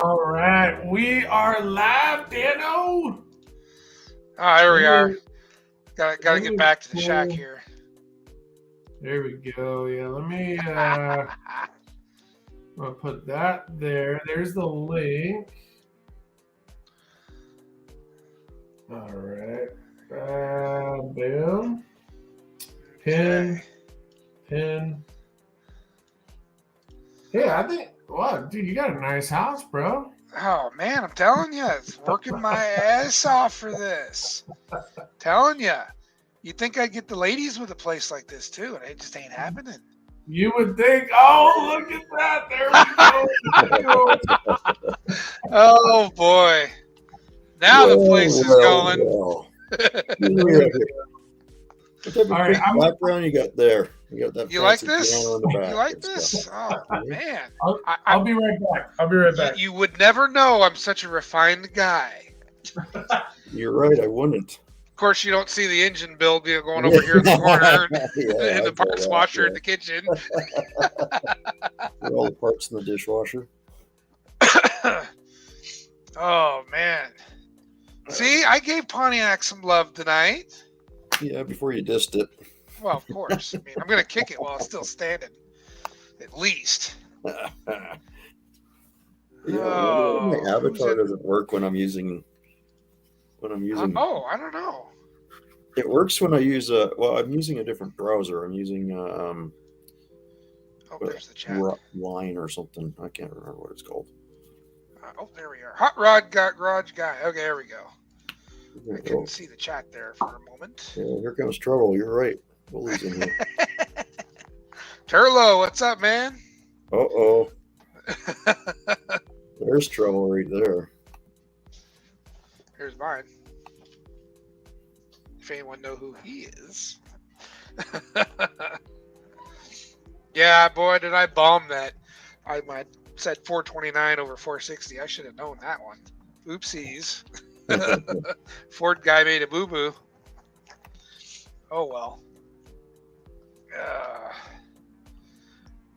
All right, we are live, Dano. Oh, here we are. Got to get back to the shack here. There we go. Yeah, let me. I'm gonna put that there. There's the link. All right. Boom. Pin. Pin. Hey, I think. Wow, dude, you got a nice house, bro. Oh man, I'm telling you, it's working my ass off for this. Telling you, you'd think I'd get the ladies with a place like this too, and it just ain't happening. You would think, oh, look at that. There we go. Oh boy. Now the place is going. What type of background you got there? You got that. You like this? You like this? Oh man. I'll be right back. I'll be right back. You would never know I'm such a refined guy. You're right, I wouldn't. Of course, you don't see the engine build going over here in the corner in the parts washer in the kitchen. All the parts in the dishwasher. Oh, man. See, I gave Pontiac some love tonight. Yeah, before you dissed it. Well, of course. I mean, I'm going to kick it while it's still standing. At least. My avatar doesn't work when I'm using... Oh, I don't know. It works when I use I'm using a different browser. I'm using there's the chat. Line or something. I can't remember what it's called. There we are. Hot Rod Garage Guy. Okay, there we go. I couldn't see the chat there for a moment. Yeah, here comes trouble. You're right. Willie's in here. Turlo, what's up, man? Uh-oh. There's trouble right there. Here's mine. If anyone know who he is. Yeah, boy, did I bomb that. I said 429 over 460. I should have known that one. Oopsies. Ford guy made a boo-boo. Oh, well.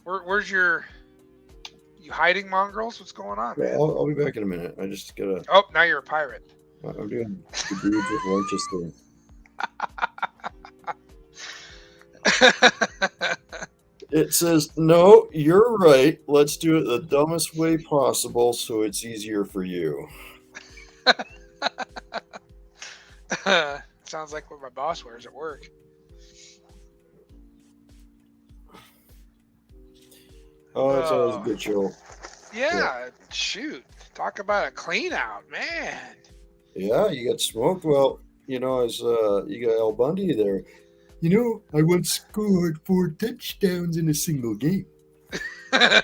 Where's your... You hiding, Mongrels? What's going on, man? I'll be back in a minute. I just gotta... Oh, now you're a pirate. I'm doing the deeds with Rochester. It says, no, you're right. Let's do it the dumbest way possible so it's easier for you. Sounds like what my boss wears at work. Oh, that's always a good show. Yeah, shoot. Talk about a clean out, man. Yeah, you got smoked. Well, as you got El Bundy there. I once scored 4 touchdowns in a single game. They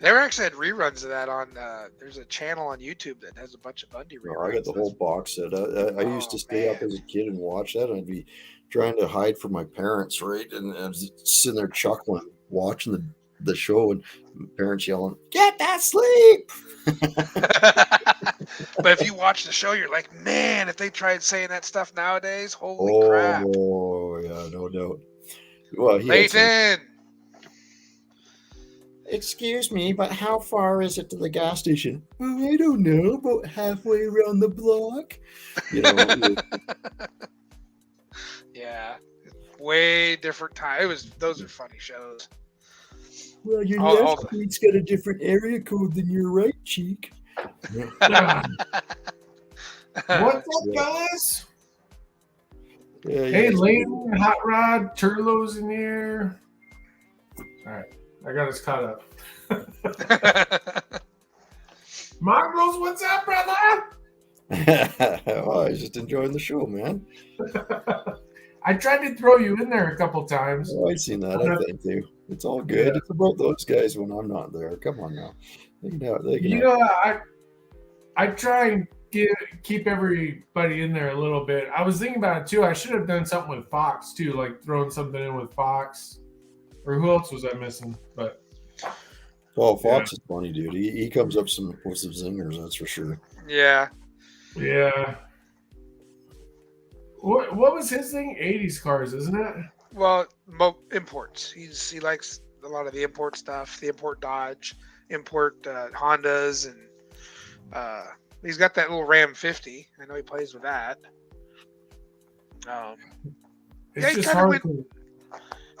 actually had reruns of that on. There's a channel on YouTube that has a bunch of Bundy reruns. Oh, I got the whole box set. I used to stay up as a kid and watch that. I'd be trying to hide from my parents, right? And I was sitting there chuckling, watching the show, and parents yelling, "Get that sleep!" But if you watch the show, you're like, man, if they tried saying that stuff nowadays, holy crap. Oh, yeah, no doubt. Well, Nathan! Excuse me, but how far is it to the gas station? Oh, I don't know, about halfway around the block. Yeah, way different time. Those are funny shows. Well, your left cheek's got a different area code than your right cheek. What's up, guys? Yeah, hey, Layton, Hot Rod, Turlo's in here. All right, I got us caught up. Mongrels, what's up, brother? Oh, I was just enjoying the show, man. I tried to throw you in there a couple times. Oh, I've seen that. I think too. It's all good. Yeah. It's about those guys when I'm not there. Come on now. I try and keep everybody in there a little bit. I was thinking about it too. I should have done something with Fox too, like throwing something in with Fox. Or who else was I missing? But Fox is funny, dude. He comes up with some zingers, that's for sure. Yeah. Yeah. What was his thing? 80s cars, isn't it? Well, imports. He likes a lot of the import stuff, the import Dodge, import Hondas, and he's got that little Ram 50. I know he plays with that. It's just hard.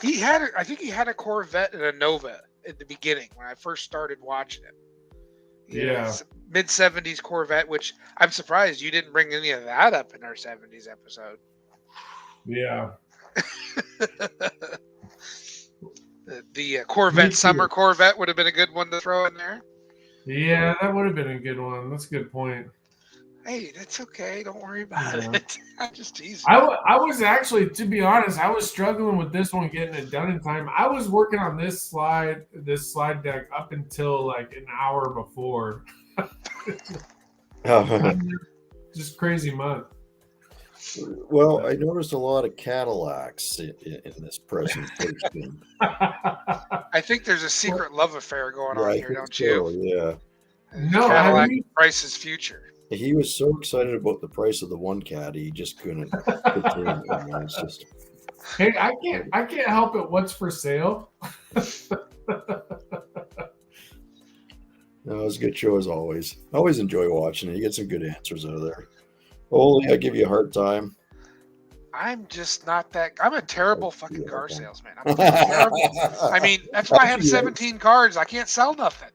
I think he had a Corvette and a Nova at the beginning when I first started watching him. Yeah. Mid 70s Corvette, which I'm surprised you didn't bring any of that up in our 70s episode. Yeah. The Corvette Summer Corvette would have been a good one to throw in there. Yeah, that would have been a good one. That's a good point. Hey, that's okay. Don't worry about it. I'm just teasing. I was actually, to be honest, I was struggling with this one getting it done in time. I was working on this slide deck up until like an hour before. Just crazy month. Well, I noticed a lot of Cadillacs in this presentation. I think there's a secret love affair going on here, don't you? Yeah. No, Cadillac Price's future. He was so excited about the price of the one Caddy, he just couldn't. It's just... Hey, I can't help it. What's for sale? No, it was a good show as always. I always enjoy watching it. You get some good answers out of there. Oli, I give you a hard time. I'm just not that. I'm a terrible fucking car salesman. I'm terrible. I mean, that's why I have 17 cars. I can't sell nothing.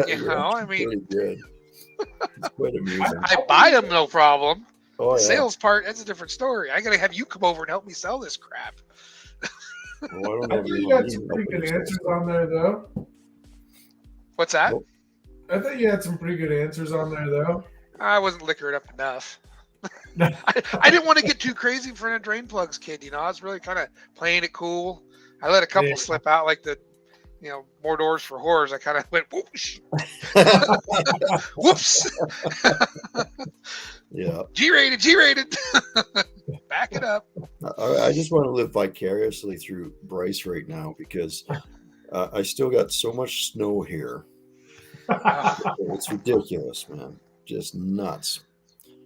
You know, I mean, good. It's quite amusing. I buy them, no problem. Oh, yeah. Sales part, that's a different story. I gotta have you come over and help me sell this crap. Well, I think you got some pretty good answers on there, though. What's that? Nope. I thought you had some pretty good answers on there, though. I wasn't liquored up enough. I didn't want to get too crazy for a drain plugs kid. You know, I was really kind of playing it cool. I let a couple slip out, like the, you know, more doors for whores. I kind of went whoosh. Whoops. Yeah. G-rated. Back it up. I just want to live vicariously through Bryce right now because I still got so much snow here. It's ridiculous, man. Just nuts.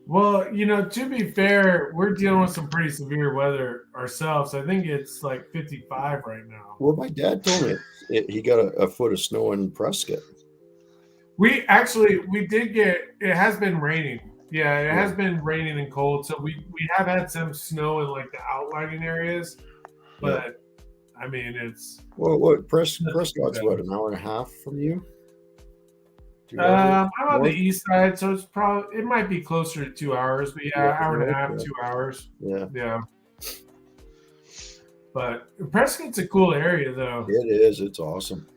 Well, you know, to be fair, we're dealing with some pretty severe weather ourselves. I think it's like 55 right now. Well, my dad told me he got a foot of snow in Prescott. We did get, it has been raining. Yeah, it has been raining and cold. So we have had some snow in like the outlining areas. But I mean, it's. Well, Prescott's what, an hour and a half from you? I'm on the east side, so it might be closer to 2 hours, but hour and a half, 2 hours. Yeah. But Prescott's a cool area, though. It is. It's awesome.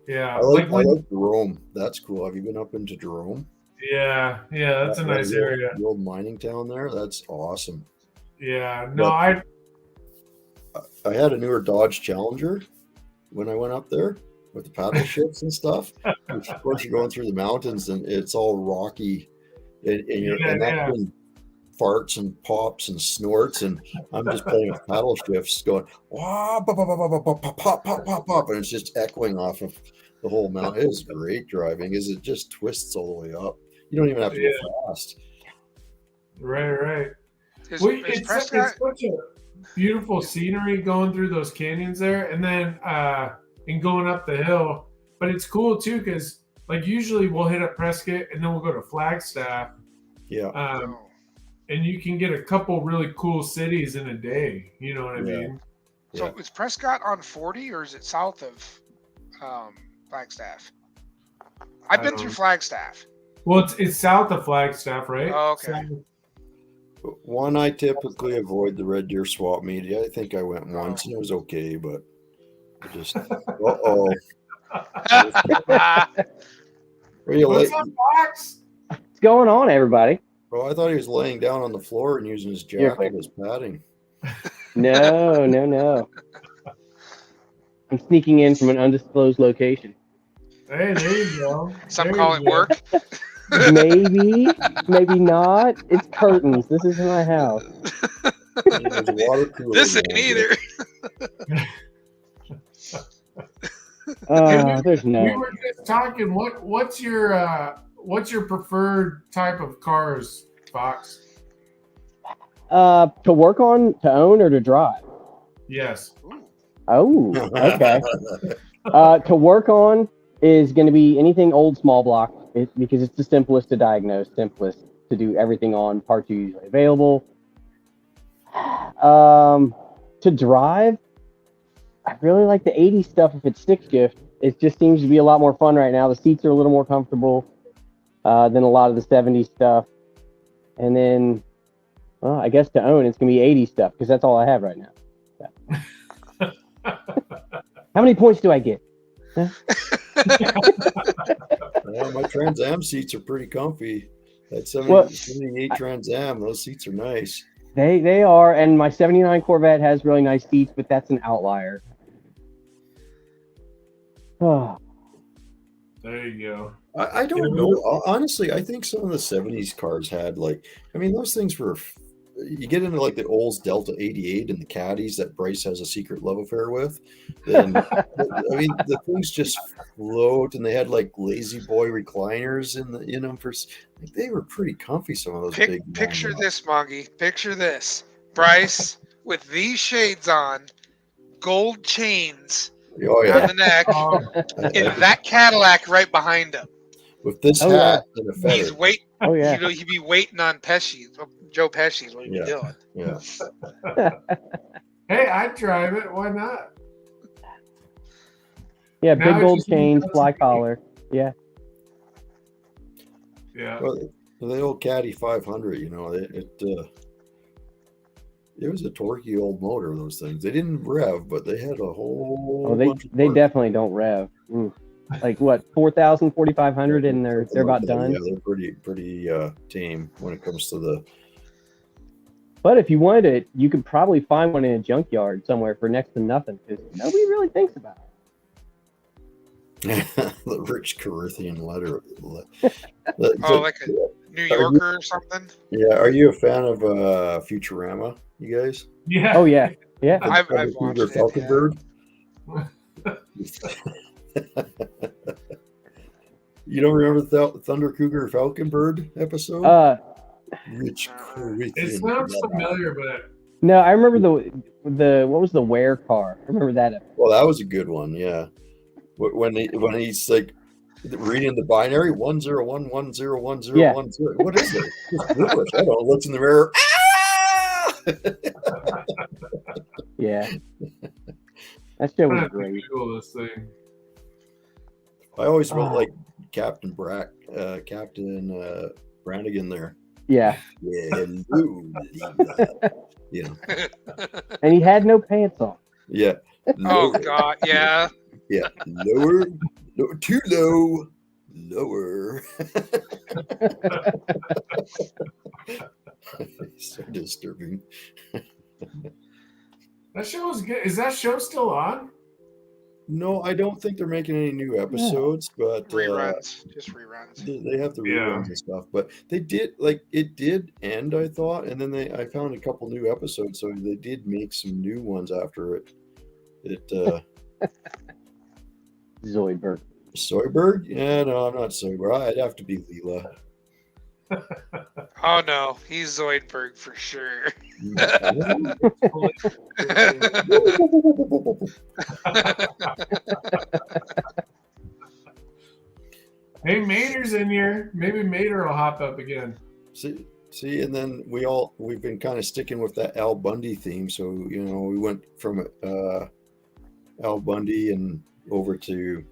Yeah. I like Jerome. That's cool. Have you been up into Jerome? Yeah. That's a nice area. The old mining town there. That's awesome. Yeah. No, I had a newer Dodge Challenger when I went up there with the paddle shifts and stuff. Which, of course, you're going through the mountains and it's all rocky, and that's when farts and pops and snorts, and I'm just playing with paddle shifts, going pop, pop, and it's just echoing off of the whole mountain. It was great driving, because it just twists all the way up. You don't even have to go fast. Right. It's such a beautiful scenery going through those canyons there, and then and going up the hill. But it's cool too, because like usually we'll hit up Prescott and then we'll go to Flagstaff. Yeah. And you can get a couple really cool cities in a day. You know what I mean? So is Prescott on 40 or is it south of Flagstaff? I've been through Flagstaff. Well, it's south of Flagstaff, right? Oh, okay. One, I typically avoid the Red Deer swap meet. I think I went once and it was okay, but I just What's up, Fox? What's going on, everybody? Bro, I thought he was laying down on the floor and using his jacket as padding. No. I'm sneaking in from an undisclosed location. Hey, there you go. Some call it work. Maybe not. It's curtains. This isn't my house. This ain't either. There's no. We were just talking. What's your preferred type of cars, Fox? To work on, to own, or to drive? Yes. Oh, okay. To work on is going to be anything old small block because it's the simplest to diagnose, simplest to do everything on. Parts are usually available. To drive, I really like the 80s stuff if it's stick shift. It just seems to be a lot more fun right now. The seats are a little more comfortable than a lot of the 70s stuff. And then, well, I guess to own, it's going to be 80s stuff because that's all I have right now. So. How many points do I get? Huh? Yeah, my Trans Am seats are pretty comfy. That 78 Trans Am, those seats are nice. They are, and my 79 Corvette has really nice seats, but that's an outlier. Oh. There you go. I don't know. Honestly, I think some of the 70s cars had those things were, you get into like the Olds Delta 88 and the Caddies that Bryce has a secret love affair with. Then, the things just float, and they had like lazy boy recliners in them they were pretty comfy. Some of those big. Picture this, Mongy. Picture this. Bryce with these shades on, gold chains on the neck, and that Cadillac right behind him. With this hat and a feather. He'd be waiting on Pesci. Joe Pesci's what he'd be doing. Yeah. Hey, I'd drive it. Why not? Yeah, big gold chains, fly collar. Yeah. Yeah. Well, the old Caddy 500, it was a torquey old motor. Those things, they didn't rev, but they had a whole. They definitely don't rev. Like what, 4,000, 4,500, and they're about done. Yeah, they're pretty tame when it comes to the. But if you wanted it, you could probably find one in a junkyard somewhere for next to nothing because nobody really thinks about it. The rich Corinthian letter. Like a New Yorker or something? Yeah. Are you a fan of Futurama, you guys? Yeah. Oh, yeah. Yeah. I've watched it. Falconbird? You don't remember the Thunder Cougar Falconbird episode? Rich Corinthian. It sounds familiar, but no, I remember the what was the Ware car? I remember that episode. Well, that was a good one, yeah. When he's like reading the binary 101101010. Yeah. What is it? It's English. I don't know. Looks in the mirror. Yeah. That show was great. Google this thing. I always felt like Captain Brannigan there. Yeah. Yeah, hello, Lena. Yeah. And he had no pants on. Yeah. Oh God, yeah. Yeah. Lower, too low. Lower. So disturbing. That show was good. Is that show still on? No, I don't think they're making any new episodes, but reruns, just reruns. They have the reruns and stuff, but they did it did end, I thought, and then I found a couple new episodes, so they did make some new ones after it. Zoidberg. Soyberg? Yeah, no, I'm not Soyberg. I'd have to be Leela. Oh no, he's Zoidberg for sure. Hey, Mater's in here. Maybe Mater will hop up again. See, and then we've been kind of sticking with that Al Bundy theme. So we went from Al Bundy and over to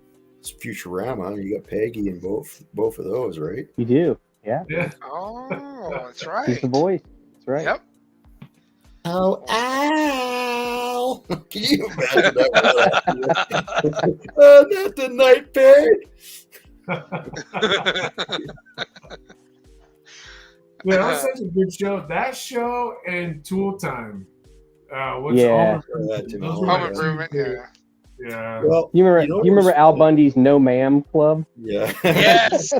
Futurama. You got Peggy in both of those, right? You do, yeah. Oh, that's right. He's the voice. That's right. Yep. Oh, Al! Can you imagine that? Oh, not the night bird. Yeah, that was such a good show. That show and Tool Time. Home Improvement, yeah. Yeah. Well, you remember Al Bundy's No Ma'am Club? Yeah. Yes.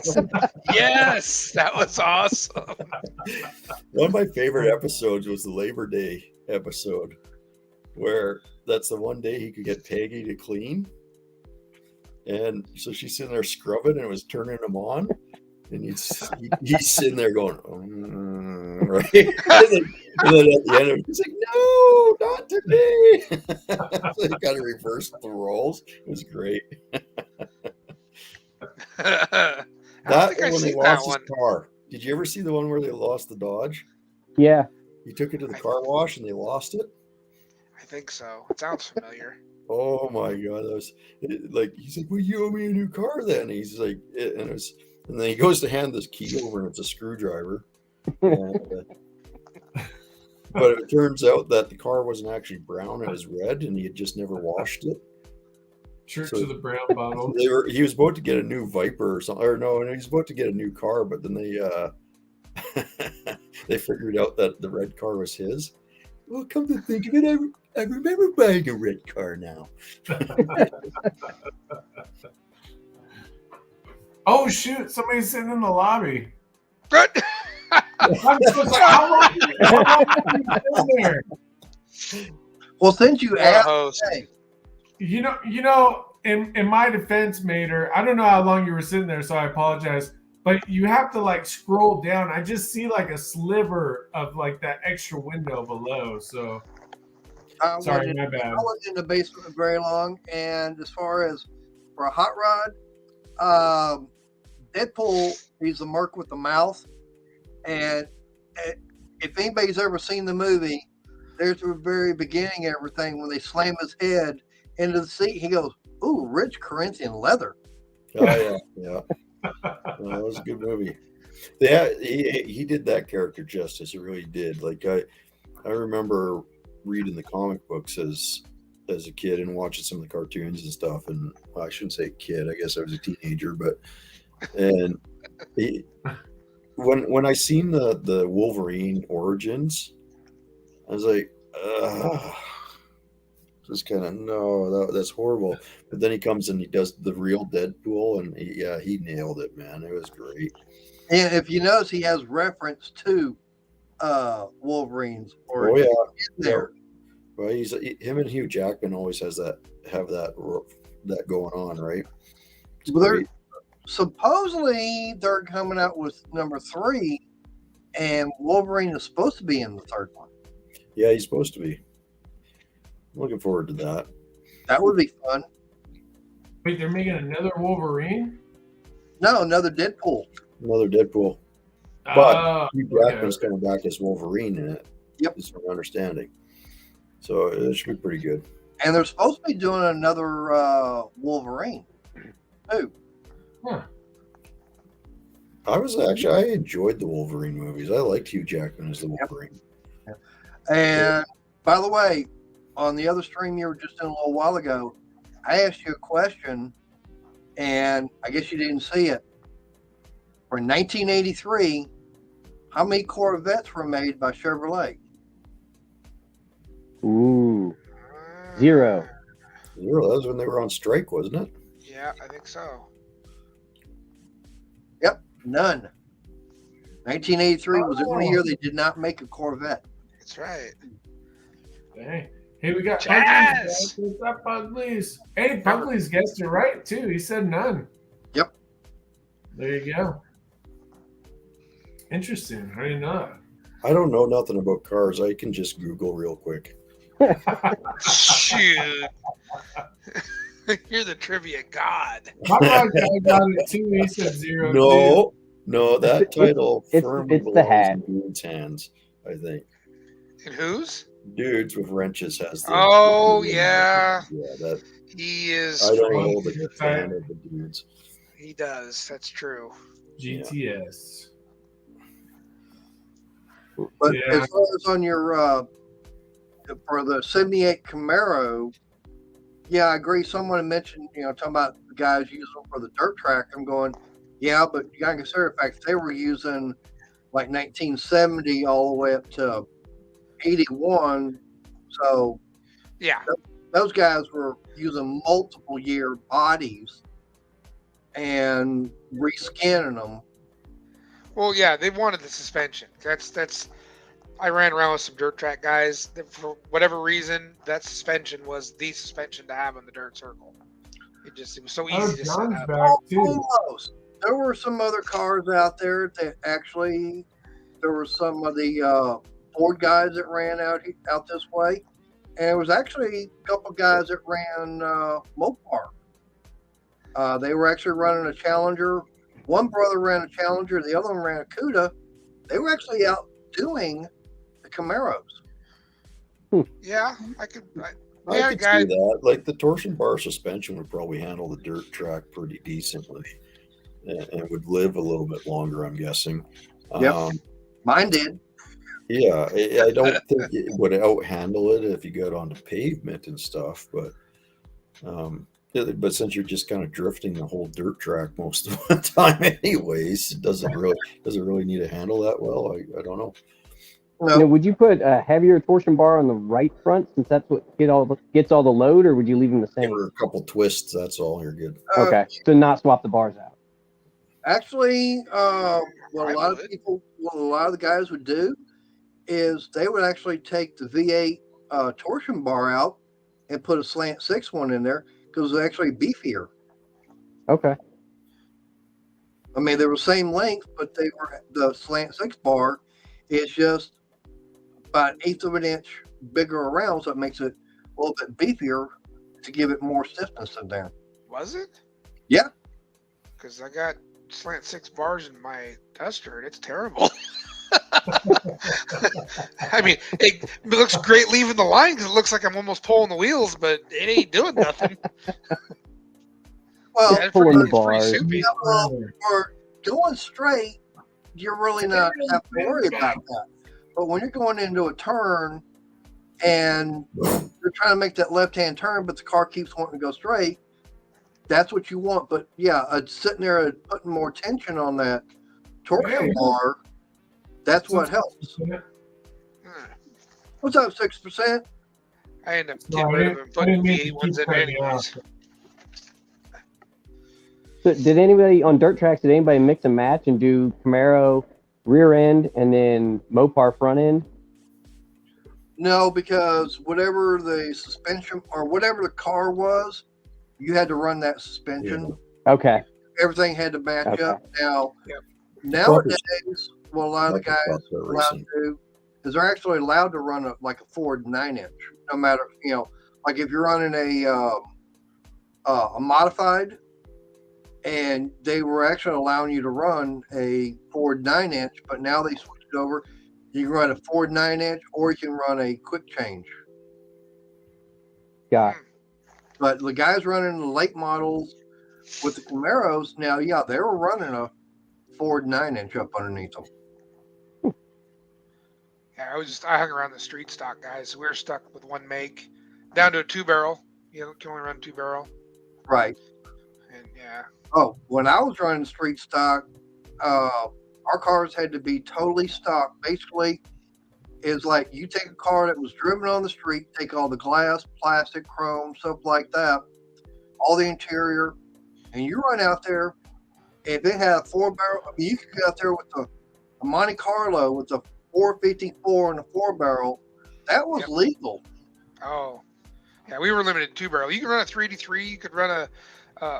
Yes, that was awesome. One of my favorite episodes was the Labor Day episode, where that's the one day he could get Peggy to clean. And so she's sitting there scrubbing and it was turning him on. And he's sitting there going, right? And then at the end, he's like, "No, not today." So he kind of reversed the roles. It was great. I don't That think and I've when they seen that lost one. his car. Did you ever see the one where they lost the Dodge? Yeah. He took it to the car wash and they lost it. I think so. It sounds familiar. Oh my god, that was like he's like, "Well, you owe me a new car then." And he's like, and then he goes to hand this key over, and it's a screwdriver. And, but it turns out that the car wasn't actually brown; it was red, and he had just never washed it. Church So- of the Brown Bottle. He was about to get a new Viper or something, or no, and he was about to get a new car, but then they they figured out that the red car was his. Well, come to think of it, I remember buying a red car now. Oh shoot! Somebody's sitting in the lobby. What? I'm so sorry. How long have you been there? Well, since you What a asked, host. hey, You know. In my defense, Mater, I don't know how long you were sitting there, so I apologize. But you have to like scroll down. I just see like a sliver of like that extra window below. So I sorry, wasn't- my bad. I wasn't in the basement very long, and as far as for a hot rod, Deadpool, he's the merc with the mouth, and if anybody's ever seen the movie, there's the very beginning of everything when they slam his head into the seat, he goes, "Ooh, rich Corinthian leather." Oh yeah. Well, that was a good movie. He did that character justice. He really did. Like I remember reading the comic books as a kid and watching some of the cartoons and stuff. And well, I shouldn't say kid. I guess I was a teenager, and when I seen the Wolverine origins, I was like, just kind of no, that's horrible. But then he comes and he does the real Deadpool, and he nailed it, man. It was great. And if you notice, he has reference to Wolverine's or Oh yeah, there. well, him and Hugh Jackman always have that going on, right? It's Well, great. Supposedly they're coming out with number 3, and Wolverine is supposed to be in the third one. Yeah, he's supposed to be. I'm looking forward to that. That would be fun. Wait, they're making another Wolverine? No, another Deadpool. Another Deadpool. But Oh, Hugh Jackman's coming back as Wolverine in it. Yep. Is my understanding. So it should be pretty good. And they're supposed to be doing another Wolverine too. Huh. I enjoyed the Wolverine movies. I liked Hugh Jackman as the Wolverine. And by the way, on the other stream you were just in a little while ago, I asked you a question, and I guess you didn't see it. For 1983, how many Corvettes were made by Chevrolet? Ooh. 0. That was when they were on strike, wasn't it? Yeah, I think so. Yep, none. 1983 was the only year they did not make a Corvette. That's right. Hey, we got Jazz! Pugley's. What's up, Pugley's? Hey, Pugley's guessed it right, too. He said none. Yep. There you go. Interesting. I didn't know that. I don't know nothing about cars. I can just Google real quick. Shoot. You're the trivia god. My guy got it, too. He said 0. No, that title it's firmly the belongs hat. in dude's hands, I think. And whose? Dudes with Wrenches has the Oh, yeah. Yeah, that He is. I don't Frank. know the fan of the dudes. He does. That's true. GTS. But Yeah. as far as on your for the 78 Camaro, yeah, I agree. Someone mentioned, talking about the guys using them for the dirt track. I'm going, yeah, but you got to consider the fact they were using like 1970 all the way up to 81. So Yeah. those guys were using multiple year bodies and rescanning them. Well, yeah, they wanted the suspension. That's. I ran around with some dirt track guys. That for whatever reason, that suspension was the suspension to have on the dirt circle. It was so Oh, easy to set John's up. back, too. Almost. There were some other cars out there that actually, there were some of the Ford guys that ran out this way, and there was actually a couple guys that ran Mopar. They were actually running a Challenger. One brother ran a Challenger, the other one ran a Cuda. They were actually outdoing the Camaros. Yeah, I could. I Yeah, could guy. see that. Like the torsion bar suspension would probably handle the dirt track pretty decently, and would live a little bit longer, I'm guessing. Yep. Mine did. Yeah, I don't think it would out-handle it if you got onto pavement and stuff, but since you're just kind of drifting the whole dirt track most of the time, anyways, it doesn't really need to handle that well. I don't know. No. Now, would you put a heavier torsion bar on the right front since that's what gets all the load, or would you leave them the Give same? her a couple twists. That's all. You're good. Okay, so not swap the bars out. Actually, what a lot of the guys would do is they would actually take the V8 torsion bar out and put a slant 6 one in there because it's actually beefier. Okay. I mean, they were same length, but the slant 6 bar is just about an eighth of an inch bigger around, so it makes it a little bit beefier to give it more stiffness in there. Was it? Yeah. Because I got slant 6 bars in my Duster, and it's terrible. I mean, it looks great leaving the line because it looks like I'm almost pulling the wheels, but it ain't doing nothing. Well, Yeah, pulling the it's pretty bars. soupy. for going straight, you're really not have to worry about that. But when you're going into a turn and you're trying to make that left-hand turn, but the car keeps wanting to go straight, that's what you want. But yeah, sitting there and putting more tension on that torsion bar, that's what helps. What's up, 6%? I end up getting rid of them, putting V8 ones in anyways. So did anybody on dirt tracks? Did anybody mix and match and do Camaro rear end and then Mopar front end? No, because whatever the suspension or whatever the car was, you had to run that suspension. Okay. Everything had to match Okay. up. Now, Yep. nowadays, what a lot of the guys Like are allowed to do is they're actually allowed to run like a Ford 9-inch, no matter, like if you're running a modified, and they were actually allowing you to run a Ford 9-inch, but now they switched it over. You can run a Ford 9-inch, or you can run a quick change. Got it. But the guys running the late models with the Camaros, now, yeah, they were running a Ford 9-inch up underneath them. Yeah, I hung around the street stock guys. So we were stuck with one make, down to a 2-barrel. You can only run 2-barrel. Right. And yeah. Oh, when I was running street stock, our cars had to be totally stock. Basically, it's like you take a car that was driven on the street, take all the glass, plastic, chrome, stuff like that, all the interior, and you run out there. If it had a 4-barrel, I mean, you could go out there with a Monte Carlo with a 454 and a 4-barrel. That was legal. Oh, yeah, we were limited to 2-barrel. You could run a 383. You could run a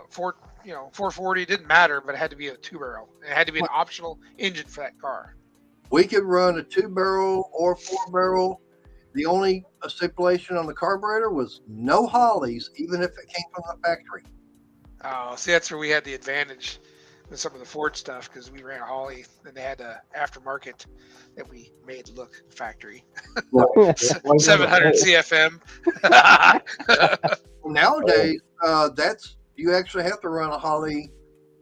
440. It didn't matter, but it had to be a 2-barrel. It had to be an optional engine for that car. We could run a 2-barrel or 4-barrel. The only stipulation on the carburetor was no Hollies, even if it came from the factory. Oh, see, that's where we had the advantage with some of the Ford stuff because we ran a Holly and they had a aftermarket that we made look factory. 700 CFM. Nowadays, you actually have to run a Holly.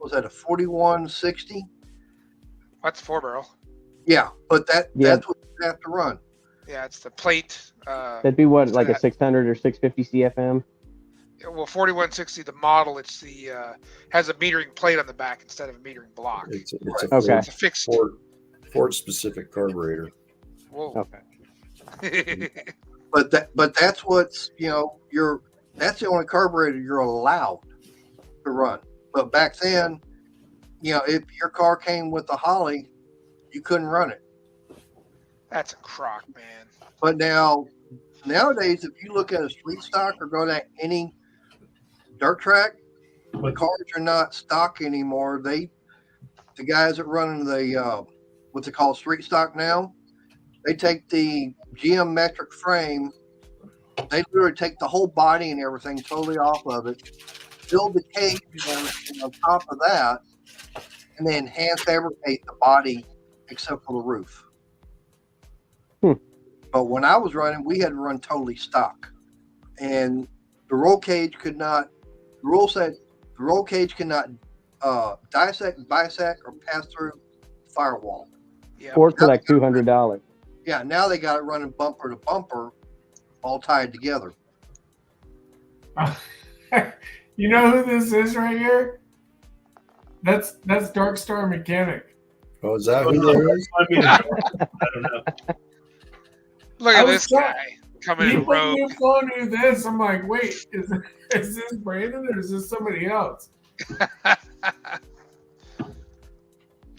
Was that a 4160? What's 4-barrel? Yeah, but that's what you have to run. Yeah, it's the plate. That'd be what, like a 600 or 650 CFM? Well, 4160, the model, it's the has a metering plate on the back instead of a metering block. It's a Okay. It's a fixed. Ford specific carburetor. Whoa. Okay. But that's what's that's the only carburetor you're allowed to run. But back then, if your car came with a Holly, you couldn't run it. That's a crock, man. But nowadays, if you look at a street stock or go to any dirt track, the cars are not stock anymore. The guys that run the what they call street stock now, They take the geometric frame. They literally take the whole body and everything totally off of it, build the cage and everything on top of that, and then hand fabricate the body except for the roof. But when I was running, we had to run totally stock. And the roll cage could not, the rule said the roll cage cannot dissect, bisect, or pass through firewall. Yeah. Or for like $200. Yeah, now they got it running bumper to bumper, all tied together. You know who this is right here? That's Dark Star Mechanic. Oh, is that who that is? I mean, I don't know. Look I at was this trying- guy coming He in put rogue. me phone to this. I'm like, wait, is this Brandon or is this somebody else?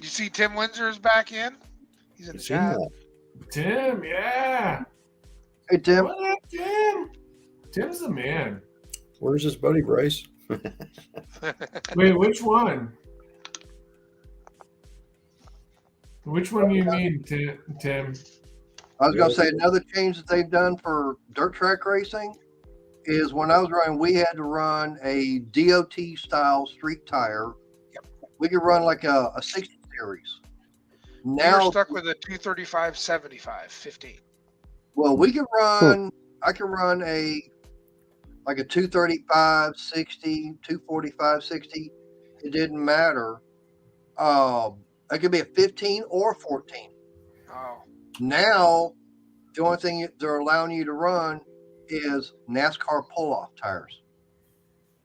You see Tim Windsor is back in? He's in the I've seen chat. that. Tim, yeah. Hey, Tim. What up, Tim? Tim's the man. Where's his buddy Bryce? Wait, which one? Which one do you mean, Tim? I was going to say another change that they've done for dirt track racing is when I was running, we had to run a DOT style street tire. We could run like a 60 series. Now Now, stuck with a 235 75 15. well, we could run, I could run like a 235 60, 245 60. It didn't matter. It could be a 15 or 14. Oh, Now, the only thing they're allowing you to run is NASCAR pull-off tires.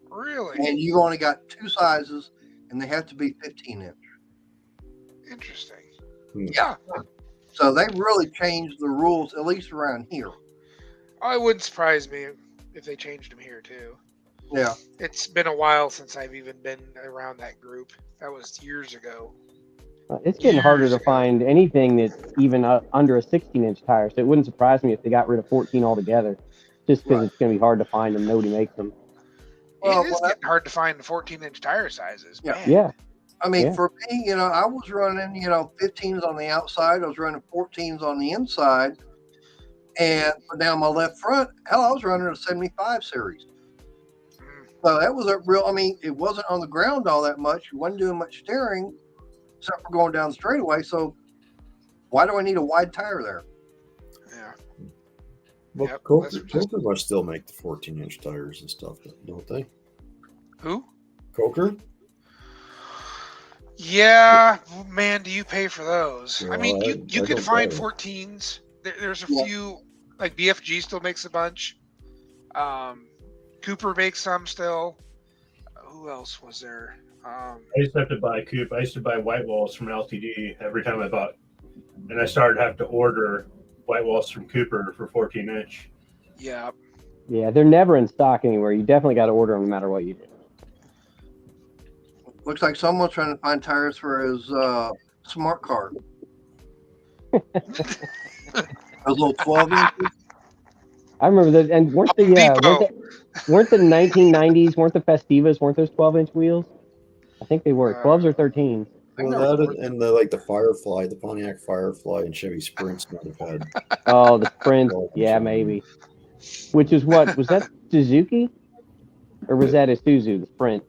really? And you've only got two sizes, and they have to be 15-inch. Interesting. Yeah. So they really changed the rules, at least around here. Oh, it wouldn't surprise me if they changed them here too. Yeah. It's been a while since I've even been around that group. That was years ago. It's getting harder Years to ago. find anything that's even under a 16-inch tire. So it wouldn't surprise me if they got rid of 14 altogether, just because Right. it's going to be hard to find them. Nobody makes them. Well, It is getting hard to find the 14-inch tire sizes. Yeah. Man. Yeah. I mean, Yeah. for me, I was running, 15s on the outside. I was running 14s on the inside. And for down my left front, hell, I was running a 75 series. So that was a real, it wasn't on the ground all that much. You wasn't doing much steering except for going down the straightaway. So why do I need a wide tire there? Yeah. Well, Yep, Coker that's just- must still make the 14-inch tires and stuff, don't they? Who? Coker? Yeah, man, do you pay for those? I Well, mean, I you could don't find pay. 14s. There's a Yeah. few, like BFG still makes a bunch. Cooper makes some still. Who else was there? I used to have to buy Coop. I used to buy white walls from LTD every time I bought, and I started having to order white walls from Cooper for 14-inch. Yeah. Yeah, they're never in stock anywhere. You definitely got to order them no matter what you do. Looks like someone's trying to find tires for his smart car. Those little 12 inches. I remember that, and weren't the Depot. weren't the 1990s, weren't the Festivas, weren't those 12-inch wheels? I think they were 12s or 13s. Well, that and the Firefly, the Pontiac Firefly and Chevy Sprints might have had. Oh, the Sprint, yeah, maybe. Which is what was that Suzuki, or was that Isuzu? The Sprint.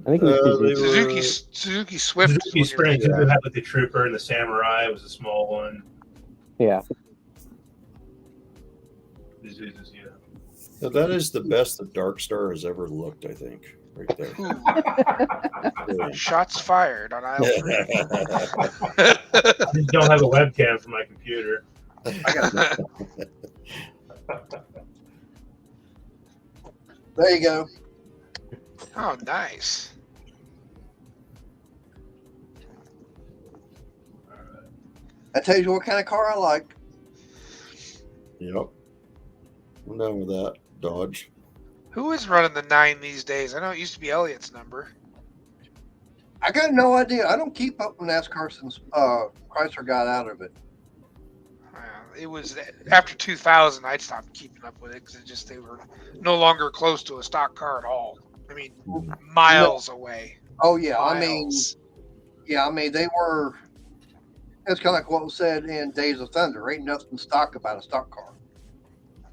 I think it was they Suzuki. were- Suzuki Swift. is Suzuki what you're Sprint thinking had of. like the Trooper and the Samurai. It was a small one. Yeah. Isuzu's, yeah. So that is the best that Dark Star has ever looked, I think, right there. Ooh, shots fired on aisle 3. I just don't have a webcam for my computer. There you go. Oh, nice. That tells you what kind of car I like. Yep. I'm down with that. Dodge. Who is running the 9 these days? I know it used to be Elliot's number. I got no idea. I don't keep up with NASCAR since Chrysler got out of it. It was after 2000 I stopped keeping up with it because they were no longer close to a stock car at all. I mean, miles away. Oh yeah, Miles. they were. That's kind of like what was said in Days of Thunder. Ain't nothing stock about a stock car.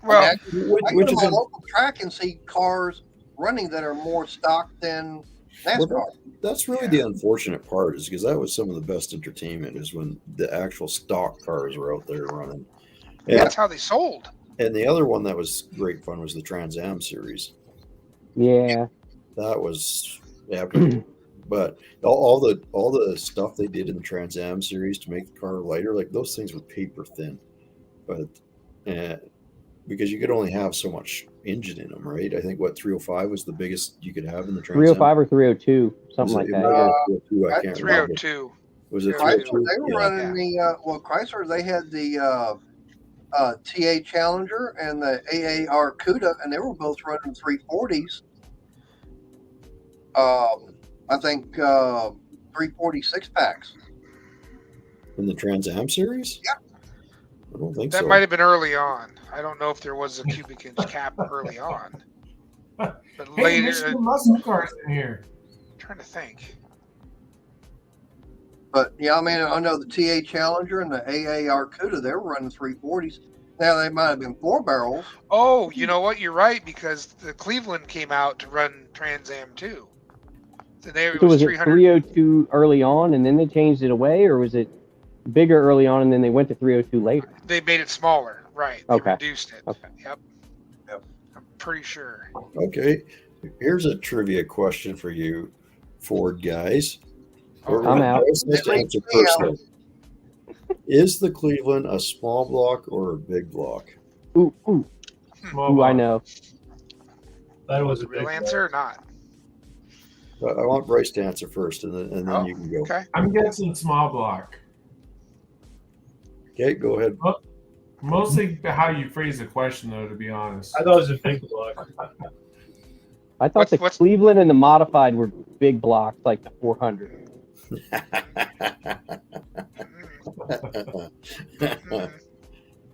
Well, I go Which to is my local track and see cars running that are more stock than NASCAR. Well, that's really the unfortunate part, is because that was some of the best entertainment, is when the actual stock cars were out there running. And, that's how they sold. and the other one that was great fun was the Trans Am series. Yeah. That was epic. But all the stuff they did in the Trans Am series to make the car lighter, like those things were paper thin. But because you could only have so much engine in them, right? I think 305 was the biggest you could have in the Trans Am. 305 or 302, something like that. Yeah. 302, I can't remember. 302. Was it Chrysler, 302? they were running the Chrysler. They had the TA Challenger and the AAR CUDA, and they were both running 340s. I think 346 packs. In the Trans Am series? Yeah. I don't think That so. might have been early on. I don't know if there was a cubic inch cap early on. But Hey, later, there's some muscle cars in here. I'm trying to think. But yeah, I mean, I know the TA Challenger and the AAR CUDA, they were running 340s. Now they might have been 4 barrels. Oh, you know what? You're right, because the Cleveland came out to run Trans Am too. So there So was was it 300. 302 early on and then they changed it away, or was it bigger early on and then they went to 302 later? They made it smaller, right? They Okay. reduced it. Okay. Yep. I'm pretty sure. Okay. Here's a trivia question for you, Ford guys. Oh, I'm out. Let's answer first, though. Is the Cleveland a small block or a big block? Ooh, Small I block. know. That was a Real big answer or not? I want Bryce to answer first, and then Oh, you can go. okay. I'm guessing small block. Okay, go ahead. Mostly how you phrase the question, though, to be honest. I thought it was a big block. I thought the What's- Cleveland and the modified were big blocks, like the 400.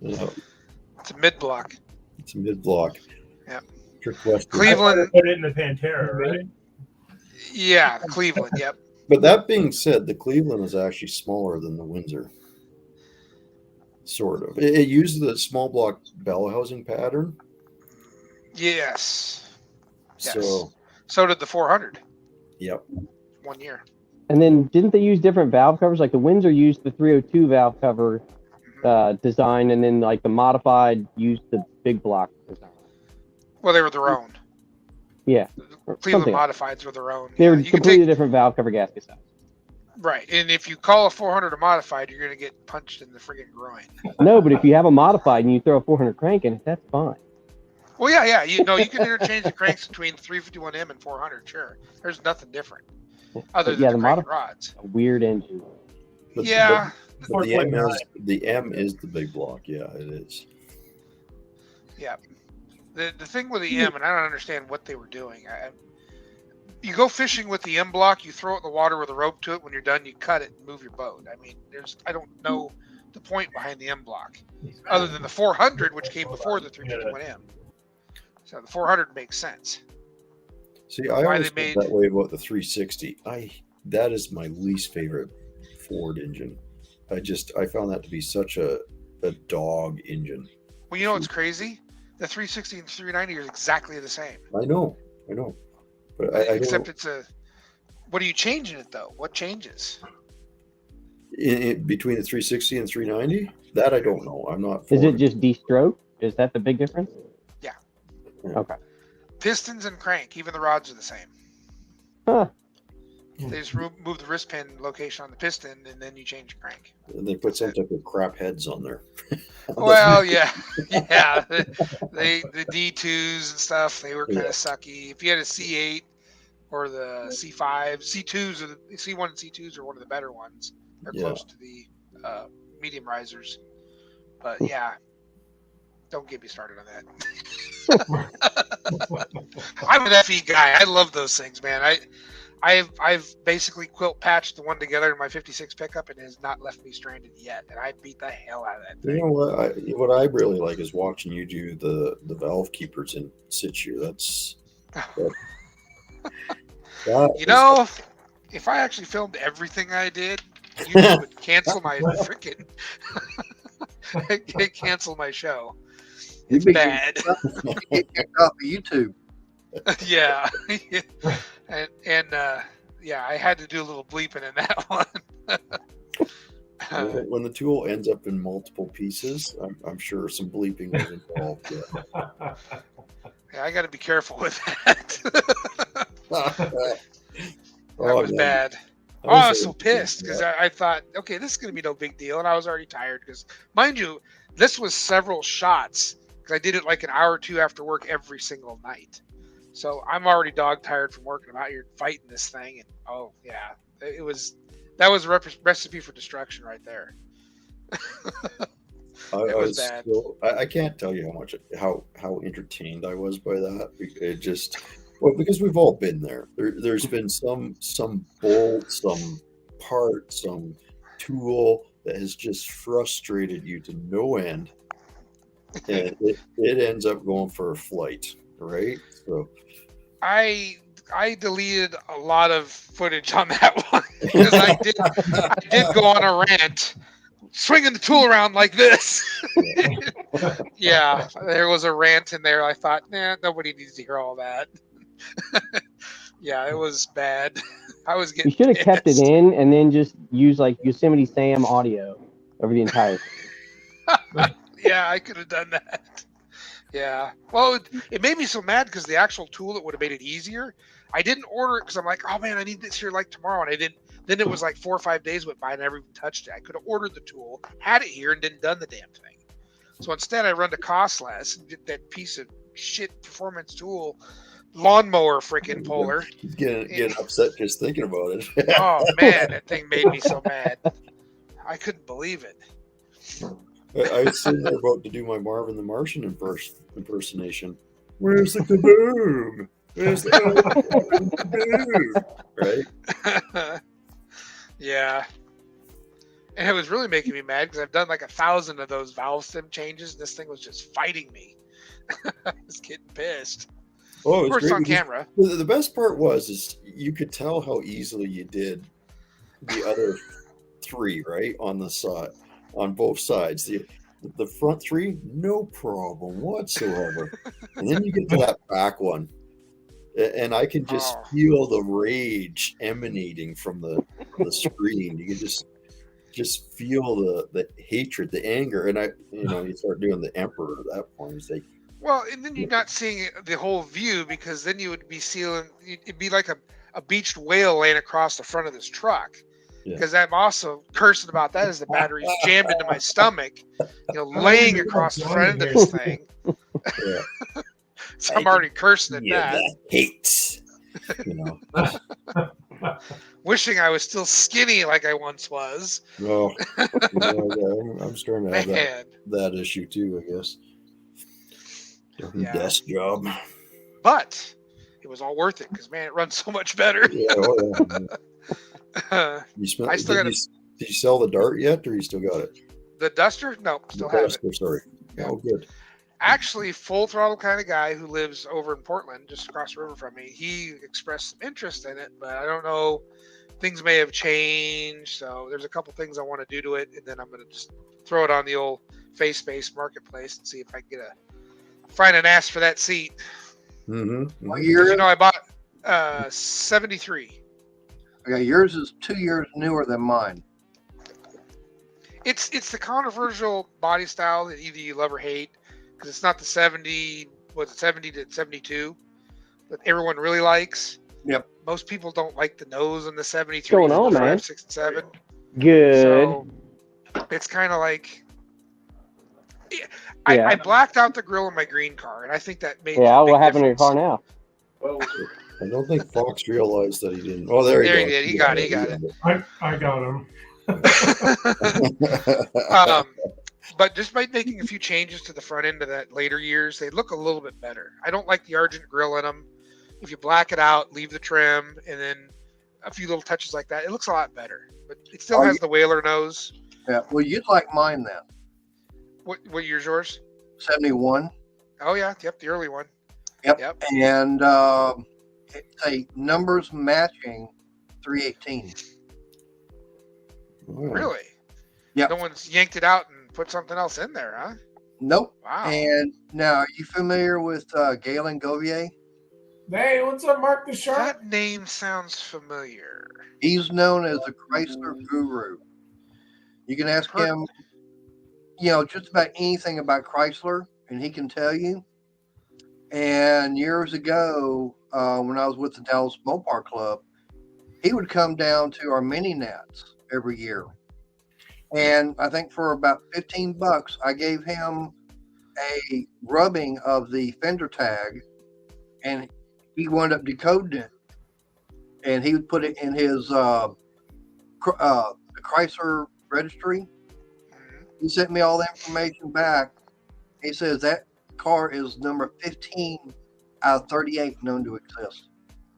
No, It's a mid block. it's a mid block. Yep. Trick question. Cleveland. Put it in the Pantera, right? Yeah, Cleveland. Yep. But that being said, the Cleveland is actually smaller than the Windsor. Sort of. It used the small block bell housing pattern. Yes. Yes. So, So did the 400. yep. 1 year. And then didn't they use different valve covers? Like the Windsor used the 302 valve cover design, and then like the modified used the big block design. Well, they were their own. Yeah. The Cleveland something. modifieds were their own. They Yeah, were you can completely take, different valve cover gasket size. right, and if you call a 400 a modified, you're going to get punched in the friggin' groin. No, but if you have a modified and you throw a 400 crank in it, that's fine. Well, yeah. You can interchange the cranks between 351M and 400. Sure, there's nothing different other than Yeah, the the crank rods. A weird engine. But, Yeah. but the M is the big block. Yeah, it is. Yeah. The thing with the M, and I don't understand what they were doing. You go fishing with the M block, you throw it in the water with a rope to it. When you're done, you cut it and move your boat. I mean, I don't know the point behind the M block, other than the 400, which came before the 351M. So the 400 makes sense. See, I Why always they felt that way about the 360. That is my least favorite Ford engine. I found that to be such a dog engine. Well, you know what's crazy? The 360 and 390 are exactly the same. I know. But I Except don't, it's what are you changing it though? What changes? between the 360 and 390, that I don't know. I'm not. Is Ford. it just de-stroke? Is that the big difference? Yeah. Okay. Pistons and crank, even the rods are the same. Huh. They just move the wrist pin location on the piston, and then you change the crank. And they put some type of crap heads on there. Well, yeah. The D2s and stuff, they were kind of sucky. If you had a C8 or the C5, C2s, or the C1 and C2s are one of the better ones. They're close to the medium risers. But yeah, don't get me started on that. I'm an FE guy. I love those things, man. I've basically quilt patched the one together in my 56 pickup, and it has not left me stranded yet. And I beat the hell out of that thing. You know what I really like is watching you do the valve keepers in situ. You know, if I actually filmed everything I did, YouTube would cancel my freaking cancel my show. It's bad. You get kicked off of YouTube. Yeah. and yeah, I had to do a little bleeping in that one. When the tool ends up in multiple pieces, I'm sure some bleeping was involved. Yeah. Yeah, I got to be careful with that. That was bad. Oh, I was so pissed because I thought, okay, this is going to be no big deal. And I was already tired because, mind you, this was several shots because I did it like an hour or two after work every single night. So I'm already dog tired from working. I'm out here fighting this thing. And oh, yeah, that was a recipe for destruction right there. It was bad. I can't tell you how entertained I was by that. It just, well, because we've all been there. There's been some bolt, some part, some tool that has just frustrated you to no end, and it ends up going for a flight, right? So I deleted a lot of footage on that one because I did go on a rant, swinging the tool around like this. Yeah, there was a rant in there. I thought, nah, nobody needs to hear all that. Yeah, it was bad. I was getting. You should have kept it in and then just use like Yosemite Sam audio over the entire thing. Yeah, I could have done that. Yeah. Well, it made me so mad because the actual tool that would have made it easier, I didn't order it because I'm like, oh man, I need this here like tomorrow, and I didn't. Then it was like 4 or 5 days went by and I never even touched it. I could have ordered the tool, had it here, and didn't done the damn thing. So instead, I run to Cost Less and get that piece of shit performance tool, lawnmower freaking puller. Getting upset just thinking about it. Oh man, that thing made me so mad. I couldn't believe it. I was sitting there about to do my Marvin the Martian impersonation. Where's the kaboom? Where's the kaboom? Right? Yeah. And it was really making me mad because I've done like 1,000 of those valve stem changes, and this thing was just fighting me. I was getting pissed. Oh, of course, on camera. The best part is you could tell how easily you did the other 3, right, on the side. On both sides, the front 3, no problem whatsoever, and then you get to that back one, and I can just feel the rage emanating from the screen. You can just feel the hatred, the anger, and you start doing the Emperor at that point. It's like, well, and then you're not seeing the whole view because then you would be it'd be like a beached whale laying across the front of this truck. Because I'm also cursing about that as the battery's jammed into my stomach, laying across the front of this thing. Yeah. So I'm already cursing at that. Hate. Wishing I was still skinny like I once was. Oh, I'm starting to have that issue too, I guess. Yeah. Desk job. But it was all worth it because, man, it runs so much better. Yeah. Did you sell the Dart yet, or you still got it? The Duster? No, still have it. Sorry. Yeah. Oh, good. Actually, full throttle kind of guy who lives over in Portland, just across the river from me. He expressed some interest in it, but I don't know. Things may have changed, so there's a couple things I want to do to it, and then I'm going to just throw it on the old face-based marketplace and see if I can find an ass for that seat. Mm-hmm. What year? I bought 73. Okay, yours is 2 years newer than mine. It's the controversial body style that either you love or hate because it's not the 70 to 72 that everyone really likes. Yep. Most people don't like the nose on the 73. What's going on, man? 5, 6, and 7. Good. So it's kind of like I blacked out the grill in my green car, and I think that made what happened to your car now? Well, I don't think Fox realized that he didn't. Oh, there he did. He got it. I got him. But just by making a few changes to the front end of that later years, they look a little bit better. I don't like the Argent grill in them. If you black it out, leave the trim, and then a few little touches like that, it looks a lot better. But it still has the Whaler nose. Yeah, well, you'd like mine then. What year's yours? 71. Oh, yeah. Yep, the early one. Yep. And it's a numbers matching 318. Really? Yep. No one's yanked it out and put something else in there, huh? Nope. Wow. And now, are you familiar with Galen Govier? Hey, what's up, Mark the Shark? That name sounds familiar. He's known as the Chrysler Guru. You can ask him, just about anything about Chrysler, and he can tell you. And years ago, when I was with the Dallas Mopar Club, he would come down to our mini nats every year. And I think for about $15, I gave him a rubbing of the fender tag, and he wound up decoding it. And he would put it in his Chrysler registry. He sent me all the information back. He says that car is number 15 out of 38 known to exist.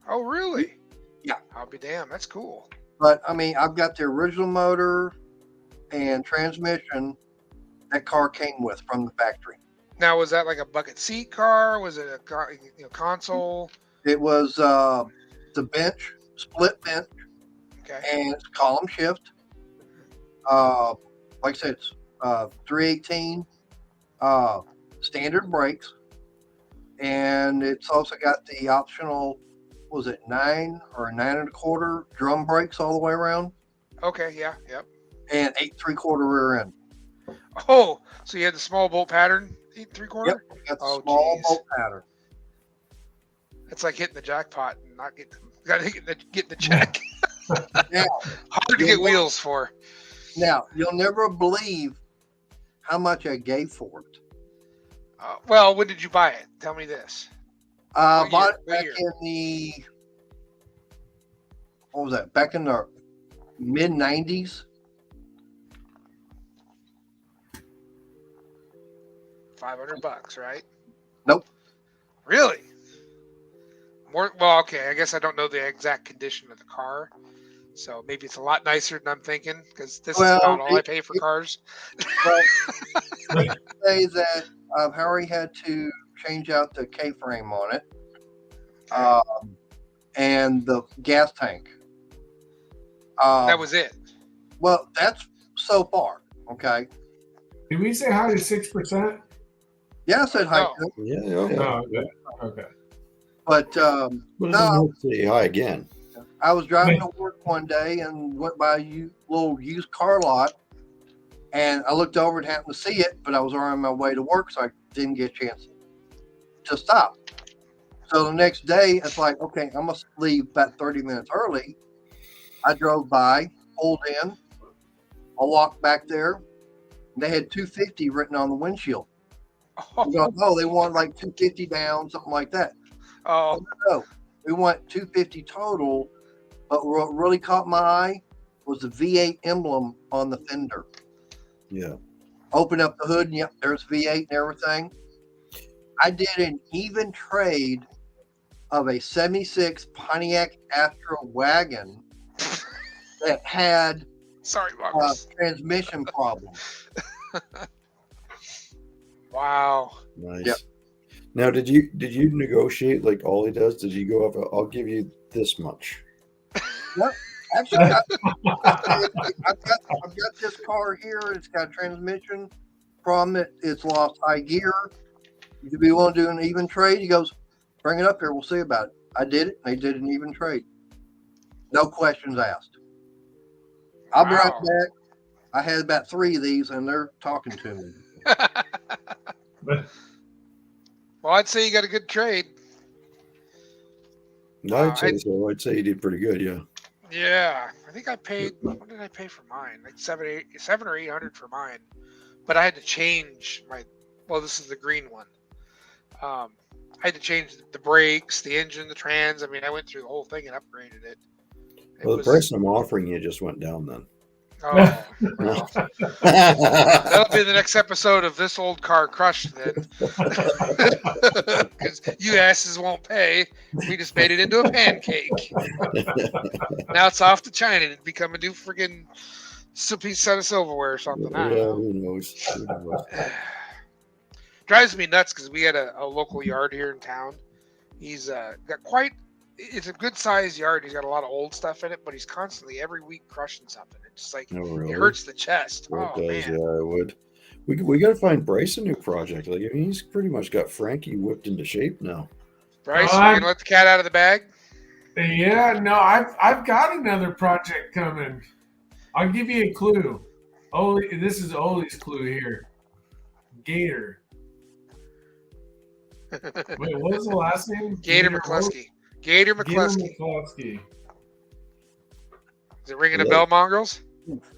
Oh, really? Yeah. I'll be damned. That's cool. But I mean, I've got the original motor and transmission that car came with from the factory. Now, was that like a bucket seat car? Was it a console? It was the bench, split bench, Okay. and it's column shift. Like I said, it's 318 standard brakes, and it's also got the optional, was it 9 or 9 1/4 drum brakes all the way around, Okay. Yeah. Yep. and 8 3/4 rear end. Oh, so you had the small bolt pattern, 8 3/4? Yep, got the Oh, small geez. bolt pattern. It's like hitting the jackpot and not got to get the check. Now, Hard to get wheels for. now you'll never believe how much I gave for it. Well, when did you buy it? Tell me this. What Bought it year? back in the, what was that? Back in the mid 90s. $500, right? Nope. Really? More. Well, okay. I guess I don't know the exact condition of the car, so maybe it's a lot nicer than I'm thinking. Because this is about all I pay for cars. Well, let's say that Harry had to change out the K-frame on it, and the gas tank. That was it. Well, that's so far. Okay. Did we say hi to 6%? Yeah, I said hi. No. to him, Yeah. No, okay. But But no, say hi again. I was driving to work one day and went by a little used car lot, and I looked over and happened to see it, but I was on my way to work, so I didn't get a chance to stop. So the next day, it's like, okay, I must leave about 30 minutes early. I drove by, pulled in, I walked back there, and they had 250 written on the windshield. I'm going, oh, they want like 250 down, something like that. Oh, No, we want 250 total, but what really caught my eye was the V8 emblem on the fender. Yeah. Open up the hood, and yep, there's V8 and everything. I did an even trade of a 76 Pontiac Astra wagon that had sorry, Marcus. transmission problems. Wow. Nice. Yep. Now, did you negotiate like Ollie does? Did you go up? I'll give you this much. Actually, I've got this car here. It's got a transmission problem. It's lost high gear. Would you be willing to do an even trade? He goes, bring it up here. We'll see about it. I did it. They did an even trade. No questions asked. I'll be right Wow. back. I had about 3 of these, and they're talking to me. Well, I'd say you got a good trade. I'd say so. I'd say you did pretty good. Yeah. Yeah, I think I paid. What did I pay for mine? Like $700 or $800 for mine, but I had to change my. Well, this is the green one. I had to change the brakes, the engine, the trans. I mean, I went through the whole thing and upgraded it. Well, the price I'm offering you just went down then. Oh, well, that'll be the next episode of This Old Car Crushed then. Because you asses won't pay. We just made it into a pancake. Now it's off to China to become a new friggin' piece set of silverware or something. I don't know. Who knows? Who knows? Drives me nuts because we had a local yard here in town. He's got quite it's a good sized yard. He's got a lot of old stuff in it, but he's constantly every week crushing something. It's just like Oh, really? it hurts the chest. Well, Oh it does, man. yeah, I would. We got to find Bryce a new project. Like, I mean, he's pretty much got Frankie whipped into shape now. Bryce, you gonna let the cat out of the bag? Yeah, no, I've got another project coming. I'll give you a clue. This is Oli's clue here. Gator. Wait, what was the last name? Gator McCluskey. Gator McCluskey. McCluskey. Is it ringing a bell, Mongrels?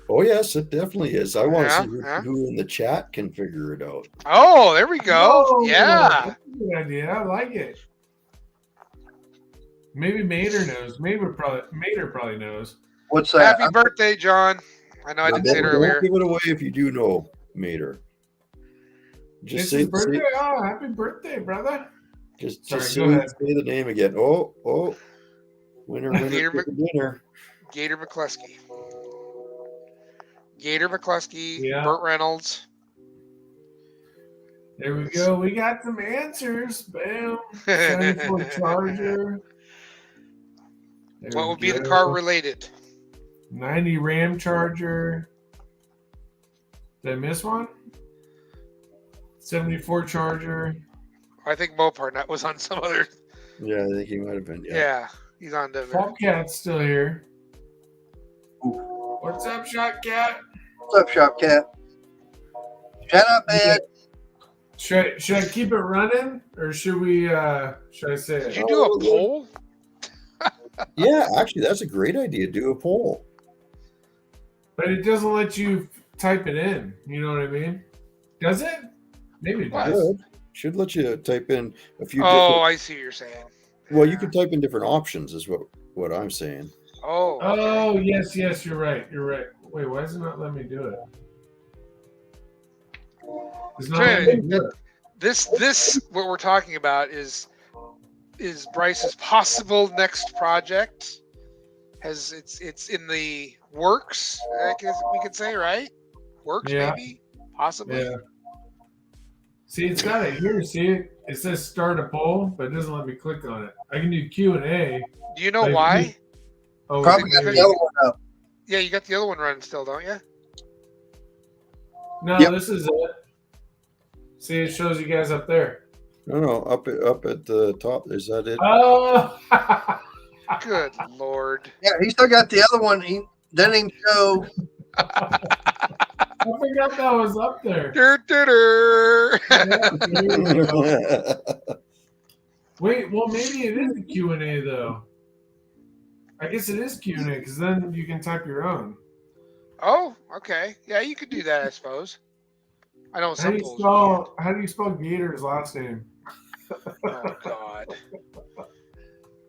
Oh yes, it definitely is. I want to see Yeah. who in the chat can figure it out. Oh, there we go. Oh, Yeah. That's a good idea. I like it. Maybe Mater knows. Mater probably knows. What's that? Happy birthday, John. I know I didn't say it Don't earlier. give it away if you do know, Mater. Just It's say his birthday. Oh, happy birthday, brother. Just Sorry, say, go ahead. say the name again. Oh, winner, Gator chicken dinner. Gator McCluskey. Gator McCluskey. Yeah. Burt Reynolds. There we go. We got some answers. Bam. 74 Charger. There What we would be the go. car related? 90 Ram Charger. Did I miss one? 74 Charger. I think Mopar was on some other. Yeah, I think he might have been. Yeah, he's on the. Hopkins still here. What's up, Shot Cat? What's up, Shop Cat? Shut up, man. Should I keep it running, or should we? Should I say Did it? you do a poll? Yeah, actually, that's a great idea. Do a poll. But it doesn't let you type it in. You know what I mean? Does it? Maybe it does. Should let you type in a few. Oh, I see what you're saying. Well, you can type in different options, is what I'm saying. Oh. Okay. Oh, yes, you're right. You're right. Wait, why does it not let me do it? It's not letting me do it. This what we're talking about is Bryce's possible next project. It's in the works, I guess we could say, right? Works, Yeah. maybe, possibly. Yeah. See, it's got it here. See, it says start a poll, but it doesn't let me click on it. I can do Q&A. Do you know Like, why? Oh, Probably got okay. the other one up. Yeah, you got the other one running still, don't you? No, Yep. this is it. See, it shows you guys up there. No, up at the top. Is that it? Oh, Good Lord. Yeah, he still got the other one. He doesn't even show. I forgot that was up there. Dur-dur-dur. Wait, well, maybe it is a Q&A, though. I guess it is Q&A, because then you can type your own. Oh, okay. Yeah, you could do that, I suppose. I know How some do you polls. spell Gator's last name? Oh God.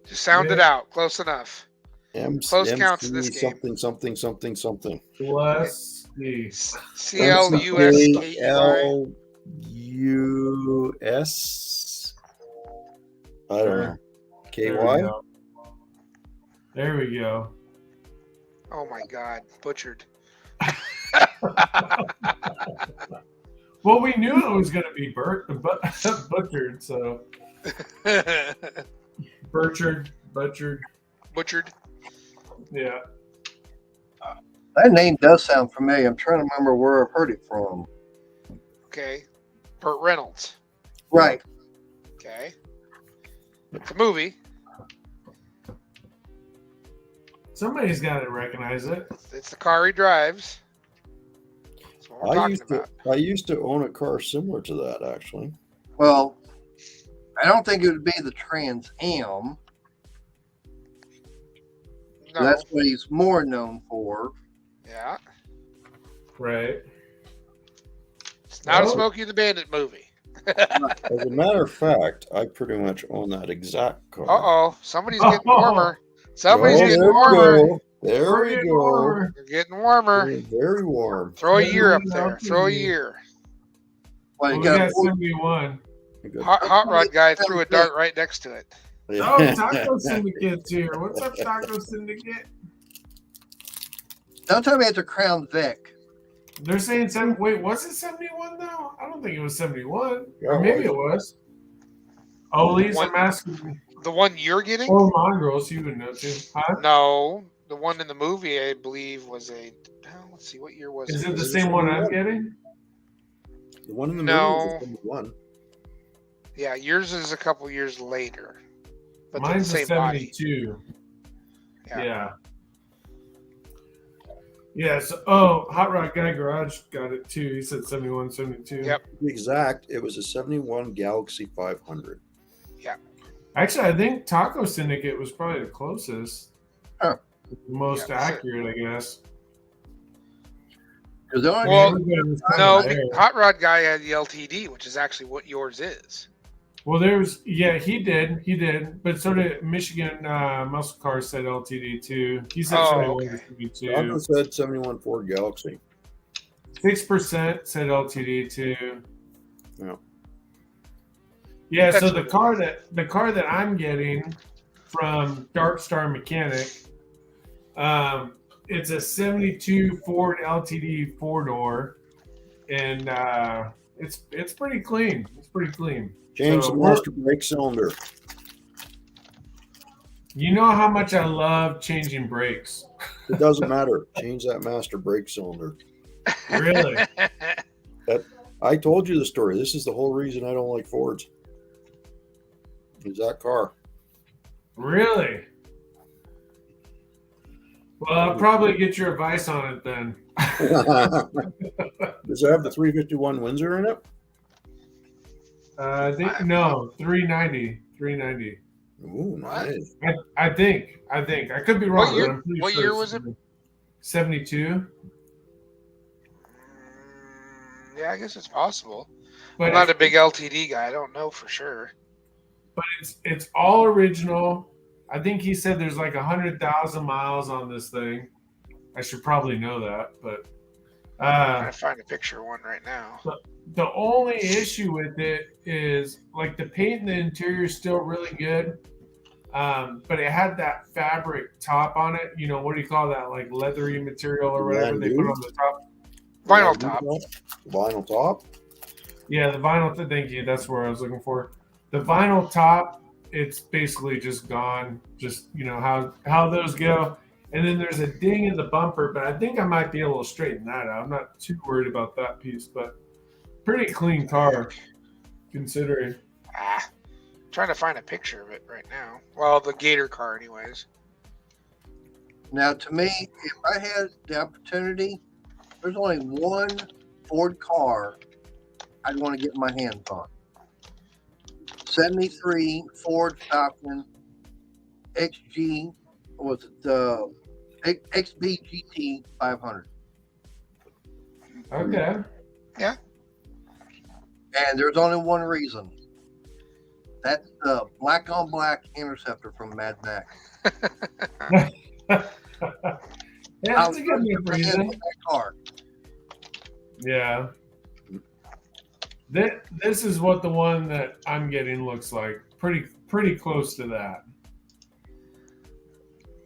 Just sound it out. Close enough. Close counts in this game. something. Plus the CLUSKEY. LUS. I don't know. There we KY. go. There we go. Oh my God. Butchered. Well, we knew it was going to be butchered, so butchered, yeah. That name does sound familiar. I'm trying to remember where I've heard it from. Okay. Burt Reynolds. Right. Okay. It's a movie. Somebody's got to recognize it. It's the car he drives. That's what we're talking about. I used to own a car similar to that, actually. Well, I don't think it would be the Trans Am. No. That's what he's more known for. Yeah. Right. It's not a Oh. Smokey and the Bandit movie. As a matter of fact, I pretty much own that exact car. Uh-oh. Somebody's getting warmer. Somebody's Oh, getting there we warmer. go. There we Very go. warm. You're getting warmer. Very warm. Throw a year up there. Throw a year. Well, Well, you we got got 71. Hot Rod guy threw a dart right next to it. Oh, Taco Syndicate's here. What's up, Taco Syndicate? Don't tell me it's a Crown Vic. They're saying wait, was it 71 though? I don't think it was 71. Yeah, Or maybe it it was. Oh, Lisa, One- I'm asking. The one you're getting? Or Mongrels, you would know too. Huh? No, the one in the movie, I believe, was a. Let's see, what year was it? Is it the same one I'm getting? The one in the No. movie was the one. Yeah, yours is a couple years later. But they're Mine's the a same body. 72. Yeah. Yeah. So, Hot Rod Guy Garage got it too. He said 71, 72. Yep. To be exact, it was a 71 Galaxy 500. Actually, I think Taco Syndicate was probably the closest. Huh. The most accurate, I guess. Well, no, Hot Rod Guy had the LTD, which is actually what yours is. Well, he did, but so did Michigan Muscle Car said LTD too. He said 71 Taco said 71 Ford Galaxy. 6% said LTD too. Yeah. Yeah, so the car that I'm getting from Dark Star Mechanic, it's a 72 Ford LTD 4-door, and it's pretty clean. It's pretty clean. Change the master brake cylinder. You know how much I love changing brakes. It doesn't matter. Change that master brake cylinder. Really? I told you the story. This is the whole reason I don't like Fords. Is that car. Really? Well, I'll probably get your advice on it then. Does it have the 351 Windsor in it? No, 390. 390. Ooh, nice. I think. I could be wrong. What year was it? 72. Yeah, I guess it's possible. But I'm not a big LTD guy. I don't know for sure. But it's all original. I think he said there's like 100,000 miles on this thing. I should probably know that, but I'm trying to find a picture of one right now. The only issue with it is like the paint in the interior is still really good, but it had that fabric top on it. You know, what do you call that? Like leathery material or whatever they put on the top. Vinyl top. Vinyl top. Yeah, the vinyl. Thank you. That's where I was looking for. The vinyl top. It's basically just gone. Just how those go. And then there's a ding in the bumper, but I think I might be able to straighten that out. I'm not too worried about that piece, but pretty clean car, considering. Trying to find a picture of it right now. Well, the Gator car, anyways. Now, to me, if I had the opportunity, there's only one Ford car I'd want to get my hands on. 73 Ford Falcon XG, was it the XB GT 500? Okay. Yeah. And there's only one reason. That's the black on black Interceptor from Mad Max. Yeah, that's a good reason. That car. Yeah. This is what the one that I'm getting looks like. Pretty close to that.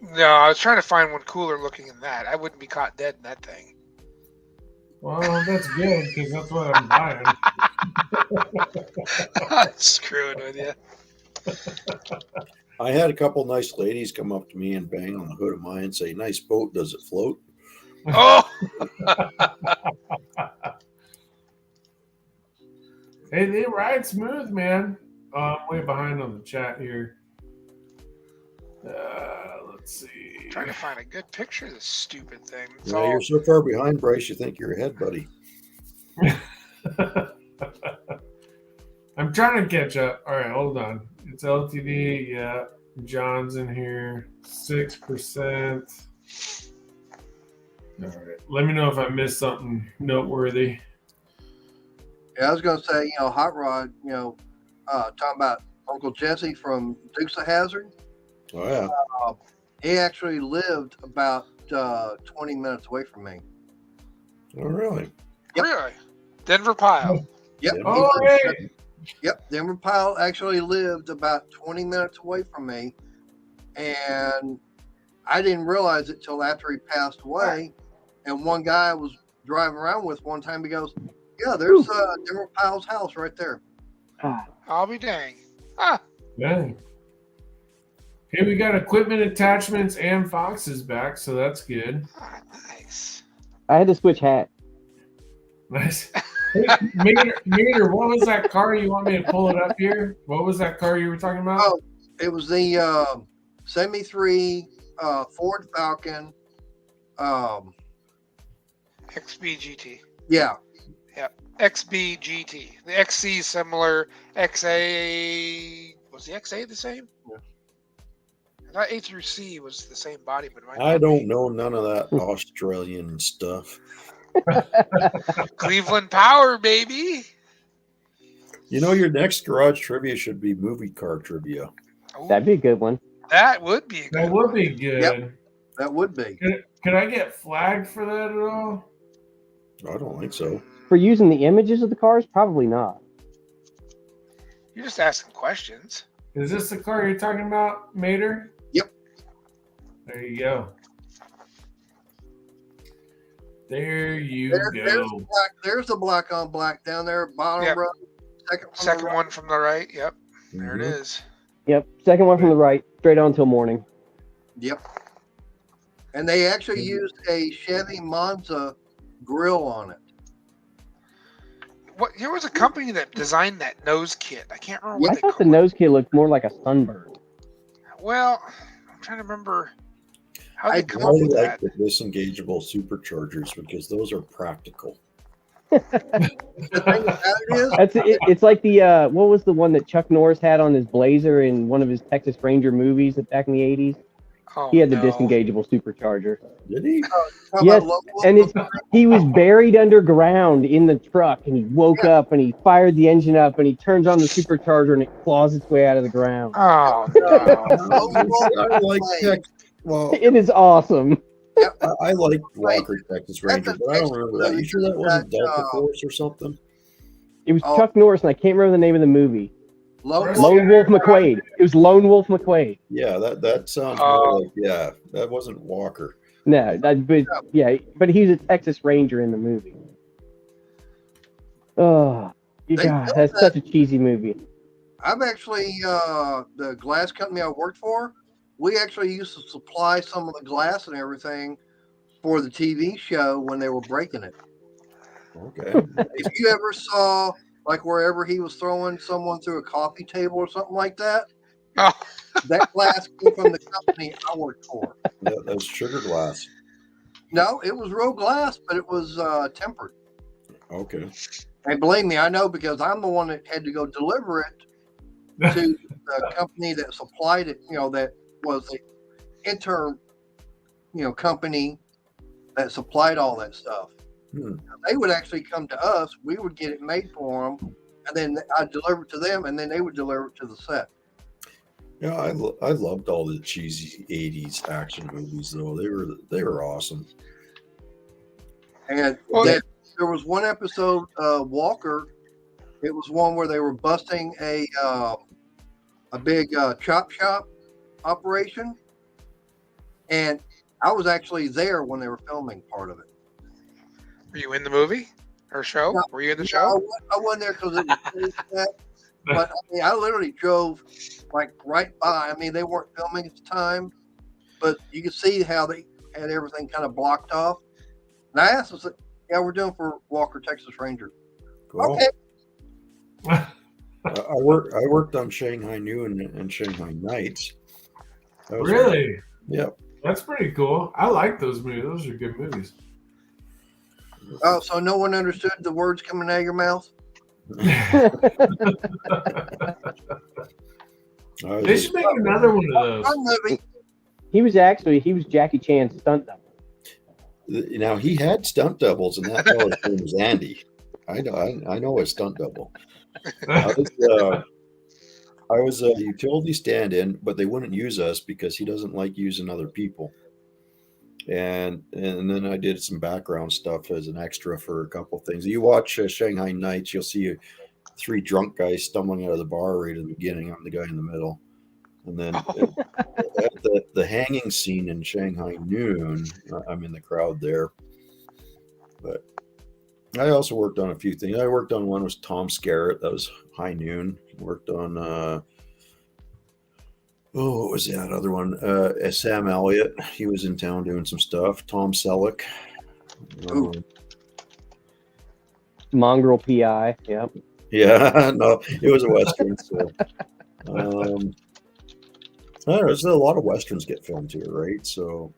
No, I was trying to find one cooler looking than that. I wouldn't be caught dead in that thing. Well, that's good because that's what I'm buying. I'm screwing with you. I had a couple nice ladies come up to me and bang on the hood of mine and say, "Nice boat, does it float?" Oh! Hey, they ride smooth, man. I'm way behind on the chat here. Let's see. I'm trying to find a good picture of this stupid thing. You're so far behind, Bryce, you think you're ahead, buddy. I'm trying to catch up. All right, hold on. It's LTD. Yeah. John's in here. 6%. All right. Let me know if I missed something noteworthy. Yeah, I was going to say, Hot Rod, talking about Uncle Jesse from Dukes of Hazzard. Oh, yeah. He actually lived about 20 minutes away from me. Oh, really? Yep. Really? Denver Pile. Yep. Oh, hey. Yep. Denver Pile actually lived about 20 minutes away from me. And I didn't realize it till after he passed away. And one guy I was driving around with one time, he goes, "Yeah, there's Denver Pile's house right there." I'll be dang. Ah. Dang. Hey, we got equipment attachments and Foxes back, so that's good. Ah, nice. I had to switch hats. Nice. Hey, Mater, what was that car? You want me to pull it up here? What was that car you were talking about? Oh, it was the 73 Ford Falcon. XBGT. Yeah. XBGT. The XC is similar. XA was the XA the same? I thought A through C was the same body, but it might I not don't be. know none of that Australian stuff. Cleveland Power, baby. You know, your next garage trivia should be movie car trivia. Ooh, That'd be a good one. that would be a good That would be good. Yep. That would be. Could I get flagged for that at all? I don't think so. For using the images of the cars, probably not. You're just asking questions. Is this the car you're talking about, Mater? Yep. There you go. There you go. There's the black on black down there, bottom Yep. row. Second right. one from the right. Yep. There it Mhm. is. Yep. Second one from the right, straight on till morning. Yep. And they actually used a Chevy Monza grill on it. What? There was a company that designed that nose kit. I can't remember what I they thought the called it. nose kit looked more like a Sunbird. Well, I'm trying to remember how I they come up I with like that. the disengageable superchargers because those are practical. The thing about it is, It's like the what was the one that Chuck Norris had on his Blazer in one of his Texas Ranger movies back in the 80s? Oh, He had the no. disengageable supercharger. Did he? talking Yes, about local- and he was buried underground in the truck, and he woke up and he fired the engine up and he turns on the supercharger and it claws its way out of the ground. Oh no. I like tech. Well, It is awesome. I like Walker Texas Ranger, but I don't remember that. You sure that wasn't That, Delta Force or something? It was Oh. Chuck Norris, and I can't remember the name of the movie. Lone Yes. Wolf- Lone Wolf McQuade. It was Lone Wolf McQuade. Yeah, that sounds Oh. more like, yeah, that wasn't Walker. No, but he's a Texas Ranger in the movie. Oh, They God, built that's that- such a cheesy movie. I've actually the glass company I worked for, we actually used to supply some of the glass and everything for the TV show when they were breaking it. Okay. If you ever saw like wherever he was throwing someone through a coffee table or something like that, Oh, that glass came from the company I worked for. Yeah, that's sugar glass. No, it was real glass, but it was tempered. Okay. And believe me, I know because I'm the one that had to go deliver it to the company that supplied it, that was the intern, company that supplied all that stuff. They would actually come to us. We would get it made for them, and then I'd deliver it to them, and then they would deliver it to the set. Yeah, I loved all the cheesy '80s action movies though. They were awesome. And Well, there was one episode, Walker. It was one where they were busting a big chop shop operation, and I was actually there when they were filming part of it. were you in the movie or show? No, Were you in the I show? wasn't there because it was pretty set, but I literally drove like right by. I mean, they weren't filming at the time, but you could see how they had everything kind of blocked off. And I asked them, "Yeah, we're doing for Walker Texas Ranger." Cool. Okay. I worked on Shanghai Noon and Shanghai Nights. That was Really? Yep. That's pretty cool. I like those movies. Those are good movies. Oh, so no one understood the words coming out of your mouth? They should make another one of those. Fun movie. He was Jackie Chan's stunt double. Now he had stunt doubles, and that fellow's name was Andy. I know a stunt double. I was a utility stand-in, but they wouldn't use us because he doesn't like using other people. And then I did some background stuff as an extra for a couple things. You watch Shanghai Nights, you'll see 3 drunk guys stumbling out of the bar right at the beginning. I'm the guy in the middle. And then at the hanging scene in Shanghai Noon, I'm in the crowd there. But I also worked on a few things. I worked on one was Tom Skerritt. That was High Noon. Worked on Oh, what was that other one? Sam Elliott. He was in town doing some stuff. Tom Selleck. Ooh. Mongrel PI. Yep. Yeah, no, it was a Western. So, I don't know, there's a lot of Westerns get filmed here, right? So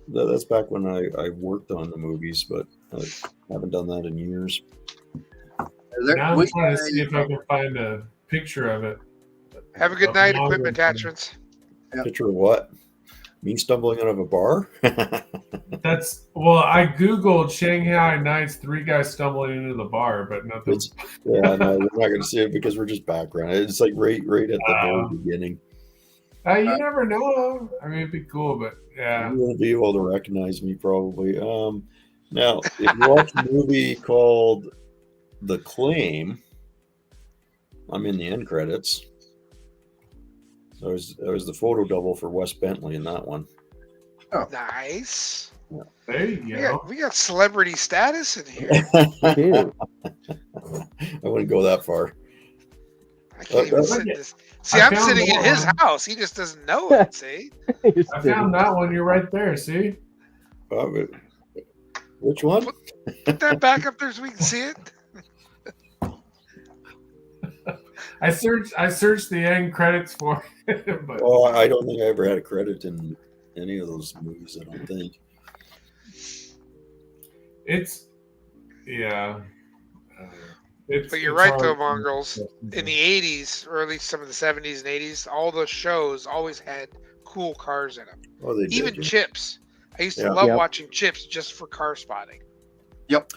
that's back when I worked on the movies, but I haven't done that in years. Now I'm trying to see if I can find a picture of it. Have a good night, equipment patrons. Yep. Picture of what? Me stumbling out of a bar? I googled Shanghai Nights, 3 guys stumbling into the bar, but nothing. Yeah, no, we're not going to see it because we're just background. It's like right at the very beginning. You never know. I mean, it'd be cool, but yeah. You won't be able to recognize me probably. Now, if you watch a movie called The Claim, I'm in the end credits. I was the photo double for Wes Bentley in that one. Oh. Nice. There you go. We got celebrity status in here. Dude. I wouldn't go that far. I can't even sit in this. See, I'm sitting in his house. He just doesn't know it, see? I found that one. You're right there, see? Which one? Put that back up there so we can see it. I searched the end credits for it. But Oh, I don't think I ever had a credit in any of those movies, I don't think. it's, yeah. But you're right, though, Mongrels. In the 80s, or at least some of the 70s and 80s, all the shows always had cool cars in them. Oh, they did. Even yeah. Chips. I used to Yeah. love Yep. watching Chips just for car spotting. Yep.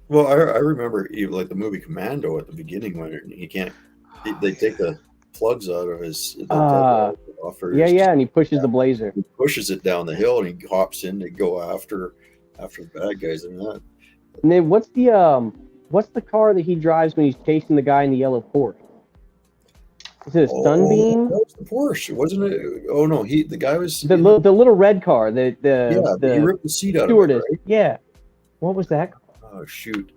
Well, I remember even like the movie Commando at the beginning when he can't. They take the plugs out of his. Yeah, and he pushes the Blazer. He pushes it down the hill and he hops in to go after the bad guys and that. And then what's the car that he drives when he's chasing the guy in the yellow Porsche? Is it a Sunbeam? That was the Porsche, wasn't it? Oh no, the guy was The little red car. he ripped the seat out stewardess. of it, right? Yeah. What was that? Oh shoot,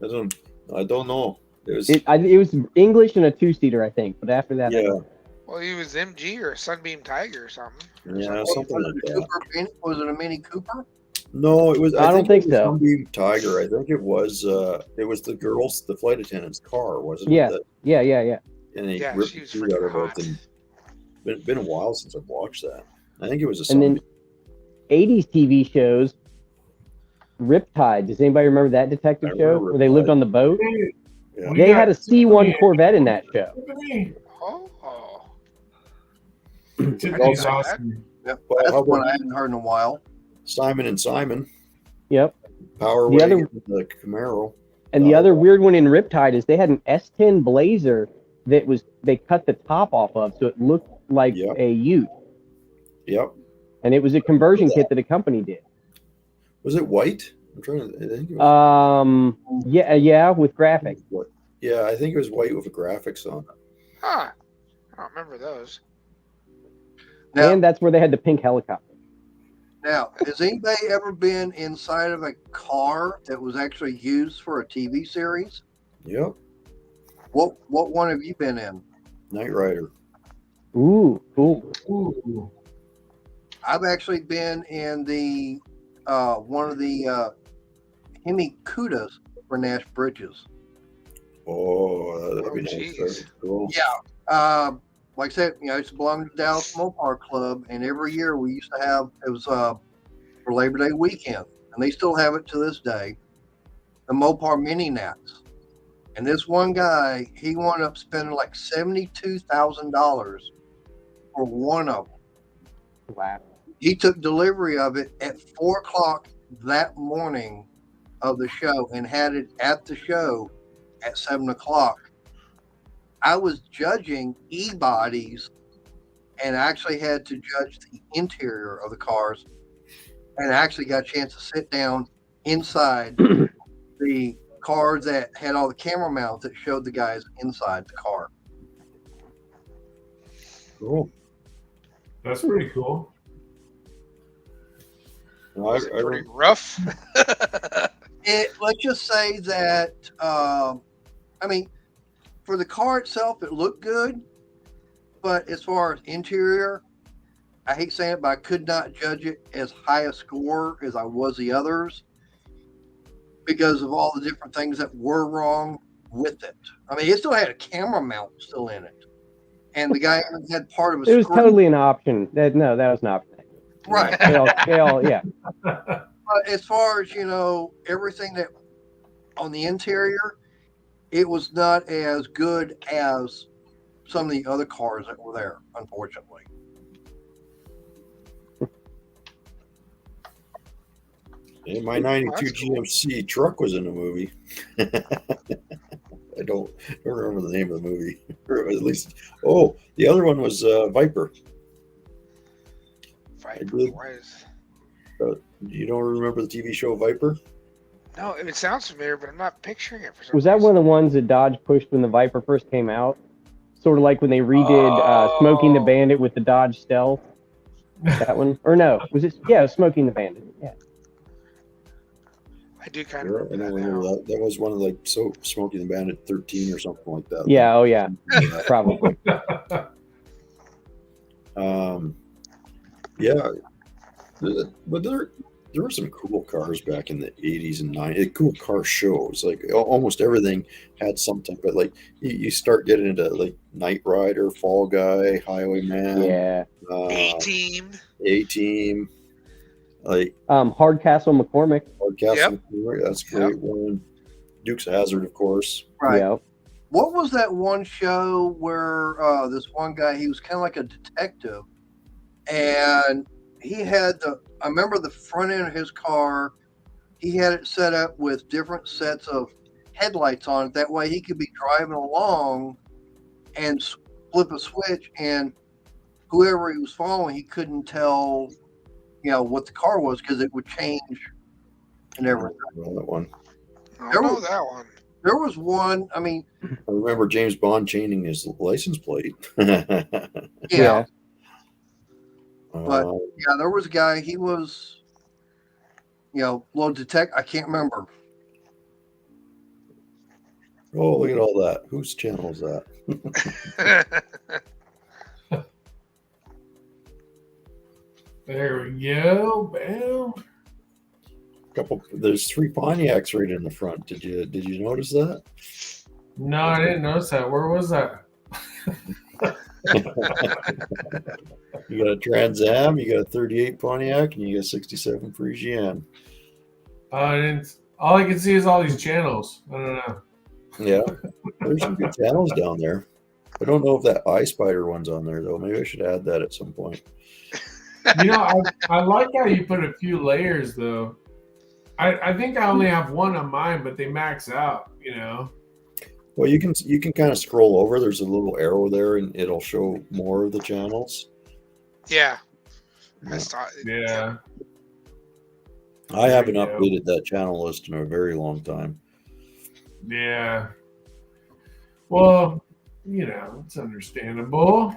I don't know. It was English and a 2-seater, I think. But after that, yeah, Well, he was MG or a Sunbeam Tiger or something. yeah, something like that. Was it a Mini Cooper? No, it was. I don't think so. Sunbeam Tiger. I think it was. It was the flight attendant's car, wasn't Yeah. it? Yeah. And he Yeah, ripped she the was seat out freaking of it. And been a while since I've watched that. I think it was a And Sunbeam. then 80s TV shows. Riptide. Does anybody remember that detective I show remember where they lived Riptide. on the boat? Yeah. They had a C1 Corvette in that show. Oh. Tiffany's I know awesome. Yep. Well, That's how one about I hadn't heard in a while. Simon and Simon, Yep. Power The other- the Camaro. And the other weird one in Riptide is they had an S10 Blazer that they cut the top off of, so it looked like Yep. a Ute. Yep. And it was a conversion kit that a company did. Was it white? I'm trying to. I think it was, Yeah, with graphics. yeah, I think it was white with the graphics on it. Huh. I don't remember those. Now, And that's where they had the pink helicopter. now, has anybody ever been inside of a car that was actually used for a TV series? Yep. What one have you been in? Knight Rider. Ooh, cool. Ooh. I've actually been in the one of the Hemi Cudas for Nash Bridges. Oh, that'd be nice. jeez. That'd be cool. Yeah. Like I said, I used to belong to the Dallas Mopar Club, and every year we used to have, it was for Labor Day weekend, and they still have it to this day, the Mopar Mini Nats. And this one guy, he wound up spending like $72,000 for one of them. Wow. He took delivery of it at 4 o'clock that morning of the show and had it at the show at 7 o'clock. I was judging e-bodies and actually had to judge the interior of the cars, and I actually got a chance to sit down inside the car that had all the camera mounts that showed the guys inside the car. Cool. That's pretty cool. No, Was it pretty rough? Let's just say that, I mean, for the car itself, it looked good, But as far as interior, I hate saying it, but I could not judge it as high a score as I was the others because of all the different things that were wrong with it. I mean, it still had a camera mount still in it, and the guy had part of a It was screen. totally an option. That was an option. Right. Yeah. But as far as, everything that on the interior, it was not as good as some of the other cars that were there, unfortunately. And my 92 GMC truck was in the movie. I don't remember the name of the movie. Or at least, the other one was Viper. Viper. Why is... You don't remember the TV show Viper? No, it sounds familiar, but I'm not picturing it for some Was that reason. one of the ones that Dodge pushed when the Viper first came out? Sort of like when they redid Smoking the Bandit with the Dodge Stealth. That one, or no? Was it? Yeah, it was Smoking the Bandit. Yeah. I do kind of remember that now. That was one of Smoking the Bandit 13 or something like that. Yeah. Oh yeah. Probably. Yeah. But there were some cool cars back in the 80s and 90s. Cool car shows. Like almost everything had something. But like you start getting into like Knight Rider, Fall Guy, Highwayman. Yeah. A-Team. Like Hardcastle McCormick. McCormick, that's a great one. Dukes of Hazzard, of course. Right. Yep. What was that one show where this one guy, he was kind of like a detective, and he had I remember the front end of his car, he had it set up with different sets of headlights on it. That way he could be driving along and flip a switch, and whoever he was following, he couldn't tell, what the car was because it would change and everything. That one. I don't know that one. There was one, I remember James Bond changing his license plate. Yeah. But there was a guy, he was, little detective. I can't remember. Oh, look at all that. Whose channel is that? There we go. Bam. There's 3 Pontiacs right in the front. Did you notice that? No, I didn't notice that. Where was that? You got a Trans Am, you got a 38 Pontiac, and you got a 67 Parisienne. All I can see is all these channels. I don't know. Yeah, there's some good channels down there. I don't know if that iSpider one's on there though. Maybe I should add that at some point. I like how you put a few layers though. I think I only have one on mine, but they max out. Well, you can kind of scroll over. There's a little arrow there, and it'll show more of the channels. Yeah. I saw it. Yeah. I haven't updated that channel list in a very long time. Yeah. Well, it's understandable.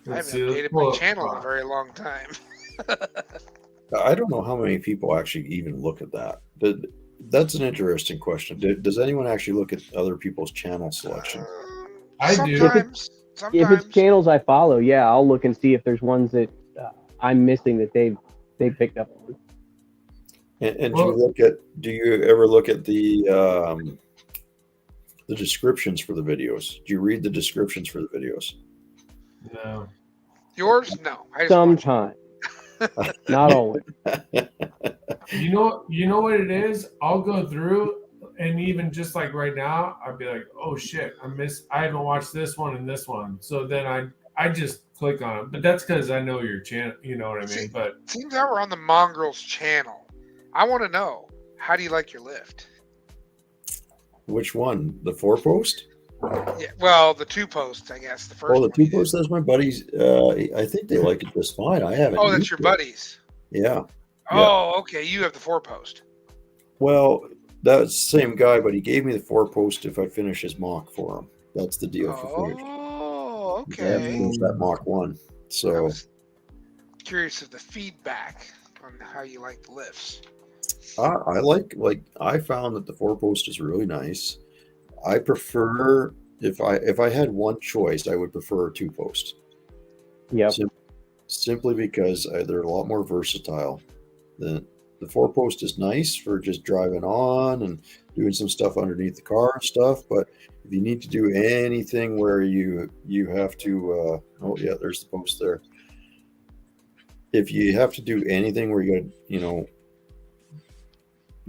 I haven't updated my channel in a very long time. I don't know how many people actually even look at that. That's an interesting question. Does anyone actually look at other people's channel selection? I do. Sometimes. If it's channels I follow, I'll look and see if there's ones that I'm missing that they picked up on. And do you ever look at the descriptions for the videos? Do you read the descriptions for the videos? No. Yours? No. Sometimes. Not always. You know what it is? I'll go through, and even just like right now, I'd be like, oh shit, I haven't watched this one and this one. So then I just click on it. But that's because I know your channel, you know what I mean? But seems that we're on the Mongrels channel. I want to know, how do you like your lift? Which one? The 4-post? Yeah, well, the 2-post, I guess. The first. The 2-post. That's my buddies. I think they like it just fine. I haven't. Oh, that's your buddies. Yeah. Oh, okay. You have the 4-post. Well, that's the same guy, but he gave me the 4-post if I finish his mock for him. That's the deal for finish. Oh, okay. I haven't finished that mock 1. So I was curious of the feedback on how you like the lifts. I found that the 4-post is really nice. I prefer if I had one choice, I would prefer a 2-post. Yep. Simply because they're a lot more versatile. The 4-post is nice for just driving on and doing some stuff underneath the car and stuff. But if you need to do anything where you have to, there's the post there. If you have to do anything where you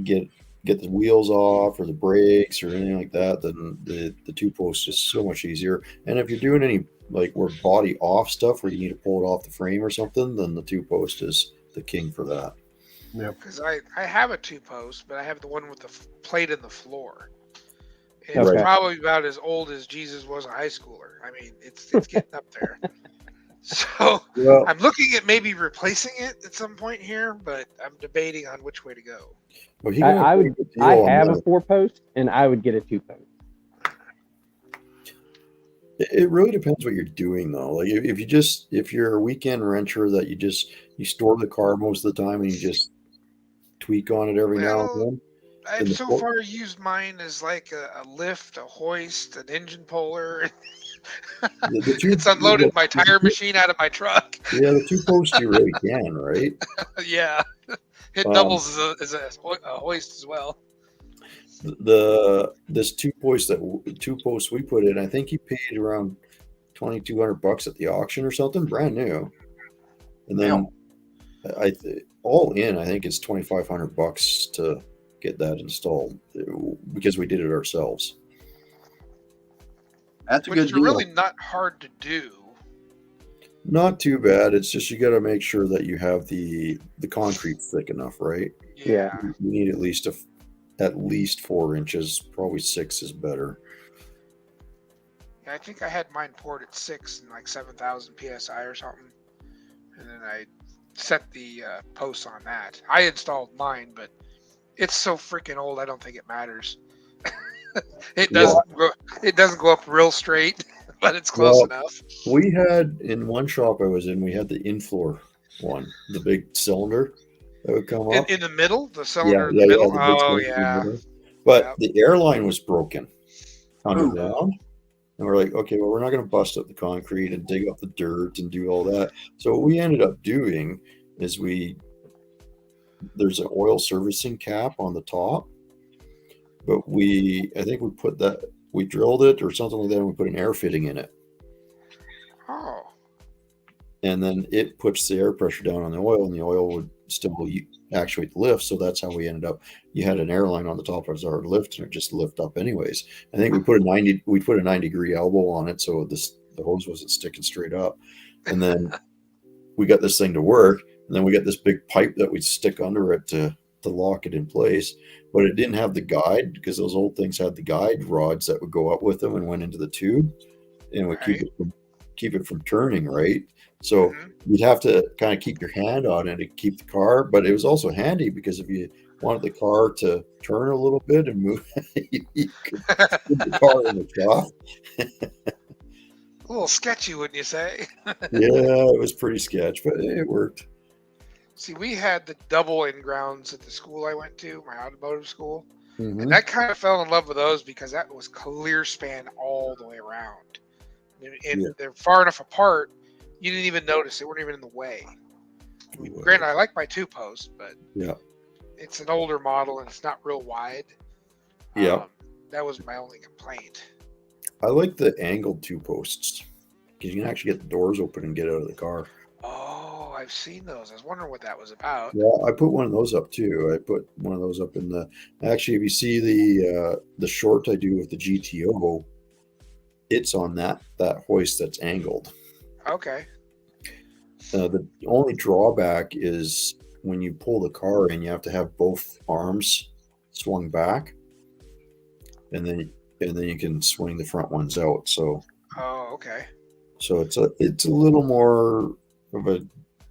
got, get the wheels off or the brakes or anything like that, then the 2-post is so much easier. And if you're doing any like where body off stuff where you need to pull it off the frame or something, then the 2-post is the king for that. Yeah. Because I have a 2-post, but I have the one with the plate in the floor. It's Okay. probably about as old as Jesus was a high schooler. I mean, it's getting up there. So Well, I'm looking at maybe replacing it at some point here, but I'm debating on which way to go. well, I have a 4-post, and I would get a 2-post. It really depends what you're doing, though. Like if you're a weekend renter that you store the car most of the time and you just tweak on it every now and then. I've so far used mine as like a lift, a hoist, an engine puller. It's unloaded my tire machine out of my truck. Yeah, the 2-post you really can, right? Yeah, it doubles as a hoist as well. This 2-post we put in, I think he paid around $2,200 at the auction or something, brand new. And then all in, I think it's $2,500 to get that installed because we did it ourselves. That's a Which good is deal. really not hard to do. Not too bad. It's just you got to make sure that you have the concrete thick enough, right? Yeah. You need at least 4 inches. Probably 6 is better. I think I had mine poured at 6 and like 7,000 psi or something, and then I set the posts on that. I installed mine, but it's so freaking old. I don't think it matters. It doesn't go up real straight, but it's close enough. We had in one shop I was in, we had the in-floor one, the big cylinder that would come up in the middle, the cylinder in the middle. But the airline was broken underground. And we're like, okay, well, we're not going to bust up the concrete and dig up the dirt and do all that. So what we ended up doing is there's an oil servicing cap on the top, but I think we drilled it or something like that, and we put an air fitting in it. Oh. And then it puts the air pressure down on the oil, and the oil would still actuate the lift. So that's how we ended up. You had an airline on the top as our lift, and it just lift up anyways. I think we put a 90-degree elbow on it, so the hose wasn't sticking straight up. And then we got this thing to work, and then we got this big pipe that we'd stick under it to lock it in place. But it didn't have the guide, because those old things had the guide rods that would go up with them and went into the tube, and would keep it from turning, right? So you'd have to kind of keep your hand on it to keep the car, but it was also handy because if you wanted the car to turn a little bit and move, you could put the car in the trough. A little sketchy, wouldn't you say? Yeah, it was pretty sketch, but it worked. See, we had the double in-grounds at the school I went to, my automotive school, Mm-hmm. and I kind of fell in love with those because that was clear span all the way around. And they're far enough apart, you didn't even notice. They weren't even in the way. Granted, I like my 2-post, but it's an older model and it's not real wide. Yeah. That was my only complaint. I like the angled 2-posts because you can actually get the doors open and get out of the car. Oh, I've seen those. I was wondering what that was about. Yeah, I put one of those up too. I put one of those up in actually, if you see the short I do with the GTO, it's on that hoist that's angled. Okay. The only drawback is when you pull the car in, you have to have both arms swung back, and then you can swing the front ones out. So. Oh, okay. So it's a little more of a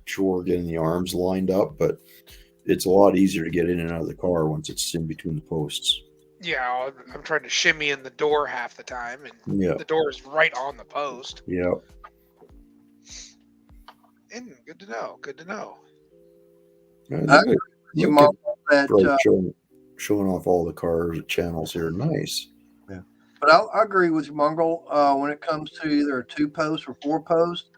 chore getting the arms lined up, but it's a lot easier to get in and out of the car once it's in between the posts. Yeah, I'm trying to shimmy in the door half the time, and the door is right on the post. Yeah. And good to know. Good to know. Your mom that showing off all the car channels here. Nice. Yeah. But I agree with you, Mongrel. When it comes to either a 2-post or 4-post,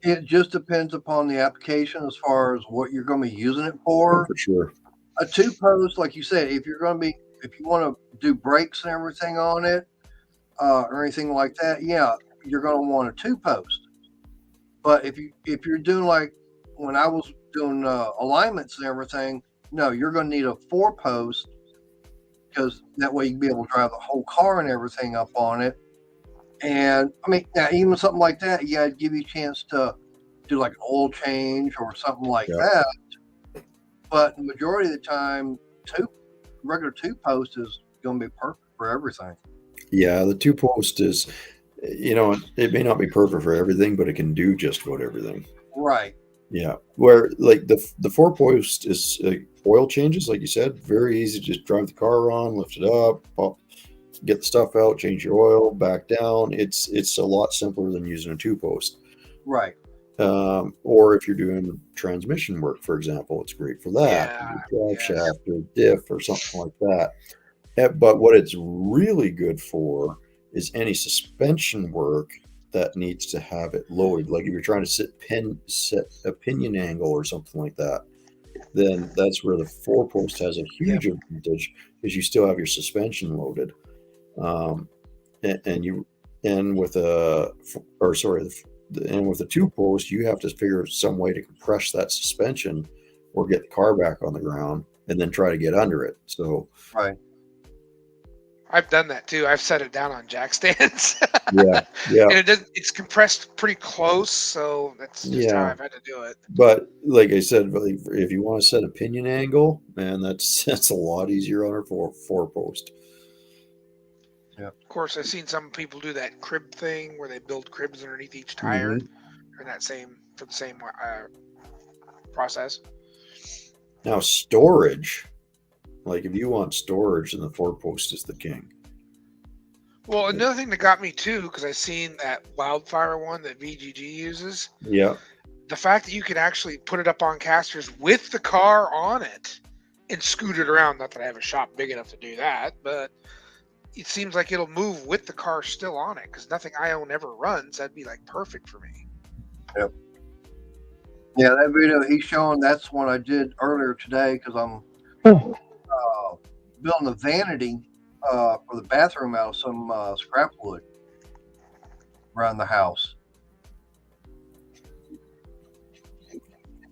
it just depends upon the application as far as what you're going to be using it for. For sure. A 2-post, like you said, if you want to do brakes and everything on it, or anything like that, yeah, you're going to want a 2-post. But if you're doing like when I was doing alignments and everything, no, you're going to need a 4-post, because that way you can be able to drive the whole car and everything up on it. And I mean, now even something like that, yeah, it'd give you a chance to do like an oil change or something like that. But the majority of the time, regular 2-post is going to be perfect for everything. Yeah, the 2-post is, it may not be perfect for everything, but it can do just about everything. Right. Yeah, where like the 4-post is oil changes, like you said, very easy. Just drive the car on, lift it up, get the stuff out, change your oil, back down. It's a lot simpler than using a 2-post. Right. Or if you're doing transmission work, for example, it's great for that. Drive shaft or diff or something like that. But what it's really good for is any suspension work that needs to have it loaded. Like if you're trying to set a pinion angle or something like that, then that's where the 4-post has a huge advantage, because you still have your suspension loaded. And with a 2-post, you have to figure some way to compress that suspension or get the car back on the ground and then try to get under it. So right. I've done that too. I've set it down on jack stands. yeah. And it's compressed pretty close, so that's just how I've had to do it. But like I said, if you want to set a pinion angle, man, that's a lot easier on a 4-post. Yeah. Of course, I've seen some people do that crib thing where they build cribs underneath each tire, for the same process. Now storage. Like if you want storage, then the 4-post is the king. Well, another thing that got me too, because I seen that wildfire one that VGG uses. Yeah. The fact that you can actually put it up on casters with the car on it and scoot it around. Not that I have a shop big enough to do that, but it seems like it'll move with the car still on it, because nothing I own ever runs. That'd be like perfect for me. Yep. Yeah, that video he's showing, that's one I did earlier today, because I'm building a vanity for the bathroom out of some scrap wood around the house.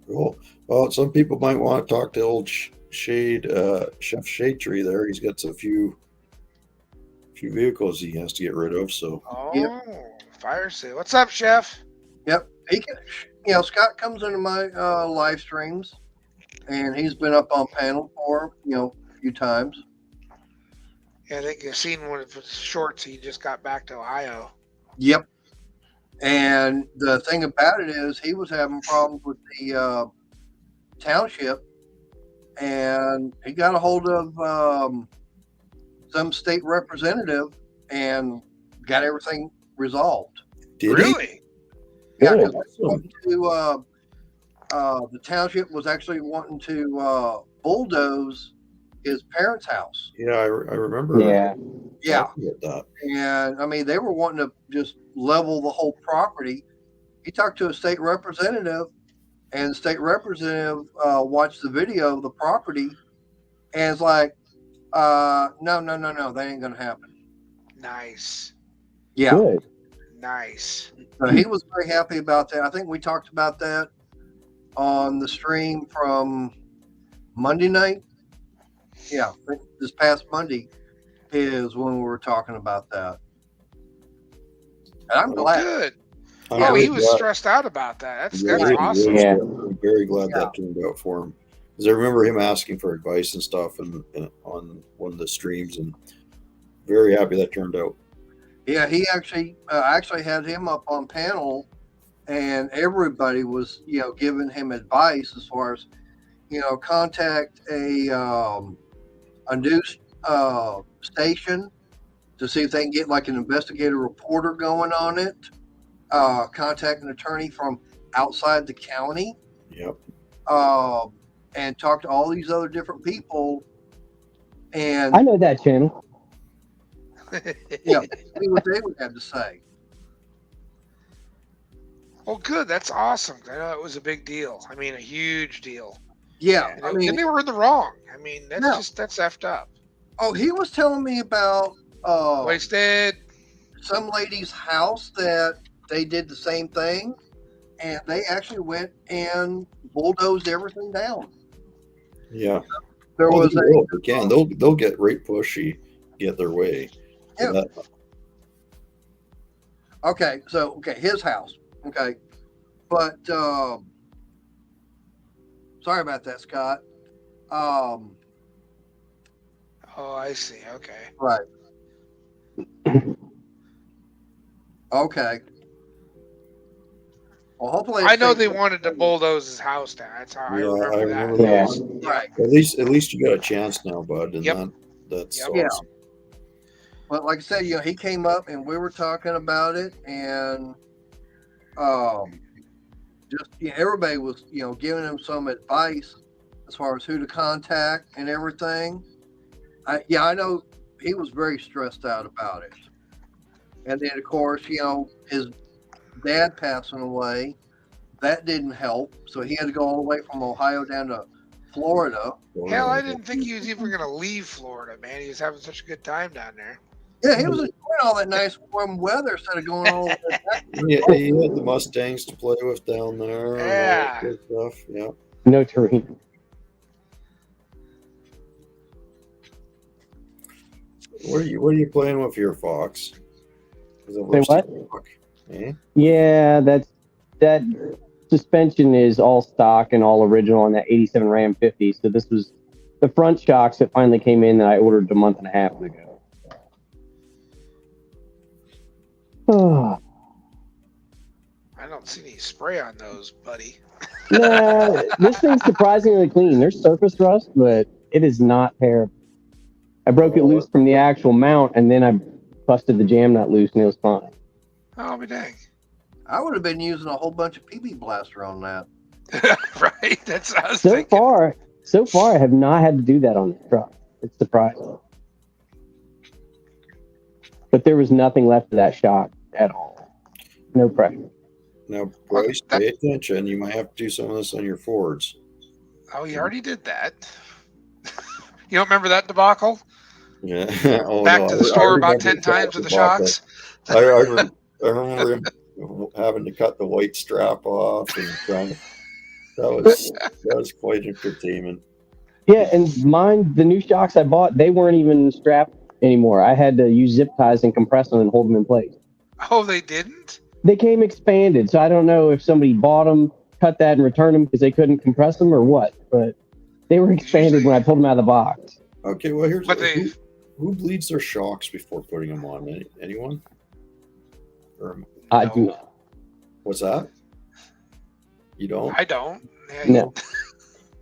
Cool. Well, some people might want to talk to old Chef Shade Tree there. He's got a few vehicles he has to get rid of. So fire sale. What's up, Chef? Yep. He can, Scott comes into my live streams, and he's been up on panel for a few times. Yeah, I think you've seen one of his shorts. He just got back to Ohio. Yep. And the thing about it is, he was having problems with the township, and he got a hold of some state representative and got everything resolved. Did really? Yeah, because the township was actually wanting to bulldoze his parents' house. Yeah, I remember. Yeah. That. And I mean, they were wanting to just level the whole property. He talked to a state representative, and the state representative watched the video of the property, and it's like, no, that ain't gonna happen. Nice. Yeah. Good. Nice. So he was very happy about that. I think we talked about that on the stream from Monday night. Yeah, this past Monday is when we were talking about that. And I'm glad. Good. I'm He was glad. stressed out about that. That's Really, awesome. Yeah. I'm very glad that turned out for him, because I remember him asking for advice and stuff and on one of the streams, and very happy that turned out. Yeah, he actually had him up on panel, and everybody was giving him advice as far as contact a news station to see if they can get like an investigative reporter going on it. Contact an attorney from outside the county. Yep. And talk to all these other different people. And I know that channel. Yeah, see what they would have to say. Well, good. That's awesome. I know it was a big deal. I mean, a huge deal. Yeah, And, I mean, and they were in the wrong. I mean, that's that's effed up. oh, he was telling me about Wasted. some lady's house that they did the same thing, and they actually went and bulldozed everything down. Yeah. There Well, was they will. They can. They'll get right pushy, get their way. Yeah. That- okay, his house. Okay, but sorry about that, Scott. Oh, I see. Okay. Right. Okay. Well, hopefully, I know they wanted to bulldoze his house down. That's how I Yeah, remember I that. remember Yeah. that. Right. At least you got a chance now, bud. And Yep. that's Yep. Yeah. awesome. But like I said, he came up and we were talking about it, and just everybody was giving him some advice as far as who to contact and everything. I know he was very stressed out about it, and then of course his dad passing away, that didn't help, so he had to go all the way from Ohio down to Florida. Hell, I didn't think he was even going to leave Florida, man. He was having such a good time down there. Yeah, he was enjoying all that nice warm weather instead of going all the way back. Yeah, he had the Mustangs to play with down there. And all that good stuff. Yeah. No terrain. What are you playing with here, Fox? Is it Say what? stock? Eh? Yeah, that suspension is all stock and all original on that 87 Ram 50. So this was the front shocks that finally came in that I ordered a month and a half ago. I don't see any spray on those, buddy. Nah, this thing's surprisingly clean. There's surface rust, but it is not terrible. I broke it loose from the actual mount, and then I busted the jam nut loose, and it was fine. Oh, be dang. I would have been using a whole bunch of PB blaster on that. Right? That's what I was So thinking. far, I have not had to do that on the truck. It's surprising. But there was nothing left of that shock at all. No pressure. Now, Bryce, pay attention. You might have to do some of this on your Fords. Oh, you already did that. You don't remember that debacle? Yeah. Oh, Back no, to I the store remember about 10 the times with the debacle. shocks? I remember him having to cut the white strap off and trying to, that was quite entertainment. Yeah, and mine, the new shocks I bought, they weren't even strapped anymore. I had to use zip ties and compress them and hold them in place. Oh, they didn't? They came expanded, so I don't know if somebody bought them, cut that, and returned them because they couldn't compress them or what, but they were expanded when I pulled them out of the box. Okay, well, here's But they, who bleeds their shocks before putting them on? Anyone? Or I do not. what's that? You don't? I don't. Yeah, No.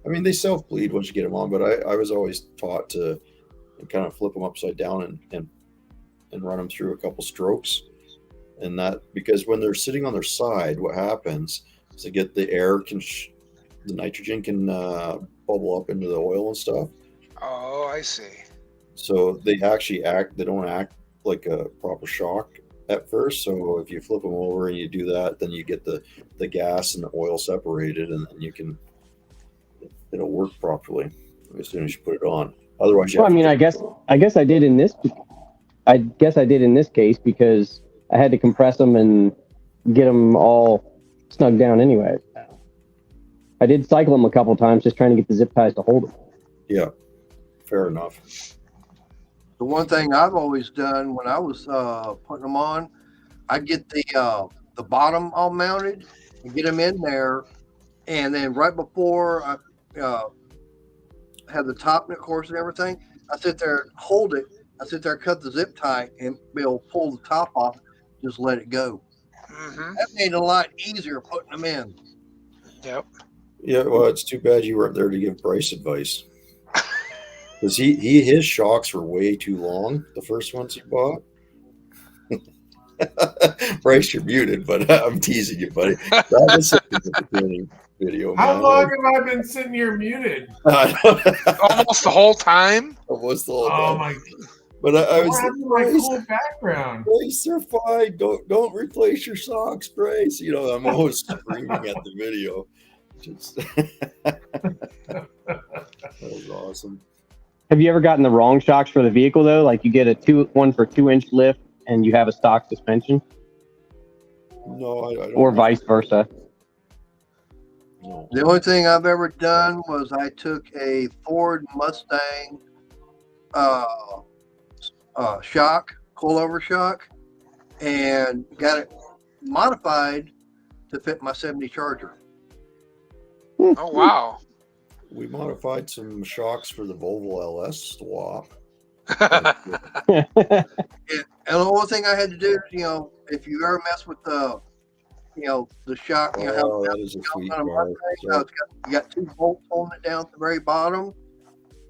I mean, they self-bleed once you get them on, but I was always taught to kind of flip them upside down and run them through a couple strokes. And that, because when they're sitting on their side, what happens is they get the air, the nitrogen can bubble up into the oil and stuff. Oh, I see. So they don't act like a proper shock at first. So if you flip them over and you do that, then you get the gas and the oil separated, and then it'll work properly as soon as you put it on. Otherwise, Well, I mean, I guess I did in this. I guess I did in this case because I had to compress them and get them all snug down anyway. I did cycle them a couple times just trying to get the zip ties to hold them. Yeah, fair enough. The one thing I've always done when I was putting them on, I'd get the bottom all mounted and get them in there, and then right before I had the top, of course, and everything, I sit there, hold it. I sit there, cut the zip tie, and be able to pull the top off, just let it go. Mm-hmm. That made it a lot easier putting them in. Yep. Yeah, well, it's too bad you weren't there to give Bryce advice. Because his shocks were way too long, the first ones he bought. Bryce, you're muted, but I'm teasing you, buddy. That was a entertaining video. How man. long have I been sitting here muted? Almost the whole time? Almost the whole Oh time. my! But I was What happened to my cool background? Bryce, they're fine. Don't replace your socks, Bryce. You know, I'm always screaming at the video. Just that was awesome. Have you ever gotten the wrong shocks for the vehicle though? Like you get a 1 for 2-inch lift and you have a stock suspension, No, I don't. or vice versa. No. The only thing I've ever done was I took a Ford Mustang shock, coilover shock, and got it modified to fit my 70 Charger. Oh wow. We modified some shocks for the Volvo LS swap. And the only thing I had to do, you know, if you ever mess with the, you know, the shock, you know, how that is a sweet on a car. Mustang, you got 2 bolts holding it down at the very bottom.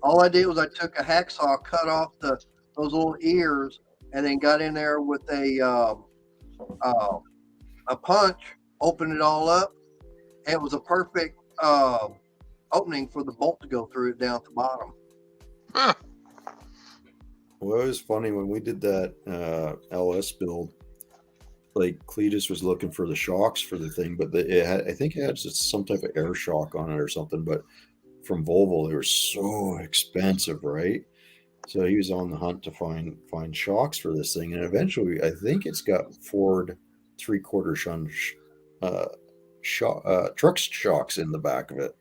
All I did was I took a hacksaw, cut off those little ears, and then got in there with a punch, opened it all up, and it was a perfect opening for the bolt to go through it down at the bottom. Huh. Well, it was funny when we did that LS build. Like Cleatus was looking for the shocks for the thing, but I think it had just some type of air shock on it or something. But from Volvo, they were so expensive, right? So he was on the hunt to find shocks for this thing, and eventually, I think it's got Ford 3/4 ton truck shocks in the back of it.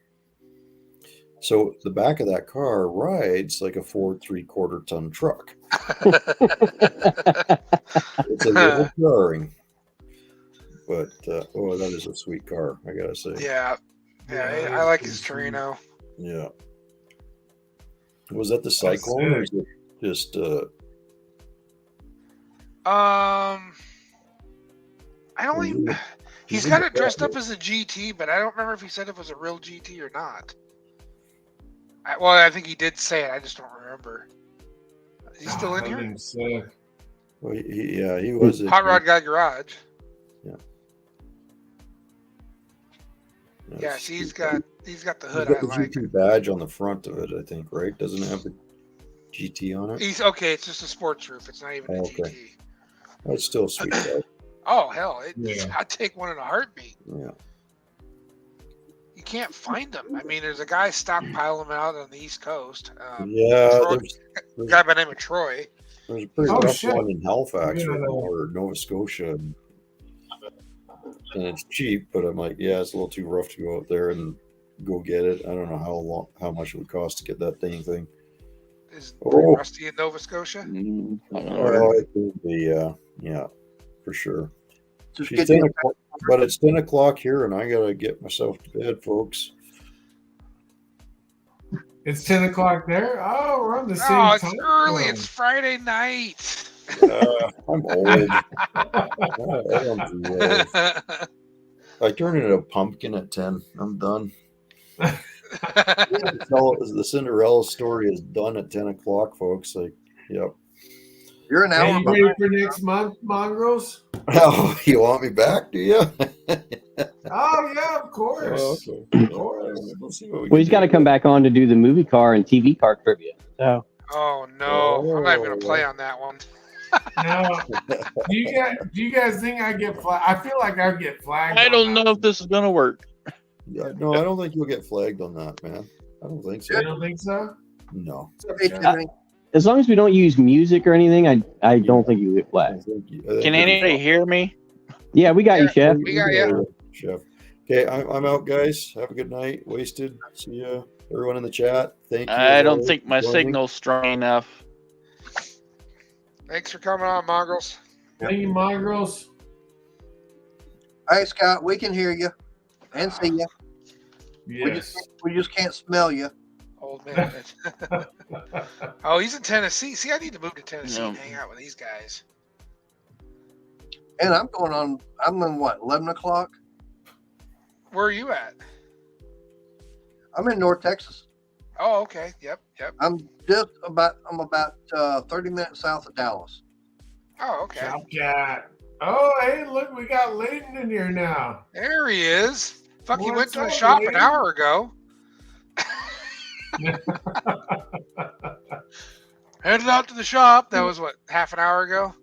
So the back of that car rides like a Ford 3/4 ton truck. It's a little jarring, but that is a sweet car, I gotta say. Yeah. I like his Torino. Yeah. Was that the Cyclone or is it just I don't even. He's got it dressed up as a GT, but I don't remember if he said it was a real GT or not. I think he did say it. I just don't remember. Is he still in here? Well, he was Hot Rod Guy Garage. Yeah. Yeah, see, he's got the hood. He's got I the like. GT badge on the front of it, I think, right? Doesn't it have the GT on it? He's okay. It's just a sports roof. It's not even a Okay. GT. That's still a sweet car. Oh hell! Yeah. I'd take one in a heartbeat. Yeah. You can't find them. I mean, there's a guy stockpiling them out on the East Coast. Yeah, Troy, there's guy by the name of Troy. a pretty Oh, rough shit. one in Halifax Yeah. right now, or Nova Scotia. And it's cheap, but I'm like, yeah, it's a little too rough to go out there and go get it. I don't know how much it would cost to get that dang thing. Is Oh. Rusty in Nova Scotia? Oh, it could be, yeah, for sure. Just She's get 10 you o'clock, but it's 10 o'clock here, and I gotta get myself to bed, folks. It's 10 o'clock there. Oh, we're on the same Oh, it's time early. zone. It's Friday night. I'm old. I am too old. I turn into a pumpkin at 10. I'm done. The Cinderella story is done at 10 o'clock, folks. Like, yep. You're an Are hour you behind. ready for next month, Mongrels? Oh, you want me back, do you? Oh, yeah, of course. Oh, okay. Of course. Let's see what we Well, can he's got to do. come back on to do the movie car and TV car trivia. So Oh no, I'm not even gonna play on that one. Now, do you guys think I get flagged? I feel like I get flagged. I on don't that. know if this is gonna work. Yeah, no, I don't think you'll get flagged on that, man. I don't think so. You don't think so? No. Hey, Tiffany, as long as we don't use music or anything, I don't think you get I flagged. think Can anybody hear me? Yeah, we got you, Chef. We got you. Chef. Okay, I'm out, guys. Have a good night. Wasted. See ya. Everyone in the chat. Thank you. I as don't always think for my joining. signal's strong enough. Thanks for coming on, Mongrels. Thank you, Mongrels. hey Scott, we can hear you and see you. Yes. We just can't smell you. Old man. Oh, he's in Tennessee. See, I need to move to Tennessee Yeah. and hang out with these guys. And I'm in what, 11 o'clock? Where are you at? I'm in North Texas. Oh, okay. Yep. I'm about 30 minutes south of Dallas. Oh, okay. Shop cat. Oh, hey, look, we got Layden in here now. There he is. Fuck, he went What's to the up, shop an lady? hour ago. Headed out to the shop. That was what, half an hour ago?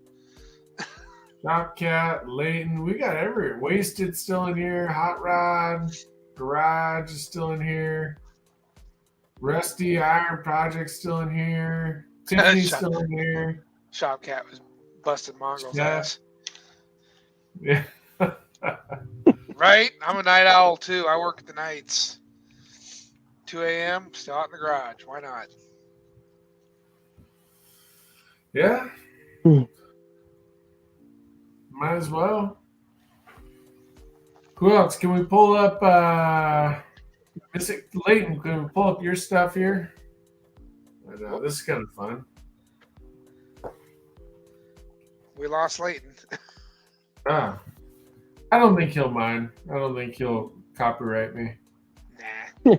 Shopcat, Leighton, we got every Wasted still in here. Hot Rod, Garage is still in here. Rusty Iron Project still in here. Tiffany's still in here. Shopcat was busting Mongrel's Yeah. ass. Yeah. Right? I'm a night owl too. I work at the nights. 2 a.m. Still out in the garage. Why not? Yeah. Hmm. Might as well. Who else? Can we pull up Leighton, can we pull up your stuff here? I know, this is kind of fun. We lost Leighton. Ah. I don't think he'll mind. I don't think he'll copyright me. Nah.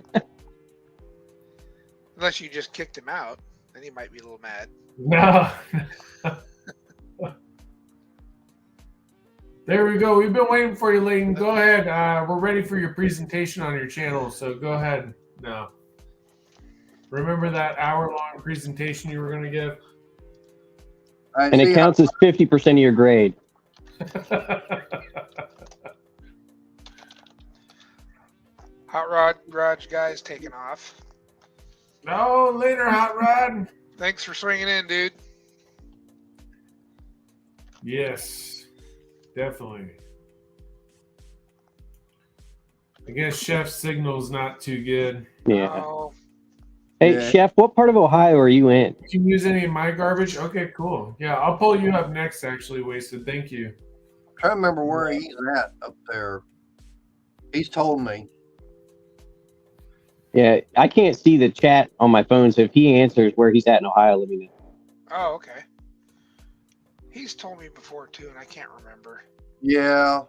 Unless you just kicked him out, then he might be a little mad. No. There we go. We've been waiting for you, Leighton. Go ahead. We're ready for your presentation on your channel, so go ahead. No. Remember that hour-long presentation you were going to give? I And see it counts as 50% of your grade. Hot Rod Garage guy's taking off. No, later, Hot Rod. Thanks for swinging in, dude. Yes, definitely. I guess Chef's signal's not too good. Yeah. Oh, Hey, Yeah. Chef, what part of Ohio are you in? You can use any of my garbage? Okay, cool. Yeah, I'll pull you up next, actually, Wasted. Thank you. trying to remember where he's at up there. He's told me. Yeah, I can't see the chat on my phone, so if he answers where he's at in Ohio, let me know. oh, okay. He's told me before too, and I can't remember. Yeah.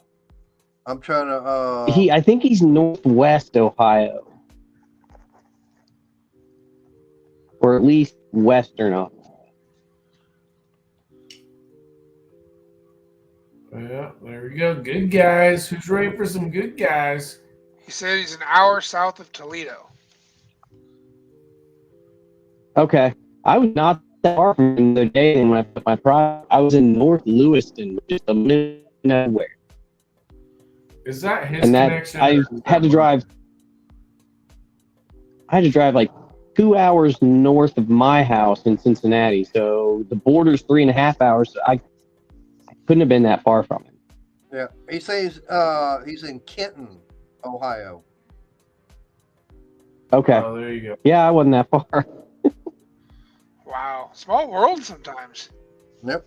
I'm trying to I think he's northwest Ohio. Or at least western Ohio. Yeah, there we go. Good guys. Who's ready for some good guys? He said he's an hour south of Toledo. Okay. I was not that far from him the other day when I put my product. I was in North Lewiston, just a minute nowhere. Is that his And that connection? I or is had to that drive. I had to drive like 2 hours north of my house in Cincinnati. So the border's 3.5 hours. So I couldn't have been that far from him. yeah. He says he's in Kenton, Ohio. Okay. Oh, there you go. Yeah, I wasn't that far. Wow, small world sometimes. Yep.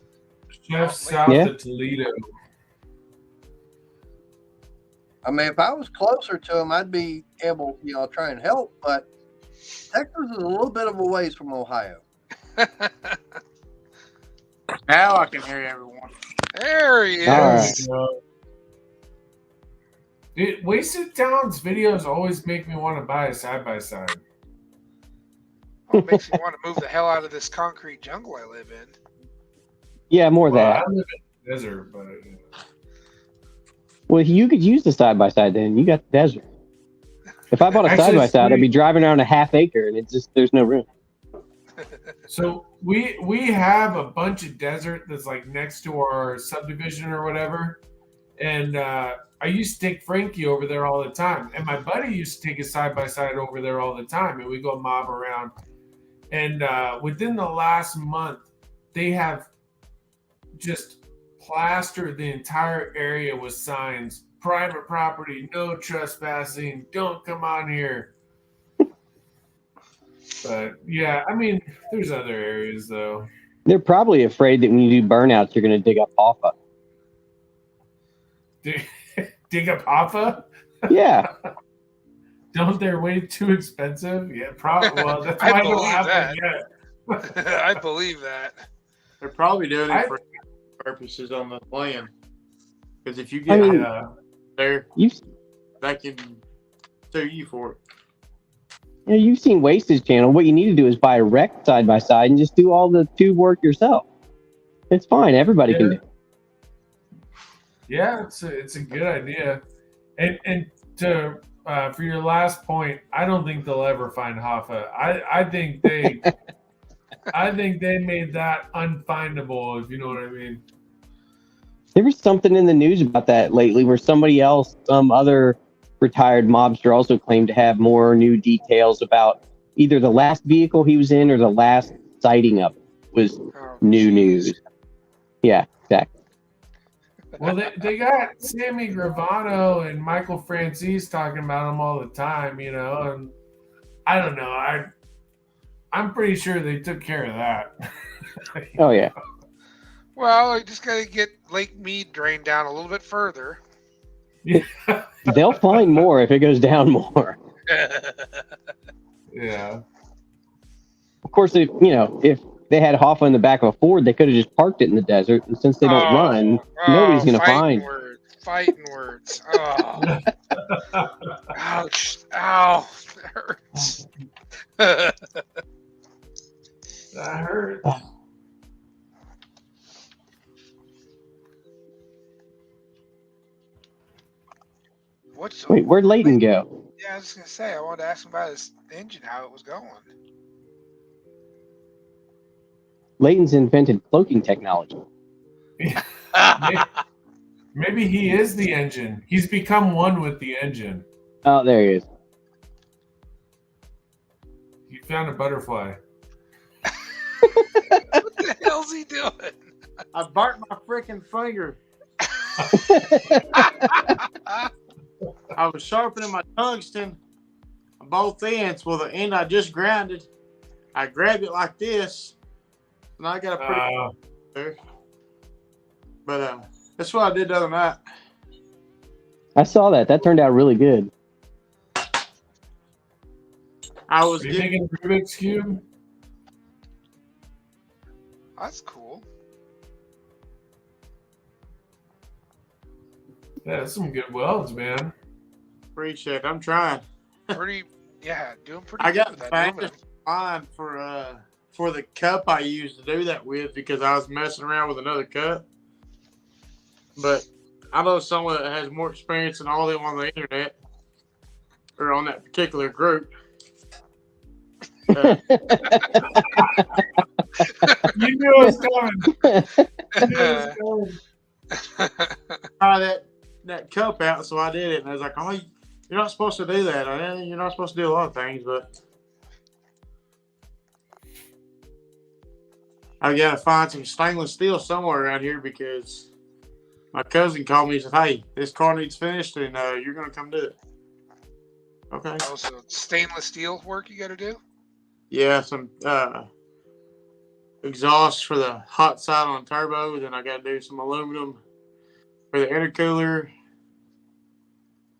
Chef south Yeah. of Toledo. I mean, if I was closer to him, I'd be able, try and help. But Texas is a little bit of a ways from Ohio. Now I can hear everyone. There he is. All right. Dude, Wasted Town's videos always make me want to buy a side-by-side. Oh, it makes me want to move the hell out of this concrete jungle I live in. Yeah, more of Well, that. I live in the desert, but Well, you could use the side by side then. You got the desert. If I bought a Actually, side by side, I'd sweet. be driving around a half acre and it's just there's no room. So we have a bunch of desert that's like next to our subdivision or whatever, and I used to take Frankie over there all the time, and my buddy used to take his side by side over there all the time, and we go mob around. And within the last month, they have just plastered the entire area with signs: private property, no trespassing, don't come on here. But yeah, I mean, there's other areas though. They're probably afraid that when you do burnouts, you're going to dig up Hoffa. Dig up Hoffa? Yeah. Don't they're way too expensive? Yeah, probably. Well, that's I why I don't believe have that. one yet. I believe that. They're probably doing it I- for purposes on the land. Because if you I get mean- there, You've that can sue you for it. you've seen Waste's channel. What you need to do is buy a wrecked side by side and just do all the tube work yourself. It's fine. Everybody can do it. Yeah, it's a good idea. And to for your last point, I don't think they'll ever find Hoffa. I think I think they made that unfindable, if you know what I mean. There was something in the news about that lately where somebody else, some other retired mobster, also claimed to have more new details about either the last vehicle he was in or the last sighting of it was Oh, new jeez. news. Yeah, exactly. Well, they got Sammy Gravano and Michael Francis talking about him all the time, you know, and I don't know. I'm pretty sure they took care of that. Oh, yeah. Well, you just got to get Lake Mead drained down a little bit further. Yeah. They'll find more if it goes down more. Yeah. Of course, if they had Hoffa in the back of a Ford, they could have just parked it in the desert. And since they don't run, nobody's going to find. Fighting words. Oh. Ouch. Ow. That hurts. That hurts. Wait, where'd Leighton go? Yeah, I was going to say, I wanted to ask him about his engine, how it was going. Leighton's invented cloaking technology. Maybe he is the engine. He's become one with the engine. Oh, there he is. He found a butterfly. What the hell's he doing? I burnt my freaking finger. I was sharpening my tungsten on both ends. Well, the end I just grounded. I grabbed it like this, and I got a pretty there. But that's what I did the other night. I saw that. That turned out really good. I was Are you making a Rubik's Cube? That's cool. Yeah, that's some good welds, man. Appreciate it. I'm trying. Doing pretty I good got with the that fastest aluminum. line for the cup I used to do that with because I was messing around with another cup. But I know someone that has more experience than all of them on the internet or on that particular group. You knew it was coming. You knew it was coming. Try that cup out, so I did it. And I was like, oh, you're not supposed to do that. You're not supposed to do a lot of things, but I got to find some stainless steel somewhere around here because my cousin called me and said, hey, this car needs finished and you're going to come do it. Okay. Oh, so it's stainless steel work you got to do? Yeah, some exhaust for the hot side on turbo. Then I got to do some aluminum for the intercooler,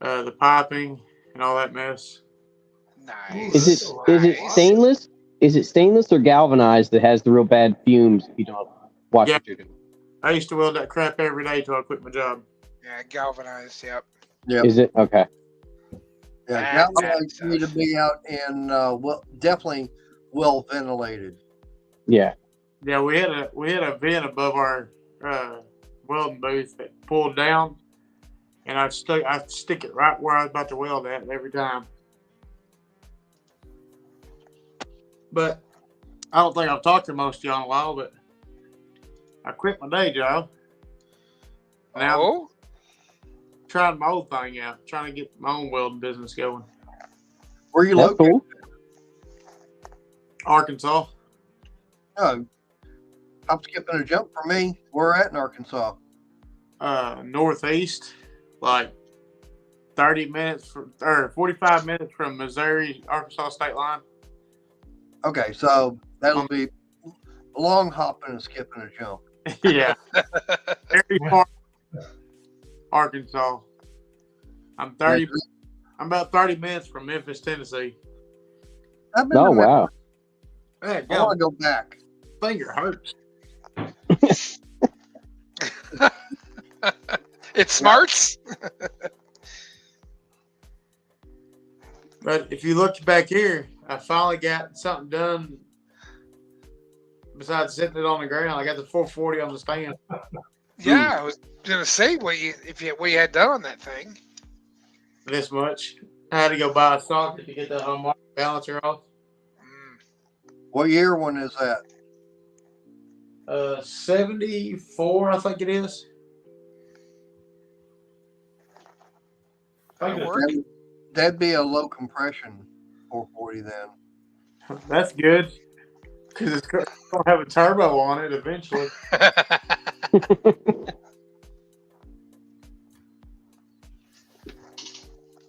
the piping, and all that mess. Nice. Is it stainless? Is it stainless or galvanized that has the real bad fumes if you don't watch what you're doing? I used to weld that crap every day till I quit my job. Yeah, galvanized. Yep. Is it? Okay. Yeah, galvanized need to be out and definitely well ventilated. Yeah. Yeah, we had a vent above our welding booth that pulled down, and I'd stick it right where I was about to weld at every time. But I don't think I've talked to most of y'all in a while, but I quit my day job. Now I'm trying my old thing out, trying to get my own welding business going. Where you located? Cool. Arkansas. No, I'm skipping a jump for me. We're at in Arkansas. Northeast, like 30 minutes or 45 minutes from Missouri, Arkansas state line. Okay, so that'll be a long hopping and skipping a jump. Yeah. Very far. Arkansas. I'm about 30 minutes from Memphis, Tennessee. I've been Oh, wow. Hey, I want to go back. Finger hurts. It smarts. But if you look back here, I finally got something done besides sitting it on the ground. I got the 440 on the stand. Yeah, I was gonna say what you had done on that thing. This much. I had to go buy a socket to get the balancer off. What year one is that? 74, I think it is. That'll work. That'd be a low compression 440 then. That's good. Because it's going to have a turbo on it eventually.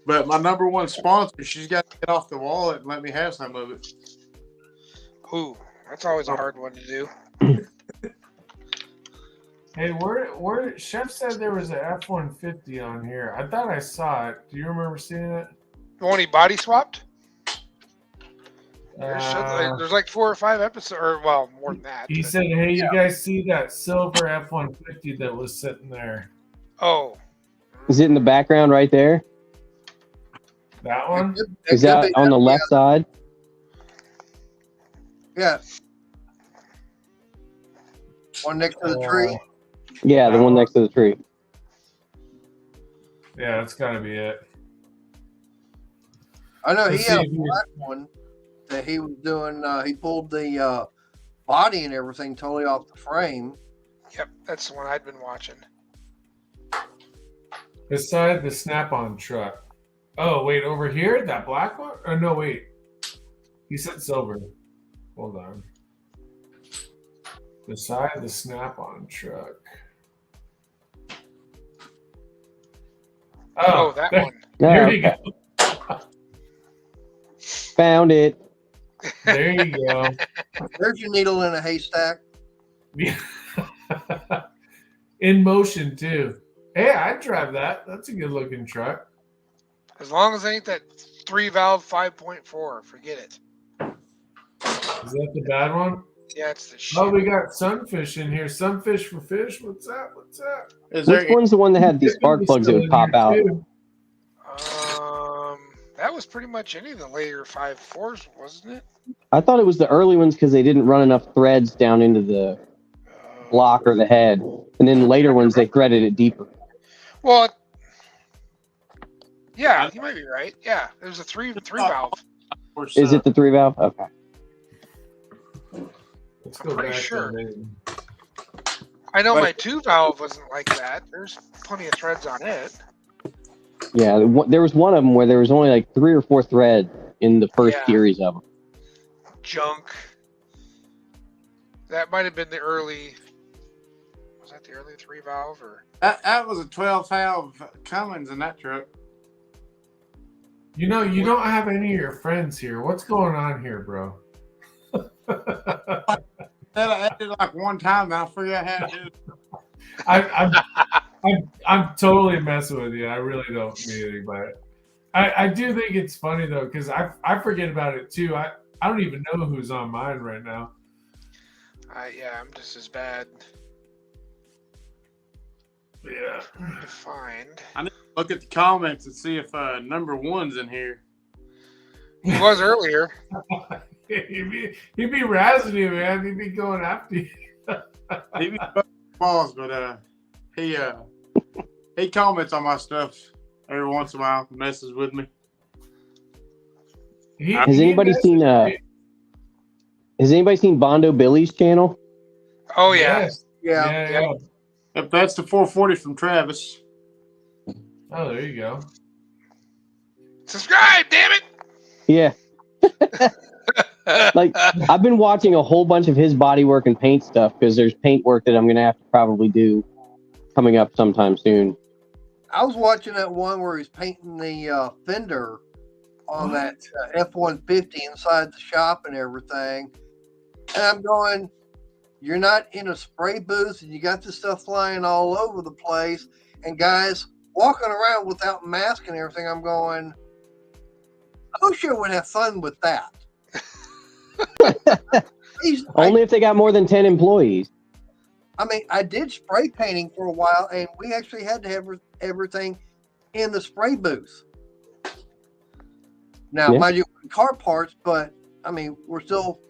But my number one sponsor, she's got to get off the wallet and let me have some of it. Ooh, that's always a hard one to do. Hey, where Chef said there was an F-150 on here. I thought I saw it. Do you remember seeing it? The one he body swapped? There's like 4 or 5 episodes, or well, more than that. He said, "Hey, you guys see that silver F-150 that was sitting there? Oh, Is it in the background right there? That one? Is that on the left side? Yeah. One next to the tree. Yeah, the one next to the tree. Yeah, that's got to be it. I know Let's he had see a if you- black one that he was doing. He pulled the body and everything totally off the frame. yep, that's the one I'd been watching. Beside the Snap-on truck. Oh, wait, over here? That black one? Oh, no, wait. He said silver. Hold on. Beside the Snap-on truck. Oh, that there, one. There you go. Found it. There you go. There's your needle in a haystack. In motion, too. Hey, I'd drive that. That's a good-looking truck. As long as it ain't that 3-valve 5.4, forget it. Is that the bad one? Yeah, it's the shit. Oh, we got Sunfish in here. Sunfish for fish. What's that? What's that? Which one's the one that had these spark plugs that would pop out? That was pretty much any of the later 5.4s, wasn't it? I thought it was the early ones because they didn't run enough threads down into the block or the head. And then later ones, they threaded it deeper. Well, yeah, you might be right. Yeah, there's a 3-valve. Is it the 3-valve? Okay. Let's I'm go pretty back sure. to the- I know my 2-valve wasn't like that. There's plenty of threads on it. Yeah, there was one of them where there was only like 3 or 4 threads in the first Yeah. series of them. Junk. That might have been the early. Was that the early 3-valve or? That was a 12-valve Cummins in that truck. You know, you don't have any of your friends here. What's going on here, bro? I did it like one time, and I figured out how to do it. I'm totally messing with you. I really don't mean anything by it. I do think it's funny though, because I forget about it too. I don't even know who's on mine right now. Yeah, I'm just as bad. Yeah. To find. I need to look at the comments and see if number 1's in here. He was earlier. he'd be razzing you, man. He'd be going after you. He be balls, but he comments on my stuff every once in a while, messes with me. Has anybody seen Bondo Billy's channel? Oh yeah. Yes. Yeah. If that's the 440 from Travis. Oh, there you go. Subscribe, damn it! Yeah. Like, I've been watching a whole bunch of his body work and paint stuff because there's paint work that I'm going to have to probably do coming up sometime soon. I was watching that one where he's painting the fender on that F-150 inside the shop and everything. And I'm going, you're not in a spray booth and you got this stuff flying all over the place and guys walking around without mask and everything. I'm going, OSHA would have fun with that. Only if they got more than 10 employees. I mean, I did spray painting for a while, and we actually had to have everything in the spray booth. Now, mind you, car parts, but I mean, we're still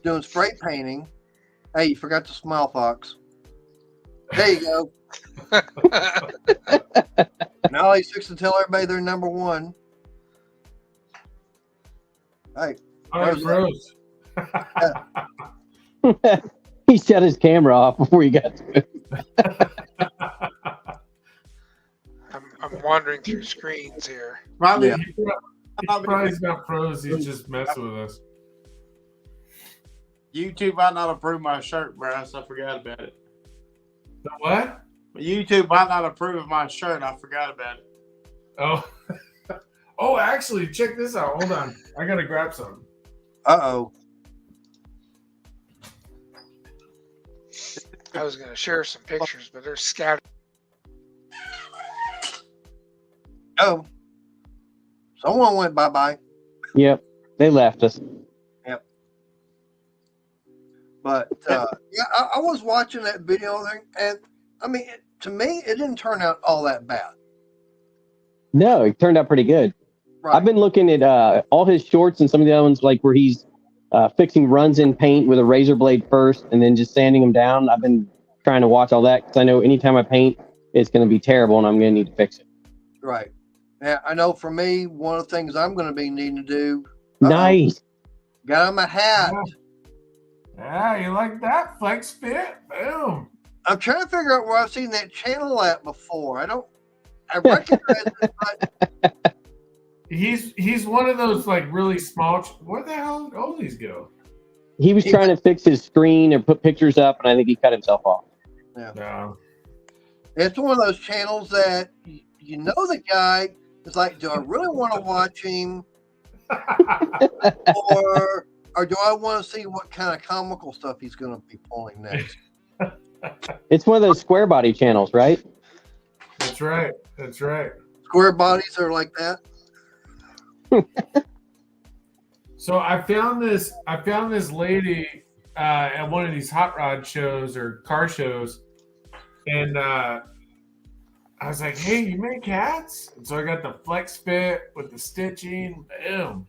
doing spray painting. Hey, you forgot to smile, Fox. There you go. Now he's fixing to tell everybody they're number 1. Hey, All right, bros. He shut his camera off before he got to it. I'm wandering through screens here. Probably, Yeah. He probably's not froze. He's just messing with us. YouTube might not approve my shirt, Bryce. I forgot about it. The what? YouTube might not approve of my shirt. I forgot about it. Oh. Oh, actually, check this out. Hold on. I gotta grab something. Uh-oh. I was gonna share some pictures, but they're scattered. Oh. Someone went bye-bye. Yep, they left us. But, yeah, I was watching that video thing, and, I mean, to me, it didn't turn out all that bad. No, it turned out pretty good. Right. I've been looking at all his shorts and some of the other ones, like where he's fixing runs in paint with a razor blade first and then just sanding them down. I've been trying to watch all that because I know anytime I paint, it's going to be terrible and I'm going to need to fix it. Right. Now, I know for me, one of the things I'm going to be needing to do. Nice. Got him a hat. Yeah, you like that? Flex fit? Boom. I'm trying to figure out where I've seen that channel at before. I recognize it, but He's one of those like really small. Where the hell did all these go? He was trying to fix his screen and put pictures up, and I think he cut himself off. No. it's one of those channels that you know the guy is like, do I really want to watch him? or do I want to see what kind of comical stuff he's going to be pulling next? It's one of those square body channels, right? That's right. That's right. Square bodies are like that. So I found this lady at one of these hot rod shows or car shows, and I was like, "Hey, you make hats?" And so I got the flex fit with the stitching. Boom.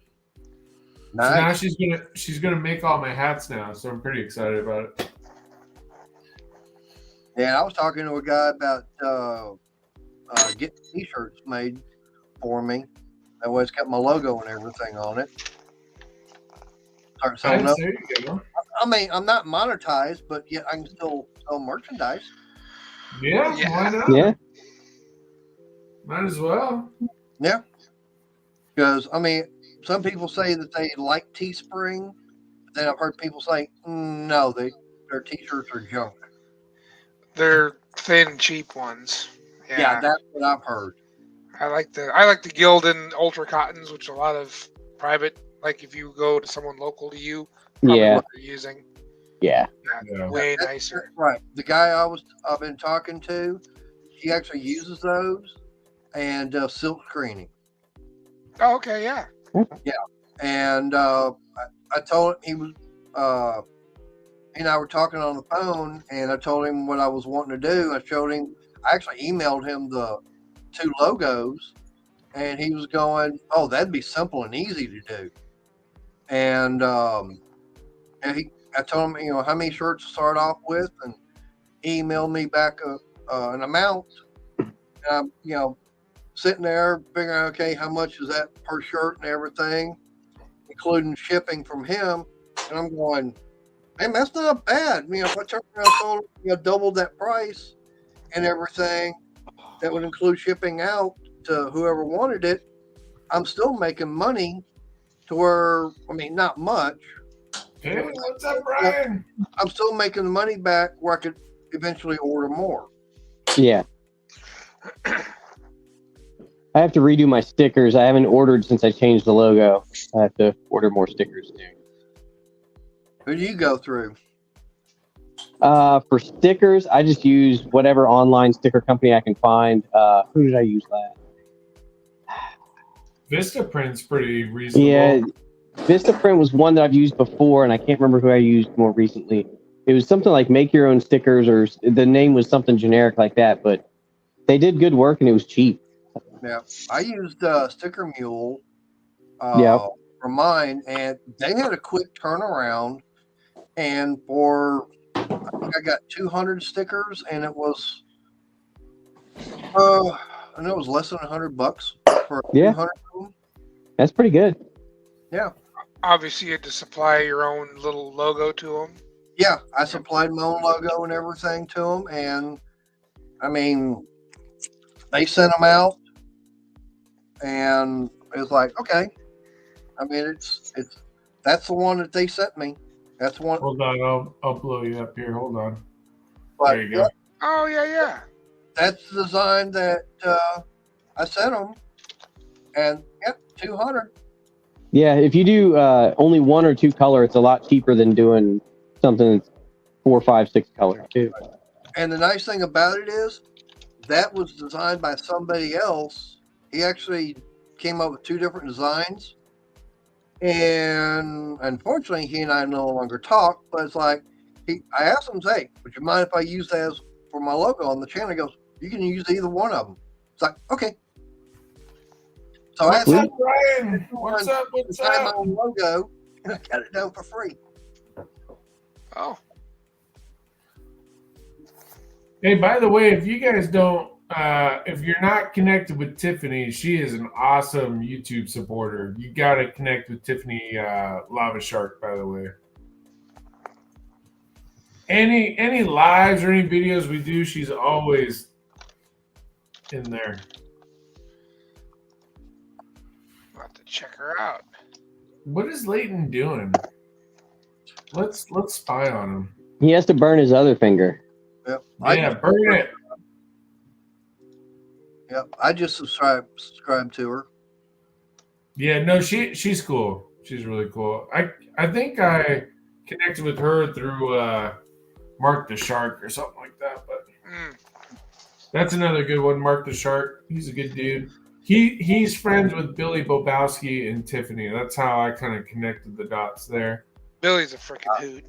Nice. So now she's gonna make all my hats now. So I'm pretty excited about it. Yeah, I was talking to a guy about getting t-shirts made for me. That way it's got my logo and everything on it. Start selling up. There you go. I mean, I'm not monetized, but yet I can still sell merchandise. Yeah, why not? Yeah. Might as well. Yeah. Because, I mean, some people say that they like Teespring. But then I've heard people say, no, their t-shirts are junk. They're thin, cheap ones. Yeah, that's what I've heard. I like the Gildan Ultra Cottons, which a lot of private, like if you go to someone local to you, probably Yeah. what they're using. Yeah. Yeah. Way That's nicer. right. The guy I've been talking to, he actually uses those and silk screening. Oh, okay, yeah. And I told him he was, he and I were talking on the phone, and I told him what I was wanting to do. I actually emailed him the 2 logos, and he was going, "Oh, that'd be simple and easy to do." And I told him, how many shirts to start off with, and he emailed me back an amount. And I'm, sitting there figuring, okay, how much is that per shirt and everything, including shipping from him. And I'm going, man, that's not bad. If I turn around and sold, doubled that price and everything, that would include shipping out to whoever wanted it, I'm still making money to where, not much. Hey, what's up, Brian? I'm still making the money back where I could eventually order more. Yeah. I have to redo my stickers. I haven't ordered since I changed the logo. I have to order more stickers too. Who do you go through? For stickers, I just use whatever online sticker company I can find. Who did I use that? Vistaprint's pretty reasonable. Yeah, Vistaprint was one that I've used before, and I can't remember who I used more recently. It was something like Make Your Own Stickers, or the name was something generic like that, but they did good work and it was cheap. Yeah, I used Sticker Mule Yeah. for mine, and they had a quick turnaround. And for, I think I got 200 stickers, and it was, less than $100 for Yeah. 200 of them. That's pretty good. Yeah. Obviously, you had to supply your own little logo to them. Yeah, I supplied my own logo and everything to them, and I mean, they sent them out, and it was like, okay. I mean, it's that's the one that they sent me. That's one. Hold on, I'll blow you up here. Hold on. But There you go. Oh yeah. that's the design that I sent them, and yep, 200. Yeah, if you do only 1 or 2 color, it's a lot cheaper than doing something that's 4, 5, 6 color too. And the nice thing about it is that was designed by somebody else. He actually came up with 2 different designs. And unfortunately, he and I no longer talk. But it's like, I asked him, hey, would you mind if I use that as for my logo on the channel? He goes, you can use either one of them. It's like, okay. So I What's up, Ryan? What's up? What's design my up? own logo, and I got it done for free. Oh, Hey, by the way, if you guys don't, if you're not connected with Tiffany, she is an awesome YouTube supporter. You got to connect with Tiffany Lava Shark, by the way. Any lives or any videos we do, she's always in there. I'll have to check her out. What is Leighton doing? Let's spy on him. He has to burn his other finger. Yep. Yeah, burn it. Yep. I just subscribed to her. Yeah, no, she's cool. She's really cool. I think I connected with her through Mark the Shark or something like that. But that's another good one, Mark the Shark. He's a good dude. He's friends with Billy Bobowski and Tiffany. That's how I kind of connected the dots there. Billy's a freaking hoot.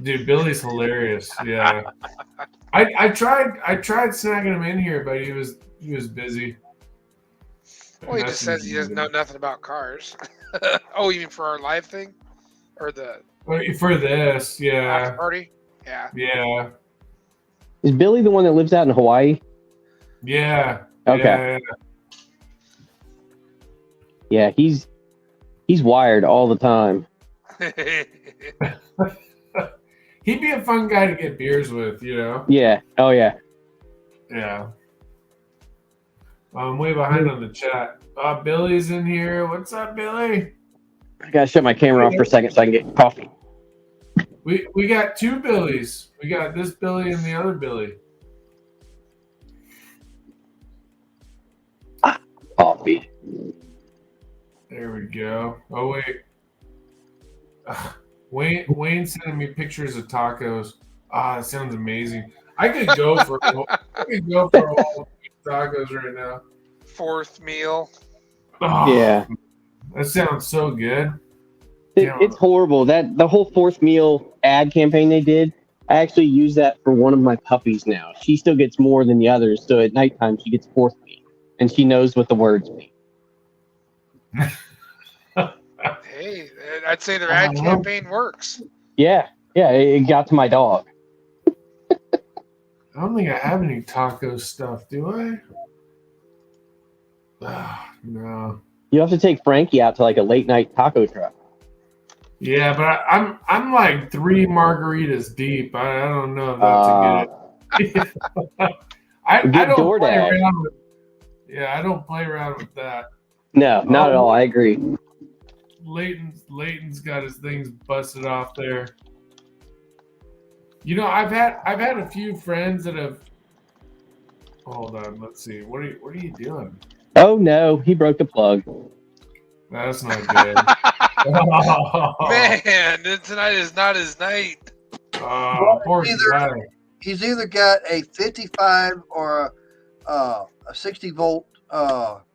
Dude, Billy's hilarious. Yeah, I tried snagging him in here, but he was busy. Well, he just says he doesn't know nothing about cars. Oh, you mean for our live thing, or the for this? Yeah, AfterParty? Yeah. Yeah. Is Billy the one that lives out in Hawaii? Yeah. Okay. Yeah, he's wired all the time. He'd be a fun guy to get beers with, you know? Yeah. Oh, yeah. Yeah. I'm way behind on the chat. Billy's in here. What's up, Billy? I gotta shut my camera off for a second so I can get coffee. We got 2 Billys. We got this Billy and the other Billy. Coffee. There we go. Oh wait. Wayne sending me pictures of tacos. That sounds amazing. I could go for a whole tacos right now. 4th meal. Oh, Yeah. That sounds so good. It's horrible. The whole 4th meal ad campaign they did, I actually use that for one of my puppies now. She still gets more than the others, so at nighttime she gets 4th meal, and she knows what the words mean. Hey, I'd say their ad campaign works. Yeah, it got to my dog. I don't think I have any taco stuff, do I? No. You have to take Frankie out to like a late night taco truck. Yeah, but I'm like 3 margaritas deep. I don't know if that's a good. I don't play around with. Yeah, I don't play around with that. No, not at all. I agree. Leighton's got his things busted off there. You know, I've had a few friends that have. Hold on, let's see. What are you doing? Oh no, he broke the plug. That's not good. Man, tonight is not his night. Poor guy. He's either got a 55 or a 60 volt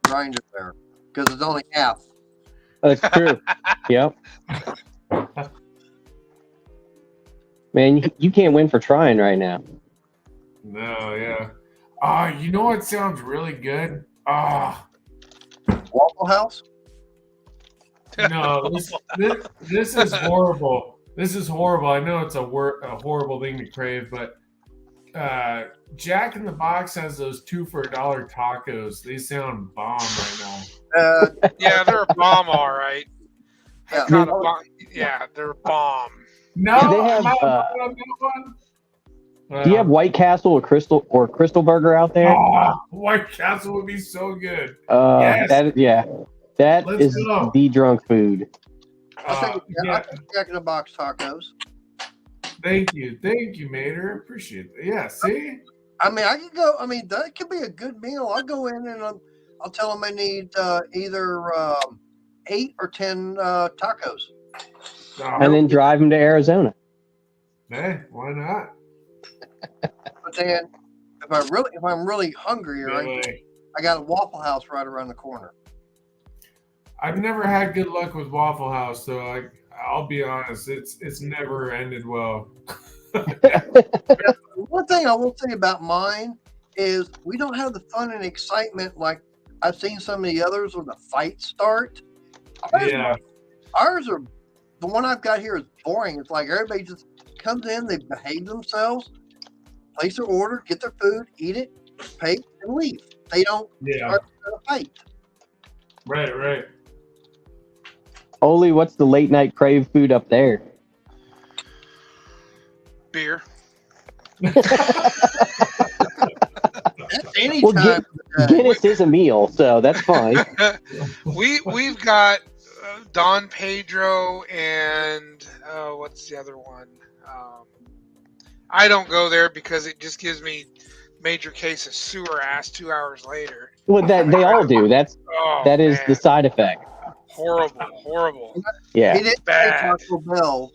grinder there because it's only half. That's true. Yep. Man, you can't win for trying right now. No, yeah. You know what sounds really good? Waffle House? No, this is horrible. This is horrible. I know it's a horrible thing to crave, but Jack in the Box has those 2 for $1 tacos. They sound bomb right now. Yeah, they're a bomb, all right. Yeah. Kind of bomb. Yeah, they're bomb. No, Do they have, am I alone on that one? Do you have White Castle or Crystal Burger out there? Oh, White Castle would be so good. Yes. That Let's is go. the drunk food. I'll take Yeah. a Jack in the Box tacos. Thank you, Mater. Appreciate it. Yeah, see, I mean, I could go. I mean, that could be a good meal. I'll go in and I'll tell them I need either 8 or 10 tacos. And then drive them to Arizona. Hey, why not? But then, if I'm really hungry, I got a Waffle House right around the corner. I've never had good luck with Waffle House, so I'll be honest, it's never ended well. One thing I will say about mine is we don't have the fun and excitement like I've seen some of the others where the fights start. Ours are the one I've got here is boring. It's like everybody just comes in, they behave themselves, place their order, get their food, eat it, pay, and leave. They don't start a fight. Right. Oli, what's the late night crave food up there? Beer. Anytime. Guinness is a meal, so that's fine. We've got Don Pedro and what's the other one? I don't go there because it just gives me major case of sewer ass 2 hours later. Well, that they all do. That is the side effect. Horrible. Yeah. It is bad. Taco Bell.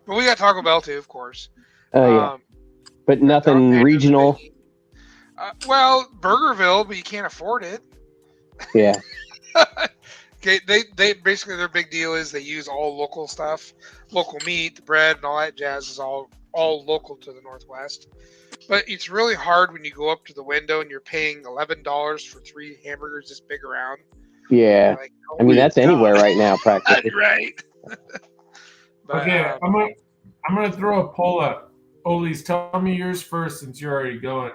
But we got Taco Bell too, of course. Oh yeah. But nothing regional. Well, Burgerville, but you can't afford it. Yeah. Okay, they basically their big deal is they use all local stuff, local meat, the bread, and all that jazz is all local to the Northwest. But it's really hard when you go up to the window and you're paying $11 for 3 hamburgers this big around. Yeah, like, I mean that's anywhere right now, practically. Right. But, okay, I'm gonna throw a poll up. Ollie's, tell me yours first since you're already going.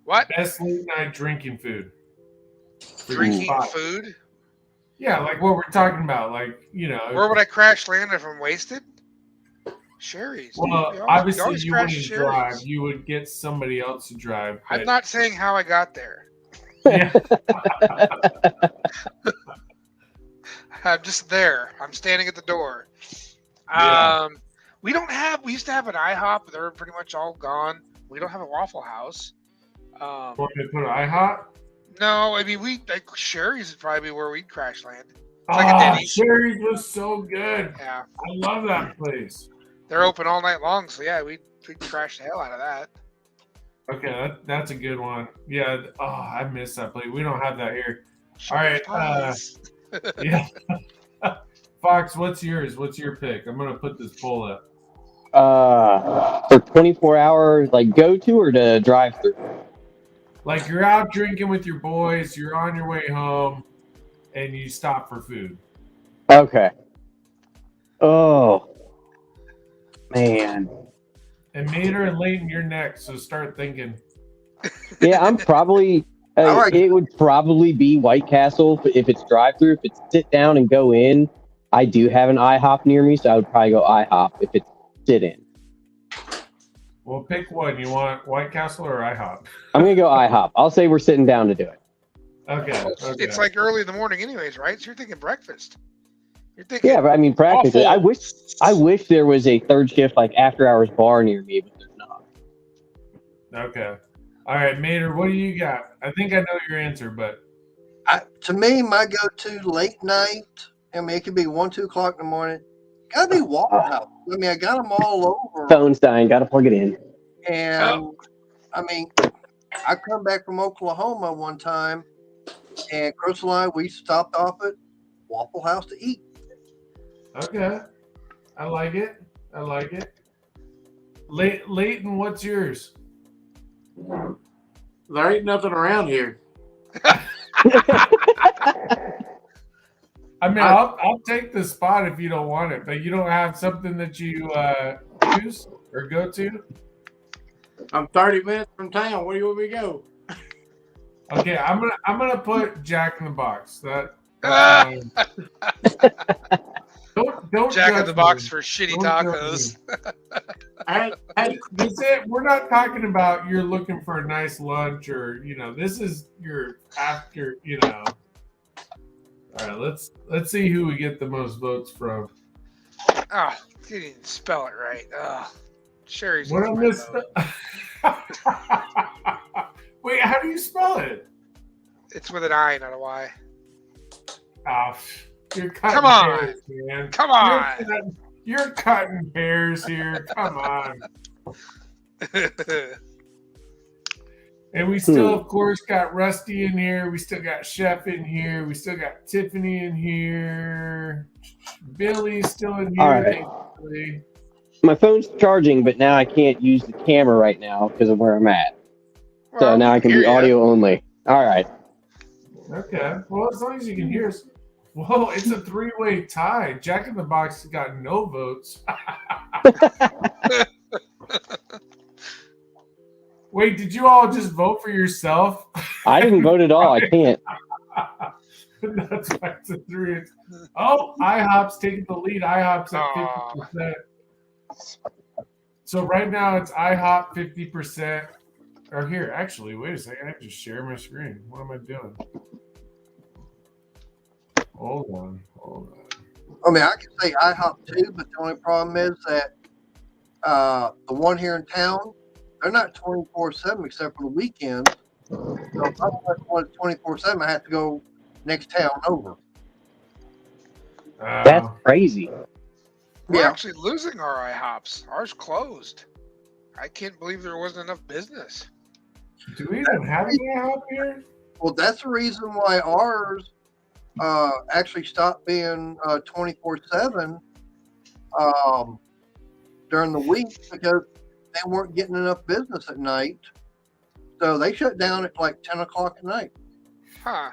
What? Best late night drinking food. Drinking food? Yeah, like what we're talking about. Like, Where would I crash land if I'm wasted? Sherry's. Well, obviously you wouldn't drive. You would get somebody else to drive. But... I'm not saying how I got there. Yeah. I'm just there. I'm standing at the door. We used to have an IHOP, but they're pretty much all gone. We don't have a Waffle House. Want me to put an IHOP? No, I mean Sherry's would probably be where we'd crash land. It's like a Denny's. Sherry's was so good. Yeah. I love that place. They're open all night long, so yeah, we'd crash the hell out of that. Okay, that's a good one. Yeah. Oh, I miss that place. We don't have that here. All right. Yeah. Fox, what's yours? What's your pick? I'm gonna put this poll up. For 24 hours, like go to or to drive through? Like you're out drinking with your boys, you're on your way home, and you stop for food. Okay. Oh, man. And Mater and Leighton, you're next, so start thinking. Yeah, I'm probably. It would probably be White Castle if it's drive-through. If it's sit down and go in, I do have an IHOP near me, so I would probably go IHOP if it's sit in. Well, pick one. You want White Castle or IHOP? I'm gonna go IHOP. I'll say we're sitting down to do it. Okay. It's like early in the morning, anyways, right? So you're thinking breakfast. You're thinking. Yeah, but I mean, practically, I wish there was a third shift like after-hours bar near me, but there's not. Okay. All right, Mater, what do you got? I think I know your answer, but to me, my go-to late night. I mean, it could be 1, 2 o'clock in the morning. Gotta be Waffle House. I mean, I got them all over. Phone's dying. Gotta plug it in. And I mean, I come back from Oklahoma one time, and Chris and I, we stopped off at Waffle House to eat. Okay. I like it. Leighton, what's yours? There ain't nothing around here. I mean, I'll take the spot if you don't want it, but you don't have something that you use or go to? I'm 30 minutes from town. Where do you want me to go? Okay, I'm gonna put Jack in the Box. Don't Jack in judge the Box me. for shitty Don't judge tacos. This it. We're not talking about you're looking for a nice lunch or this is your after. All right, let's see who we get the most votes from. Oh, you didn't spell it right. Sherry's. What I missed. Wait, how do you spell it? It's with an I, not a Y. Oh, you're cutting Come on. hairs, man. Come on. You're cutting hairs here. Come on. And we still, of course, got Rusty in here. We still got Chef in here. We still got Tiffany in here. Billy's still in here. All right. Thankfully. My phone's charging, but now I can't use the camera right now because of where I'm at. So Well, now I can hear be ya. audio only. All right. Okay. Well, as long as you can hear us. Whoa, it's a 3-way tie. Jack in the Box got no votes. Wait, did you all just vote for yourself? I didn't vote at all. I can't. That's why it's a 3. Oh, IHOP's taking the lead. IHOP's at 50%. So right now it's IHOP 50%. Or here, actually, wait a second. I have to share my screen. What am I doing? Hold on. I mean, I can say IHOP too, but the only problem is that the one here in town, they're not 24/7 except for the weekends. So if I want 24/7, I have to go next town over. That's crazy. We're Yeah. actually losing our IHOPs. Ours closed. I can't believe there wasn't enough business. Do we even have any IHOP here? Well, that's the reason why ours actually stopped being 24/7 during the week because they weren't getting enough business at night. So they shut down at like 10 o'clock at night. Huh.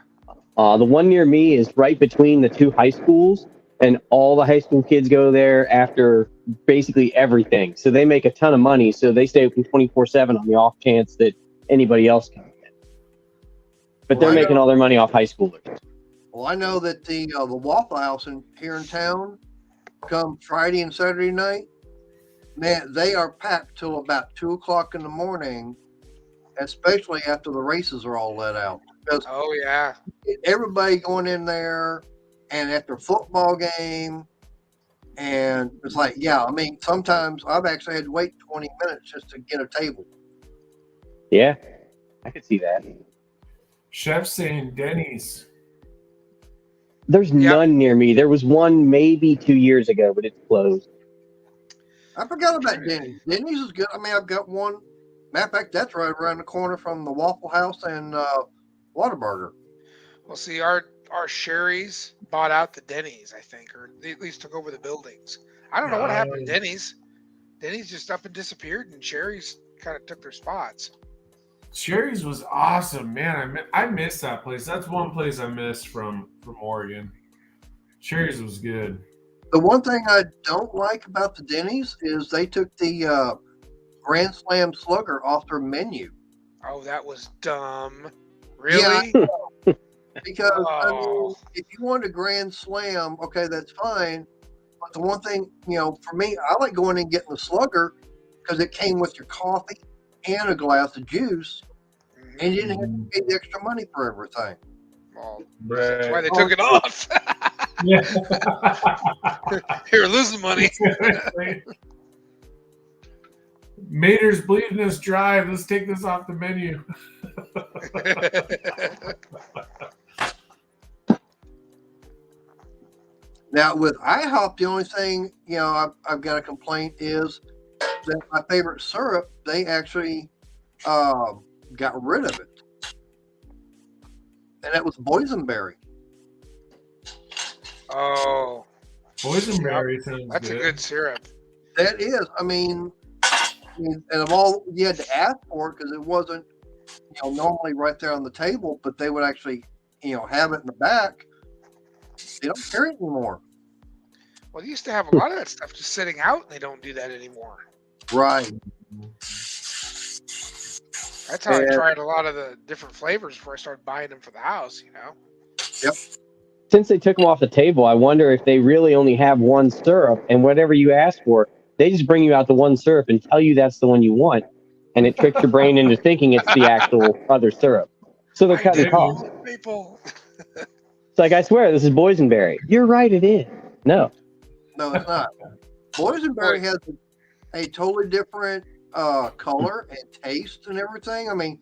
The one near me is right between the two high schools, and all the high school kids go there after basically everything. So they make a ton of money. So they stay open 24/7 on the off chance that anybody else can. But they're making all their money off high schoolers. Well, I know that the Waffle House here in town, come Friday and Saturday night, man, they are packed till about 2 o'clock in the morning, especially after the races are all let out. Because Oh, yeah. everybody going in there, and after a football game, and it's like, yeah, I mean, sometimes I've actually had to wait 20 minutes just to get a table. Yeah, I could see that. Chef's saying Denny's. There's none near me. There was one maybe 2 years ago, but it's closed. I forgot about Denny's. Denny's is good. I mean, I've got one. Matter of fact, that's right around the corner from the Waffle House and Whataburger. Well, see, our Sherry's bought out the Denny's, I think, or they at least took over the buildings. I don't know what happened to Denny's. Denny's just up and disappeared, and Sherry's kind of took their spots. Sherry's was awesome, man. I miss that place. That's one place I missed from Oregon. Sherry's was good. The one thing I don't like about the Denny's is they took the Grand Slam Slugger off their menu. Oh, that was dumb. Really? Yeah, because I mean, if you want a Grand Slam, okay, that's fine. But the one thing, for me, I like going and getting the Slugger because it came with your coffee and a glass of juice, and you didn't have to pay the extra money for everything. Well, Right. that's why they took it off. Yeah. You're losing money. Mater's bleeding us dry. Let's take this off the menu. Now, with IHOP, the only thing, I've got a complaint is that my favorite syrup, they actually got rid of it. And that was boysenberry. Oh. Boysenberry sounds That's good. a good syrup. That is, I mean, and of all you had to ask for it because it wasn't, normally right there on the table, but they would actually, have it in the back. They don't carry it anymore. Well, they used to have a lot of that stuff just sitting out, and they don't do that anymore. Right. That's how I tried a lot of the different flavors before I started buying them for the house, Yep. since they took them off the table, I wonder if they really only have one syrup, and whatever you ask for, they just bring you out the one syrup and tell you that's the one you want, and it tricks your brain into thinking it's the actual other syrup. So they're cutting costs. People. It's like, I swear, this is boysenberry. You're right, it is. No, it's not. Boysenberry has a totally different color and taste and everything. I mean,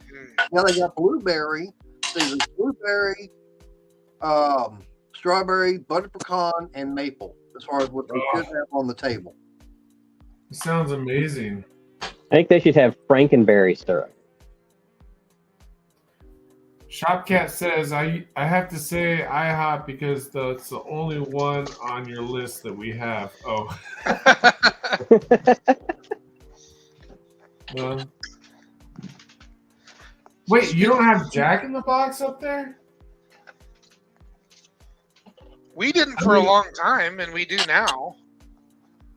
now they got blueberry. There's blueberry, strawberry, butter pecan, and maple, as far as what they should have on the table. It sounds amazing. I think they should have Frankenberry syrup. Shopcat says, I have to say IHOP because it's the only one on your list that we have. Oh. Wait, you don't have Jack in the Box up there? We didn't for a long time, and we do now.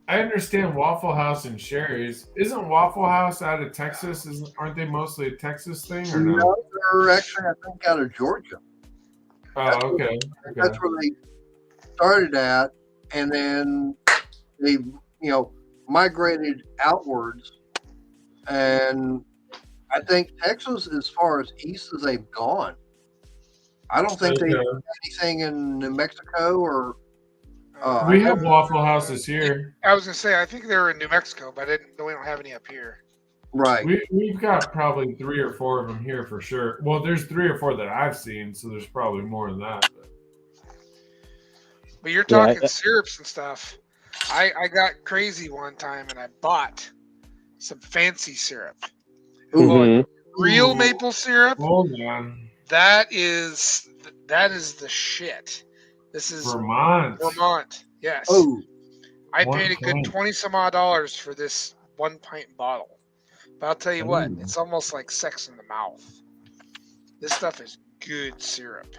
I understand Waffle House and Sherry's. Isn't Waffle House out of Texas? Aren't they mostly a Texas thing or no? No, they're actually, I think, out of Georgia. Oh, okay. That's where they started at, and then they, migrated outwards. And I think Texas, as far as east as they've gone, I don't think they have anything in New Mexico or. We have Waffle Houses here. I was gonna say I think they're in New Mexico, but we don't have any up here. Right. We've got probably 3 or 4 of them here for sure. Well, there's 3 or 4 that I've seen, so there's probably more than that. But you're talking syrups and stuff. I got crazy one time and I bought some fancy syrup. Real maple syrup. Hold on. That is the shit. This is Vermont. Yes. Oh. I paid a good 20 some odd dollars for this 1 pint bottle. But I'll tell you what, it's almost like sex in the mouth. This stuff is good syrup.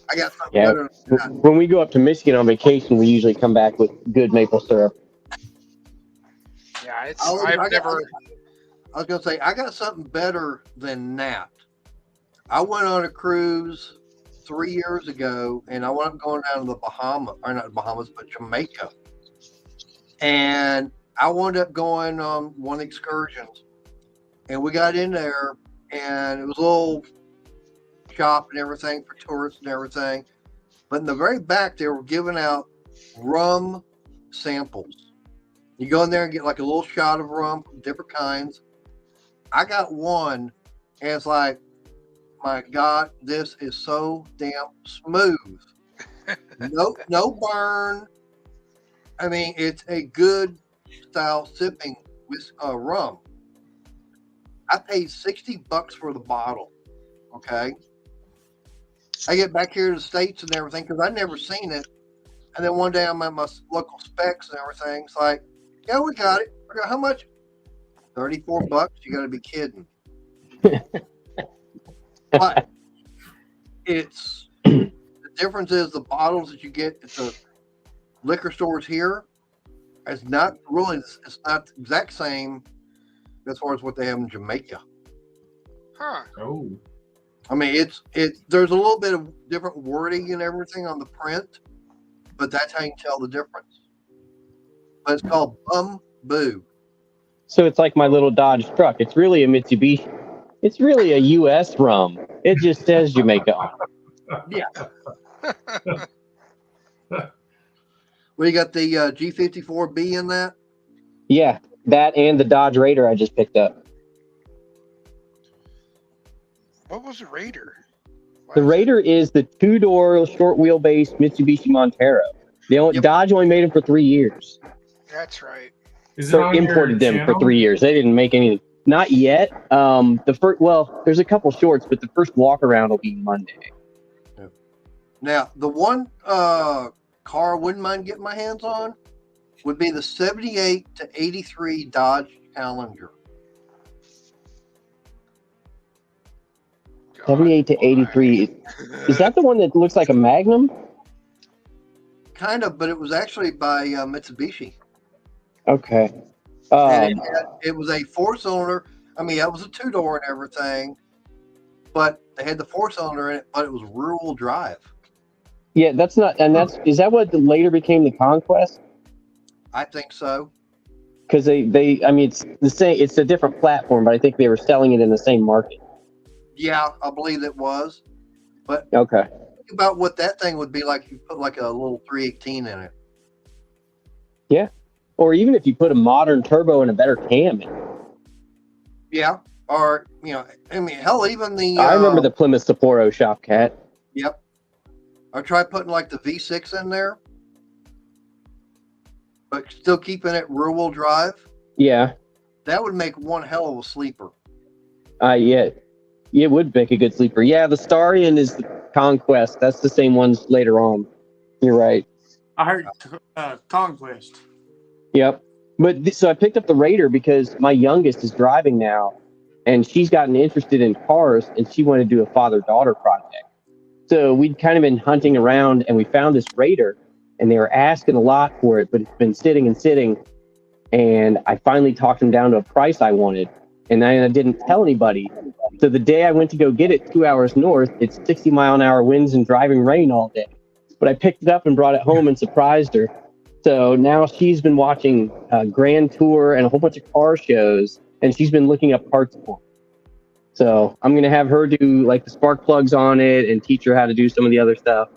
I got something better than that. When we go up to Michigan on vacation, we usually come back with good maple syrup. Yeah, I was gonna say I got something better than that. I went on a cruise 3 years ago, and I wound up going down to the Jamaica. And I wound up going on one excursion, and we got in there, and it was a little shop and everything for tourists and everything. But in the very back, they were giving out rum samples. You go in there and get like a little shot of rum from different kinds. I got one, and it's like, my God, this is so damn smooth. No burn. I mean, it's a good style sipping with rum. I paid $60 for the bottle. Okay. I get back here to the States and everything because I'd never seen it. And then one day I'm at my local Specs and everything. It's like, yeah, we got it. I go, how much? $34. You got to be kidding. But the difference is the bottles that you get at the liquor stores here it's not the exact same as far as what they have in Jamaica. Huh. Oh. I mean, there's a little bit of different wording and everything on the print, but that's how you can tell the difference. But it's called Boo. So it's like my little Dodge truck. It's really a Mitsubishi. It's really a U.S. rum. It just says Jamaica on it. Yeah. Well, you got the G54B in that? Yeah, that and the Dodge Raider I just picked up. What was a Raider? The Raider is the 2-door short wheelbase Mitsubishi Montero. Dodge only made them for 3 years. That's right. So imported them for 3 years. They didn't make anything. Not yet. There's a couple shorts, but the first walk around will be Monday. Yeah. Now, the one car I wouldn't mind getting my hands on would be the 78 to 83 Dodge Challenger. 78 to 83. Is that the one that looks like a Magnum? Kind of, but it was actually by Mitsubishi. Okay. And it was a 4-cylinder. I mean, it was a 2-door and everything, but they had the 4-cylinder in it, but it was rear-wheel drive. Yeah, that's not, and is that what later became the Conquest? I think so. Because I mean, it's the same. It's a different platform, but I think they were selling it in the same market. Yeah, I believe it was. But Okay. think about what that thing would be like if you put like a little 318 in it. Yeah. Or even if you put a modern turbo and a better cam in. Yeah. Or, I mean, hell, even the... I remember the Plymouth Sapporo Shop Cat. Yep. I tried putting like the V6 in there, but still keeping it rear-wheel drive. Yeah. That would make one hell of a sleeper. Yeah. It would make a good sleeper. Yeah, the Starion is the Conquest. That's the same ones later on. You're right. I heard Conquest. Yep. But so I picked up the Raider because my youngest is driving now, and she's gotten interested in cars, and she wanted to do a father-daughter project. So we'd kind of been hunting around, and we found this Raider, and they were asking a lot for it, but it's been sitting and sitting. And I finally talked them down to a price I wanted, and I didn't tell anybody. So the day I went to go get it 2 hours north, it's 60-mile-an-hour winds and driving rain all day. But I picked it up and brought it home and surprised her. So now she's been watching Grand Tour and a whole bunch of car shows, and she's been looking up parts for it. So I'm going to have her do like the spark plugs on it and teach her how to do some of the other stuff.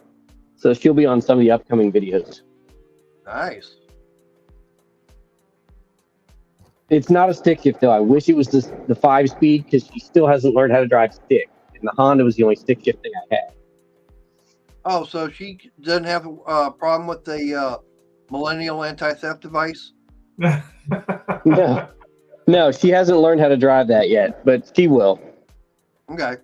So she'll be on some of the upcoming videos. Nice. It's not a stick shift, though. I wish it was the 5-speed because she still hasn't learned how to drive stick. And the Honda was the only stick shift thing I had. Oh, so she doesn't have a problem with the millennial anti-theft device? No, she hasn't learned how to drive that yet, but she will. Okay.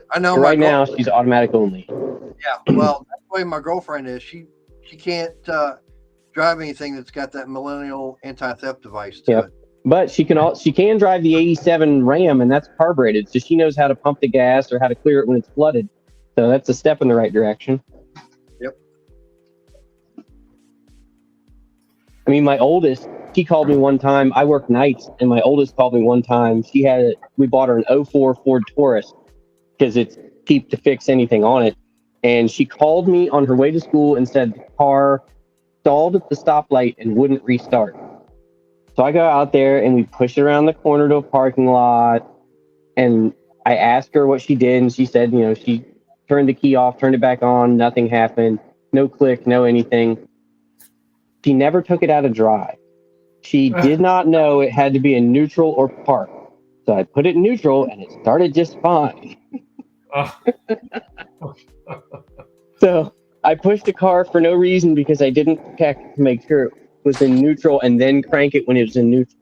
I know. Right now, she's automatic only. Yeah, well, that's the way my girlfriend is. She can't drive anything that's got that millennial anti-theft device to it. But she can drive the 87 Ram, and that's carbureted, so she knows how to pump the gas or how to clear it when it's flooded. So that's a step in the right direction. Yep. I mean, my oldest, she called me one time. I work nights, and my oldest called me one time. We bought her an 04 Ford Taurus because it's cheap to fix anything on it. And she called me on her way to school and said the car stalled at the stoplight and wouldn't restart. So I go out there and we push it around the corner to a parking lot. And I asked her what she did, and she said, she turned the key off, turned it back on, nothing happened, no click, no anything. She never took it out of drive. She did not know it had to be in neutral or park. So I put it in neutral and it started just fine. So I pushed the car for no reason because I didn't check to make sure it was in neutral and then crank it when it was in neutral.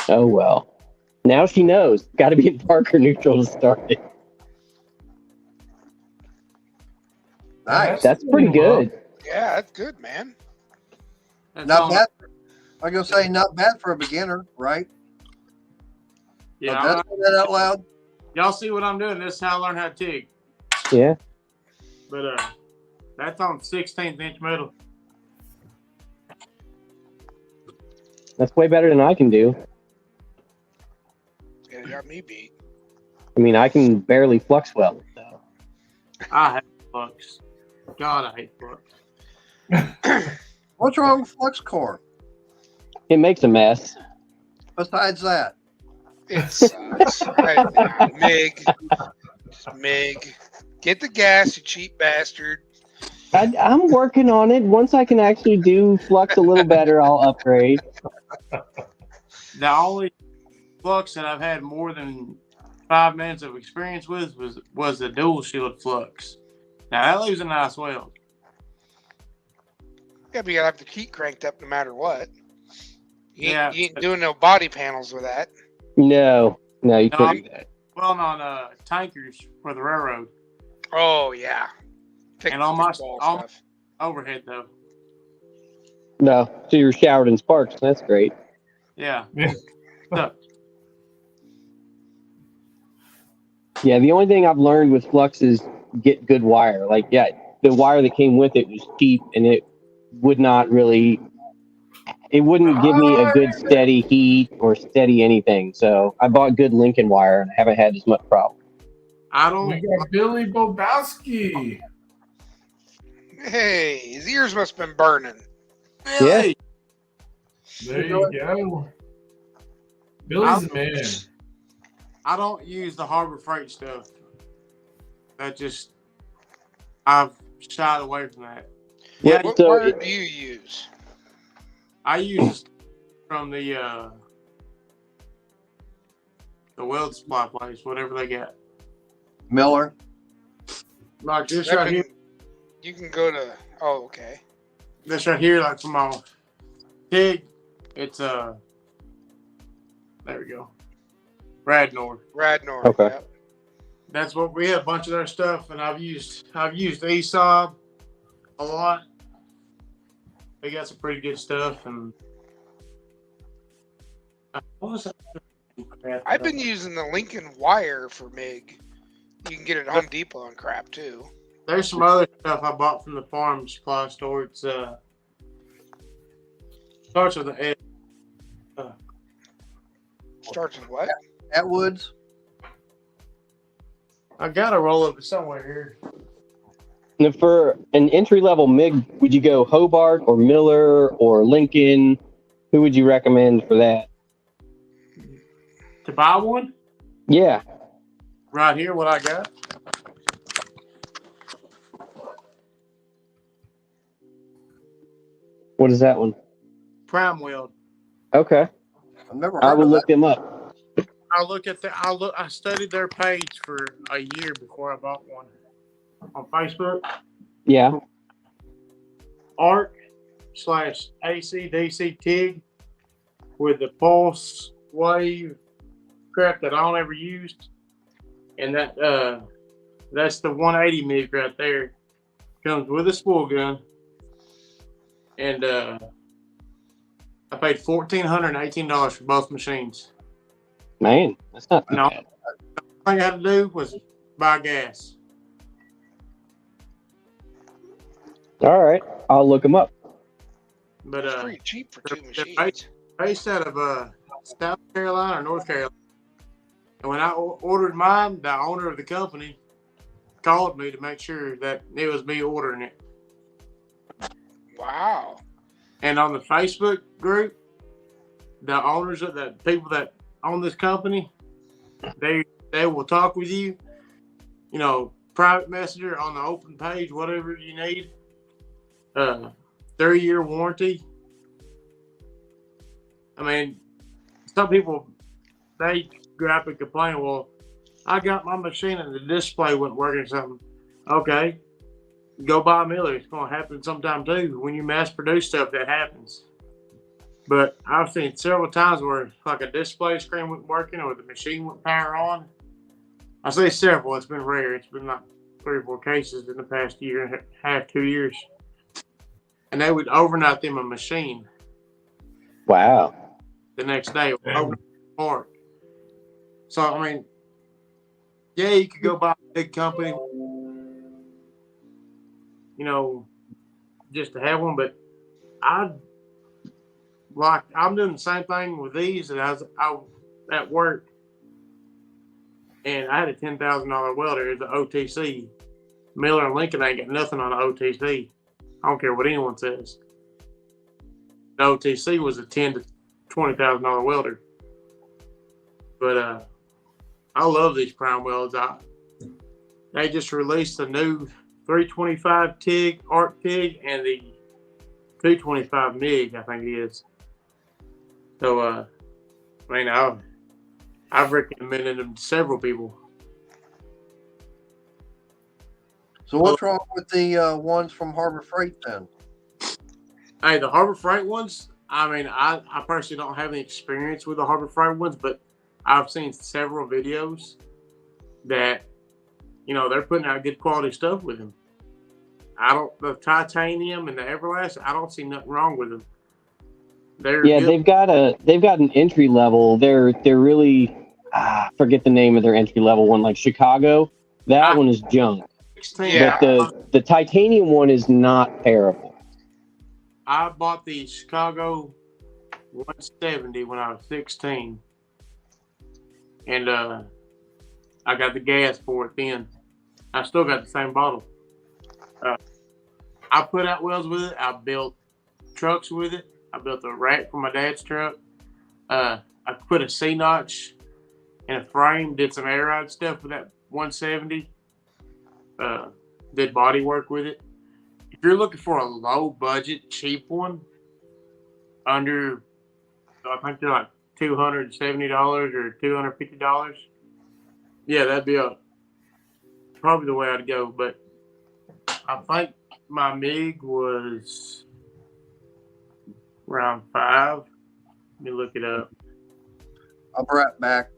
Oh well. Now she knows. Got to be in park or neutral to start it. Nice. That's pretty good. Yeah, that's good, man. Not bad. I'm going to say not bad for a beginner, right? Yeah. Did I say that out loud? Y'all see what I'm doing? This is how I learn how to TIG. Yeah. But that's on 16th-inch metal. That's way better than I can do. Yeah, you got me beat. I mean, I can barely flux weld. So. I hate flux. God, I hate flux. What's wrong with flux core? It makes a mess. Besides that, It sucks. Mig. Get the gas, you cheap bastard. I'm working on it. Once I can actually do flux a little better, I'll upgrade. The only flux that I've had more than 5 minutes of experience with was the dual shield flux. Now that leaves a nice weld. Yeah, but you gotta have the heat cranked up no matter what. You ain't doing no body panels with that. No, you can't do that. Well, on tankers for the railroad. Oh yeah. And on my overhead though. No, so you're showered in sparks. That's great. Yeah. Yeah, the only thing I've learned with flux is get good wire. Like, yeah, the wire that came with it was cheap, and it wouldn't give me a good steady heat or steady anything. So I bought good Lincoln wire, and I haven't had as much problem. I don't. We got Billy Bobowski. Hey, his ears must have been burning. Really? There you go. Billy's a man. I don't use the Harbor Freight stuff. I've shied away from that. Yeah, What so wire do you use? I use from the weld supply place, whatever they got. Miller. Like this That right can- here. You can go to. Oh, okay. This right here, like from my pig. It's there we go. Radnor. Radnor. Okay. Yep. That's what we had a bunch of their stuff, and I've used ESOB a lot. They got some pretty good stuff, and what was that? I've been using the Lincoln wire for MIG. You can get it at Home Depot and crap too. There's some other stuff I bought from the farm supply store. It's starts with an S. Starts with what? Atwoods. I got a roll of it somewhere here. now for an entry level MIG, would you go Hobart or Miller or Lincoln? Who would you recommend for that? To buy one? Yeah. Right here, what I got. What is that one? Prime weld. Okay. I've never I heard will of look that. them up. I studied their page for a year before I bought one on Facebook. Yeah. Arc/AC/DC TIG with the pulse wave crap that I don't ever used, and that's the 180 MIG right there. Comes with a spool gun, and I paid $1,418 for both machines. Man, that's not too No. bad. All I had to do was buy gas. All right. I'll look them up. But It's pretty cheap for two they're machines. based out of South Carolina or North Carolina. And when I ordered mine, the owner of the company called me to make sure that it was me ordering it. Wow. And on the Facebook group, the owners of the people that own this company, they will talk with you. You know, private messenger on the open page, whatever you need. 3-year warranty. I mean, some people they go up and complain, well, I got my machine and the display wasn't working or something. Okay. Go buy a Miller. It's going to happen sometime too. When you mass produce stuff, that happens. But I've seen several times where like a display screen wasn't working or the machine wouldn't power on. I say several. It's been rare. It's been like 3 or 4 cases in the past year and a half, 2 years. And they would overnight them a machine Wow. the next day. Overnight part. So, I mean, yeah, you could go buy a big company, you know, just to have one, but I'm doing the same thing with these that I at work, and I had a $10,000 welder. It's an OTC. Miller and Lincoln ain't got nothing on the OTC. I don't care what anyone says. The OTC was a $10,000 to $20,000 welder. But I love these prime welds. They just released a new 325 TIG, arc TIG, and the 225 MIG, I think it is. So, I mean, I've recommended them to several people. So what's wrong with the ones from Harbor Freight then? Hey, the Harbor Freight ones, I mean, I personally don't have any experience with the Harbor Freight ones, but I've seen several videos that, you know, they're putting out good quality stuff with them. The titanium and the Everlast, I don't see nothing wrong with them. Yeah, they've got an entry level. They're really forget the name of their entry level one, like Chicago. That one is junk. 16. Yeah. But the titanium one is not terrible. I bought the Chicago 170 when I was 16. And I I got the gas for it then. I still got the same bottle. I put out welds with it. I built trucks with it. I built a rack for my dad's truck. I put a C-notch in a frame, did some air ride stuff with that 170. Did body work with it. If you're looking for a low budget, cheap one, under, I think they're like $270 or $250. Yeah, that'd be probably the way I'd go. But I think my MIG was around $5. Let me look it up. I'll be right back.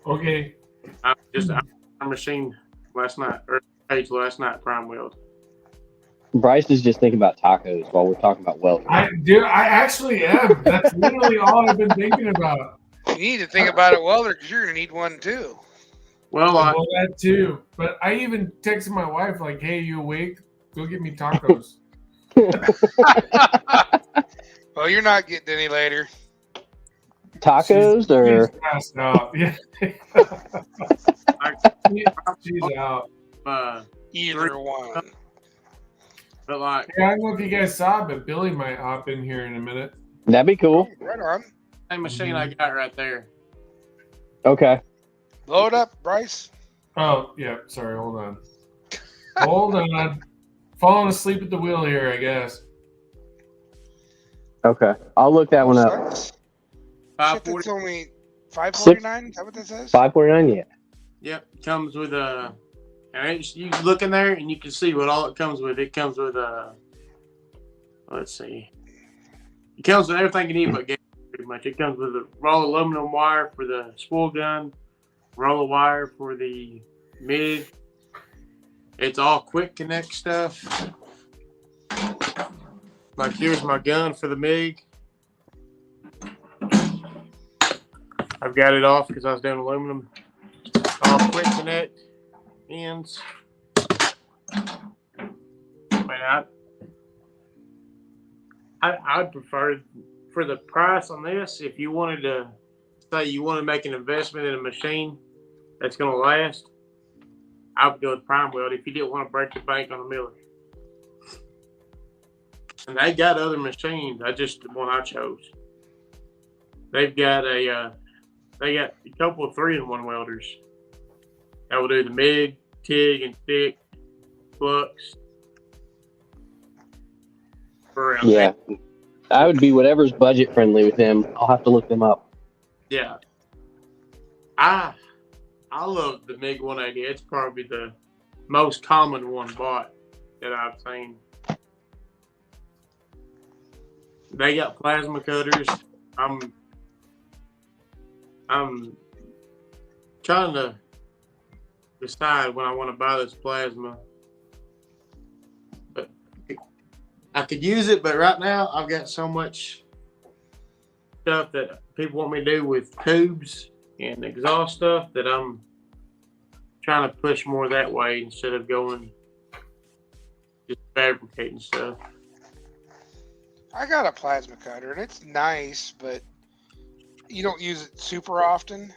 Okay. I just I machined last night, or page last night, prime weld. Bryce is just thinking about tacos while we're talking about welding. I actually am. That's literally all I've been thinking about. You need to think about it, welder, because you're gonna need one too. Well, Well, that too. But I even texted my wife like, "Hey, you awake? Go get me tacos." Well, you're not getting any later. Tacos or she's passed out. Yeah. She's out. Either one. But like, Yeah, I don't know if you guys saw, but Billy might hop in here in a minute. that'd be cool. Right on. same machine I got right there. Okay. Blow it up, Bryce. Oh, yeah. Sorry. Hold on. Hold on. Falling asleep at the wheel here, I guess. Okay. I'll look that one up. Sucks. Shit, 540. that's only $5.49. Is that what that says? 549, yeah. Yep, comes with a. And you look in there and you can see what all it comes with. It comes with a. Let's see. It comes with everything you need but gas, pretty much. It comes with a roll of aluminum wire for the spool gun, roll of wire for the MIG. It's all quick connect stuff. Like here's my gun for the MIG. I've got it off because I was doing aluminum. All quick connect ends. Man, I'd prefer for the price on this, if you wanted to say you want to make an investment in a machine that's going to last, I would go with prime weld if you didn't want to break the bank on a miller. And they got other machines. I just the one I chose. They've got a couple of 3-in-1 welders that will do the MIG, TIG, and stick, flux. For around Yeah. I would be whatever's budget friendly with them. I'll have to look them up. Yeah. I love the MiG 180. It's probably the most common one bought that I've seen. They got plasma cutters. I'm trying to decide when I want to buy this plasma. But I could use it, but right now I've got so much stuff that people want me to do with tubes and exhaust stuff that I'm trying to push more that way instead of going just fabricating stuff. I got a plasma cutter, and it's nice, but you don't use it super often,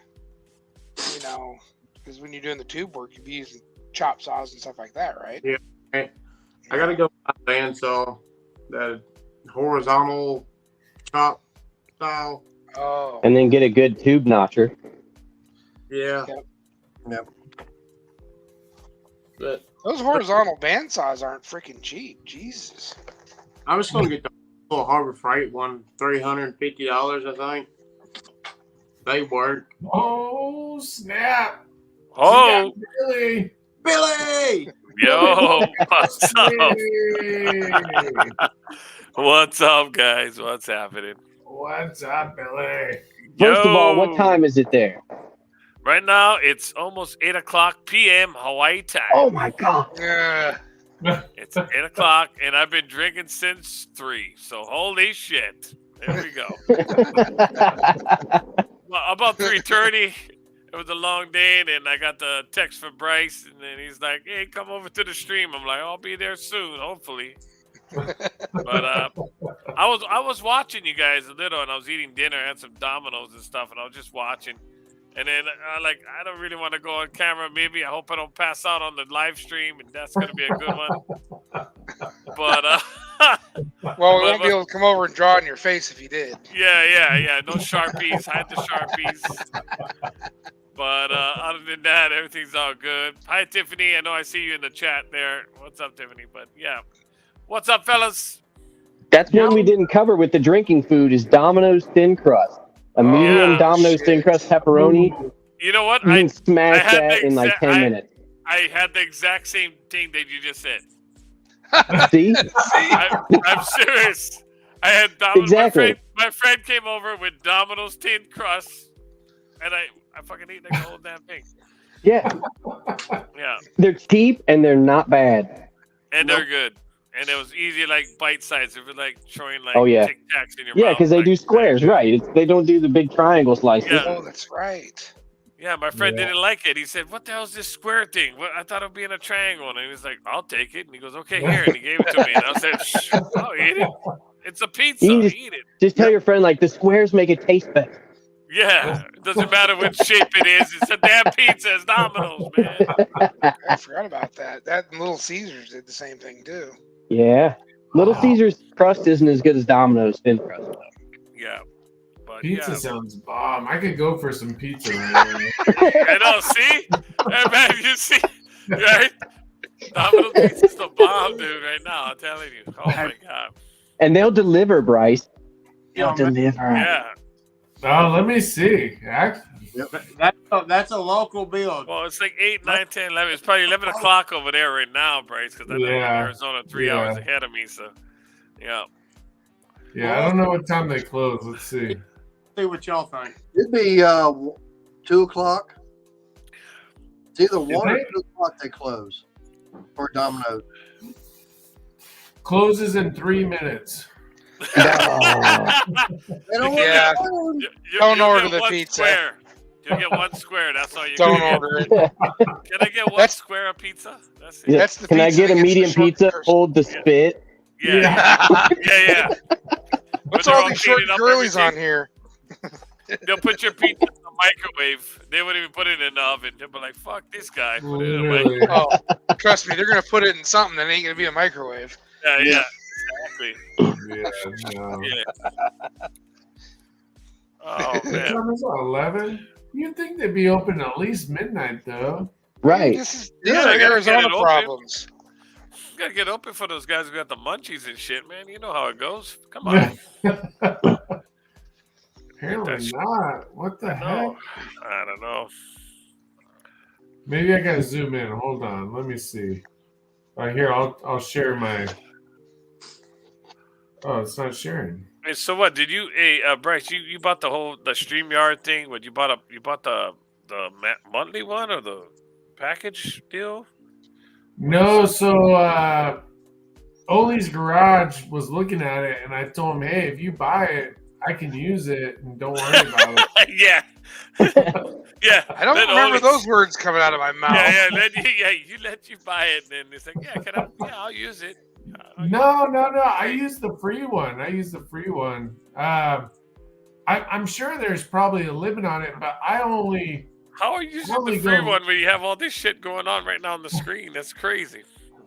you know, because when you're doing the tube work, you'd be using chop saws and stuff like that, right? Yeah. I got to go buy a bandsaw, the horizontal chop style. Oh. And then get a good tube notcher. Yeah. Yep. But Those horizontal bandsaws aren't freaking cheap. Jesus. I'm just going to get the little Harbor Freight one, $350, I think. They work. Oh, snap. Oh, Billy. Billy! yo, what's up? Hey. What's up, guys? What's happening? What's up, Billy? First of all, Yo. what time is it there? Right now, it's almost 8 o'clock p.m. Hawaii time. Oh my God. Yeah. It's 8 o'clock, and I've been drinking since 3. So holy shit. There we go. Well, about 3:30. It was a long day, and then I got the text from Bryce, and then he's like, "Hey, come over to the stream." I'm like, "I'll be there soon, hopefully." But I was watching you guys a little, and I was eating dinner. I had some Domino's and stuff, and I was just watching. And then I don't really want to go on camera. Maybe I hope I don't pass out on the live stream, and that's gonna be a good one. But well, we won't be able to come over and draw in your face if you did. Yeah. No Sharpies. Hide the Sharpies. But other than that, everything's all good. Hi, Tiffany. I know I see you in the chat there. What's up, Tiffany? But yeah, what's up, fellas? That's one we didn't cover with the drinking food is Domino's thin crust. A medium Domino's thin crust pepperoni. You know what? You can smash that in like 10 minutes. I had the exact same thing that you just said. See? I'm serious. I had Domino's. Exactly. My friend came over with Domino's tin crust, and I fucking ate like the whole damn thing. Yeah. Yeah. They're cheap and they're not bad. And they're good. And it was easy, like bite size. It was like throwing like Tic Tacs in your mouth. Yeah, because they do squares, right? They don't do the big triangle slices. Yeah. Oh, that's right. Yeah, my friend didn't like it. He said, "What the hell is this square thing? What, I thought it would be in a triangle." And he was like, "I'll take it." And he goes, "Okay, here." And he gave it to me. And I said, "I'll eat it. It's a pizza. Eat it." Just tell your friend, like, the squares make it taste better. Yeah, it doesn't matter what shape it is. It's a damn pizza. It's Domino's, man. I forgot about that. That and Little Caesars did the same thing too. Yeah. Little Caesars crust isn't as good as Domino's thin crust. Yeah. But Pizza sounds bomb. I could go for some pizza right now. I know, see? Hey, man, you see? Right? Domino's pizza's the bomb, dude, right now. I'm telling you. Oh, my God. And they'll deliver, Bryce. They'll deliver. Yeah. Oh, let me see. That's a local build. Well, it's like 8, 9, 10, 11. It's probably 11 o'clock over there right now, Bryce, because I know Arizona 3 hours ahead of me. So, yeah. Yeah, I don't know what time they close. Let's see. See what y'all think. It'd be 2 o'clock. It's either 1 or 2 o'clock they close for Domino's. Closes in 3 minutes. Yeah. Don't order the pizza. Square. You'll get one square. That's all you don't can order it. Can I get one square of pizza? That's it. Yeah. That's the Can I pizza get a that gets medium the short pizza? curse. Hold the spit. Yeah. What's all these short girlies on here? They'll put your pizza in the microwave. They wouldn't even put it in the oven. They'll be like, "Fuck this guy." Put it in the microwave. Oh, trust me, they're gonna put it in something that ain't gonna be a microwave. Yeah, exactly. Yeah. Oh What man. time is it? 11? You'd think they'd be open at least midnight, though. Right. These Yeah, are they gotta get Arizona it open. problems. You gotta get open for those guys who got the munchies and shit, man. You know how it goes. Come on. Apparently not. What the heck? I don't know. Maybe I gotta zoom in. Hold on. Let me see. Right here, I'll share my. Oh, it's not sharing. Hey, so what did you? Hey, Bryce, you bought the StreamYard thing? What you bought the monthly one or the package deal? No, so Oli's Garage was looking at it, and I told him, "Hey, if you buy it, I can use it, and don't worry about it." Yeah. Yeah. I don't remember those words coming out of my mouth. You let you buy it, and then it's like, yeah, I'll use it. No. I use the free one. I'm sure there's probably a limit on it, but I only. How are you using the free one when you have all this shit going on right now on the screen? That's crazy.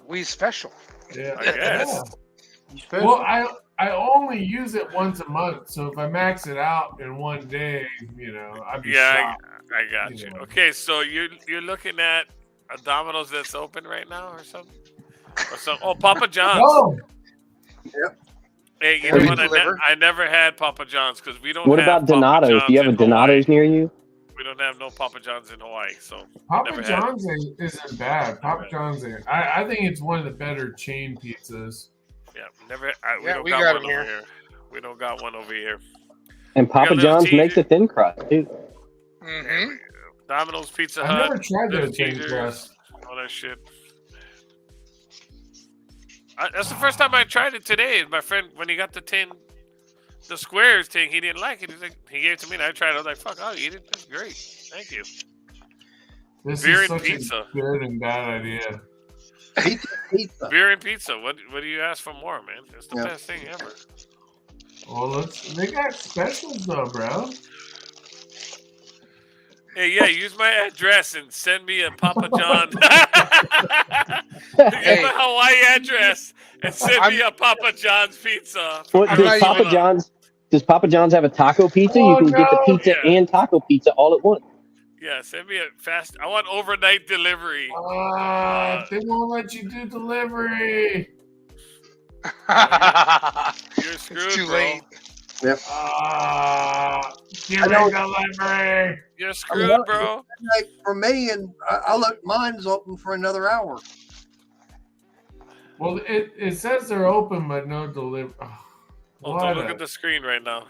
We special. Yeah, I guess. Yeah. Well, I only use it once a month, so if I max it out in one day, I'd be shocked. I got you. Okay, so you're looking at a Domino's that's open right now or something? Oh, Papa John's. Oh. Yep. Hey, you know what? I never had Papa John's because we don't. What have about Donato's? Do you have a Donato's near you? We don't have no Papa John's in Hawaii, so Papa John's isn't bad. Papa John's, I think it's one of the better chain pizzas. Yeah, we don't we got got one them here. over here. We don't got one over here. And Papa John's makes a thin crust too. Mm-hmm. Domino's, Pizza I've Hut. never tried their Little thin Caesars, crust. all that shit. That's the first time I tried it today. My friend, when he got the squares thing, he didn't like it. He gave it to me, and I tried it. I was like, "Fuck, I'll eat it. That's great. Thank you." This Beer is and such pizza. a good and bad idea. pizza. Beer and pizza. What do you ask for more, man? It's the Yeah. best thing ever. Well, they got specials though, bro. Hey, yeah, use my address and send me a Papa John. Use my Hawaii address and send me a Papa John's pizza. What, I'm does not Papa even- John's? Does Papa John's have a taco pizza? Oh, You can get the no. pizza Yeah. and taco pizza all at once. Yeah, send me a fast. I want overnight delivery. They won't let you do delivery. You're screwed, It's too bro. late. Give me delivery. You're screwed, bro. Like for me, and I look, mine's open for another hour. Well, it says they're open, but no delivery. Oh, don't look at the screen right now.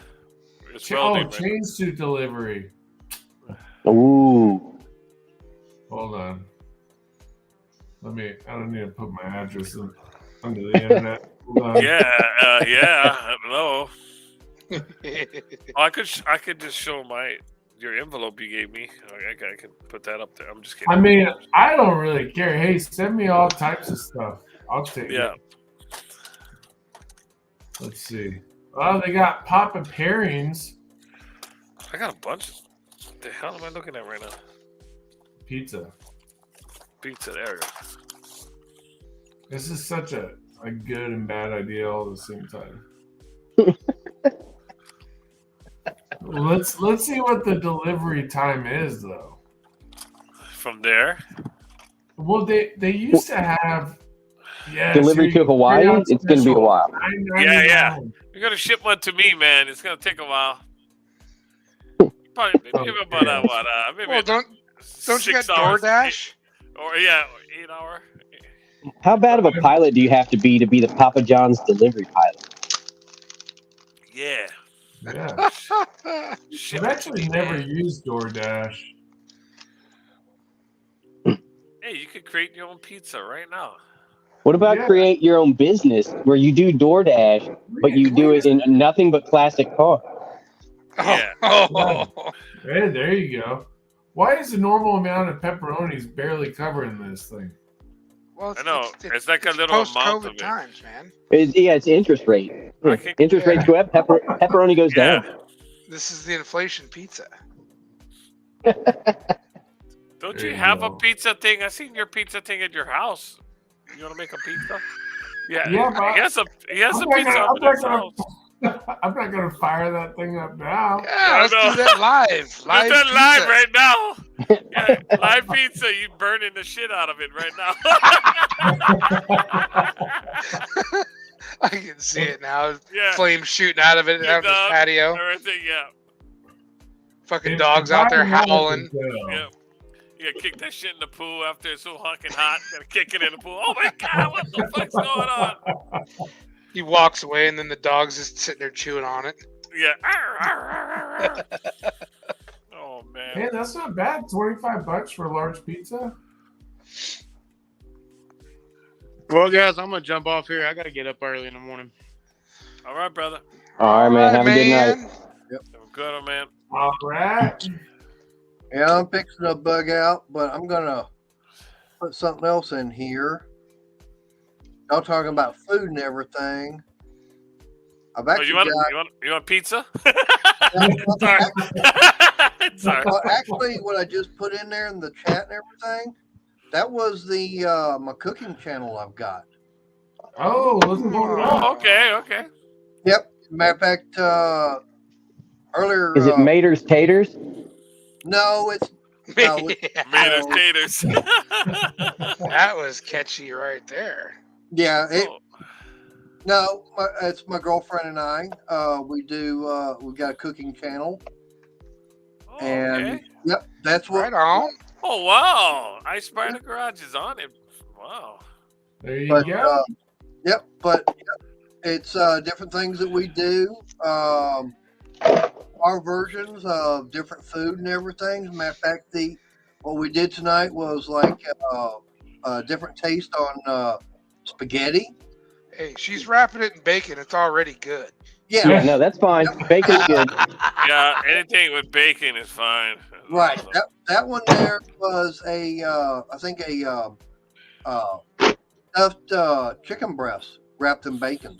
It's welding. Right change to delivery. Ooh. Hold on. I don't need to put my address under the internet. Hold on. Yeah. Hello. I could just show your envelope you gave me. I can put that up there. I'm just kidding. I mean, I don't really care. Hey, send me all types of stuff. I'll take it. Let's see. Oh, they got Papa Pairings. I got a bunch. What the hell am I looking at right now? Pizza. Pizza, there we go. This is such a good and bad idea all at the same time. Let's see what the delivery time is though. From there? Well, they used to have delivery to Hawaii. It's going to be a while. Yeah. You're gonna ship one to me, man. It's gonna take a while. Probably maybe about maybe Well, don't you got 6 hours, DoorDash? 8 hour. How bad of a pilot do you have to be the Papa John's delivery pilot? Yeah. Shit, I've actually never used DoorDash. Hey, you could create your own pizza right now. What about create your own business where you do DoorDash, but you do it in nothing but classic cars? Yeah. Hey, there you go. Why is the normal amount of pepperonis barely covering this thing? Well, I know. It's like a little amount of post-COVID it. times, man. It's interest rate. Interest rates go up, pepperoni goes down. This is the inflation pizza. Don't you have a pizza thing? I seen your pizza thing at your house. You want to make a pizza? Yeah, but he has a pizza up in his house. I'm not gonna fire that thing up now. Yeah, let's do that live. Live Live live right now. Yeah, live pizza. You burning the shit out of it right now. I can see it now. Yeah. Flames shooting out of it out of the patio. Everything, yeah. Fucking dogs out there howling. Yeah. You gotta kick that shit in the pool after it's so fucking hot. You gotta kick it in the pool. Oh my god, what the fuck's going on? He walks away and then the dog's just sitting there chewing on it. Yeah. Oh man. Hey, that's not bad. $25 for a large pizza. Well, guys, I'm gonna jump off here. I gotta get up early in the morning. All right, brother. All right, man. Have a good night. Yep. Good, man. All right. Yeah, I'm fixing to bug out, but I'm gonna put something else in here. Y'all talking about food and everything. I've actually you want pizza? Sorry. Sorry. Well, actually, what I just put in there in the chat and everything, that was the my cooking channel I've got. Oh, let's go. Okay. Yep. Matter of fact, earlier. Is it Mater's Taters? No, it's Mater's Taters. That was catchy right there. Yeah. No, it's my girlfriend and I. We've got a cooking channel. And yep, that's what. Right on. Oh wow! I Spy the Garage is on it. Wow. There you go. Yep, but it's different things that we do. Our versions of different food and everything. As a matter of fact, what we did tonight was like a different taste on spaghetti. Hey, she's wrapping it in bacon. It's already good. Yeah, no, that's fine. Bacon's good. Yeah, anything with bacon is fine. stuffed chicken breasts wrapped in bacon.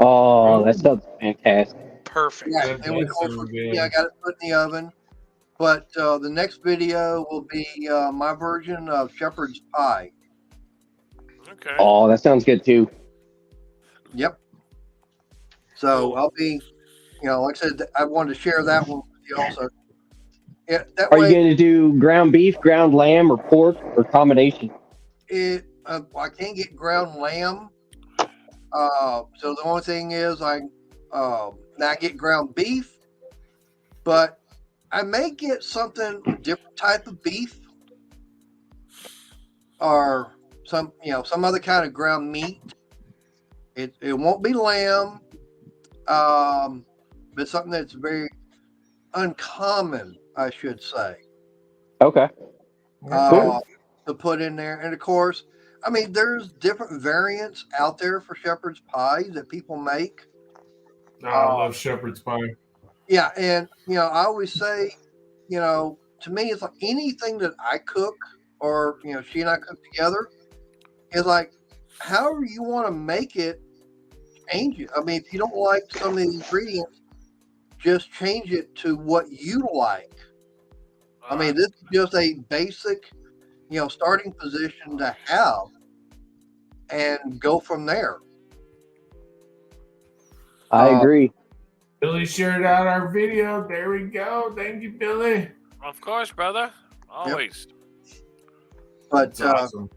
Oh, that sounds fantastic. Perfect. Yeah, That and we, of does course, sound yeah, I good. got it put in the oven. But the next video will be my version of shepherd's pie. Okay. Oh, that sounds good too. Yep. So Cool. I'll be, like I said, I wanted to share that one with you also. Yeah, that Are you way going to do ground beef, ground lamb, or pork, or combination? I can't get ground lamb. So the only thing is I get ground beef, but I may get something different type of beef or some other kind of ground meat. It won't be lamb, but something that's very uncommon, I should say. Okay. To put in there, and of course, I mean, there's different variants out there for shepherd's pie that people make. I love shepherd's pie. Yeah, and I always say, to me, it's like anything that I cook or she and I cook together is like, however you want to make it, change it. I mean, if you don't like some of the ingredients, just change it to what you like. I mean, this is just a basic, starting position to have, and go from there. I agree. Billy shared out our video. There we go. Thank you, Billy. Of course, brother. Always. But That's awesome.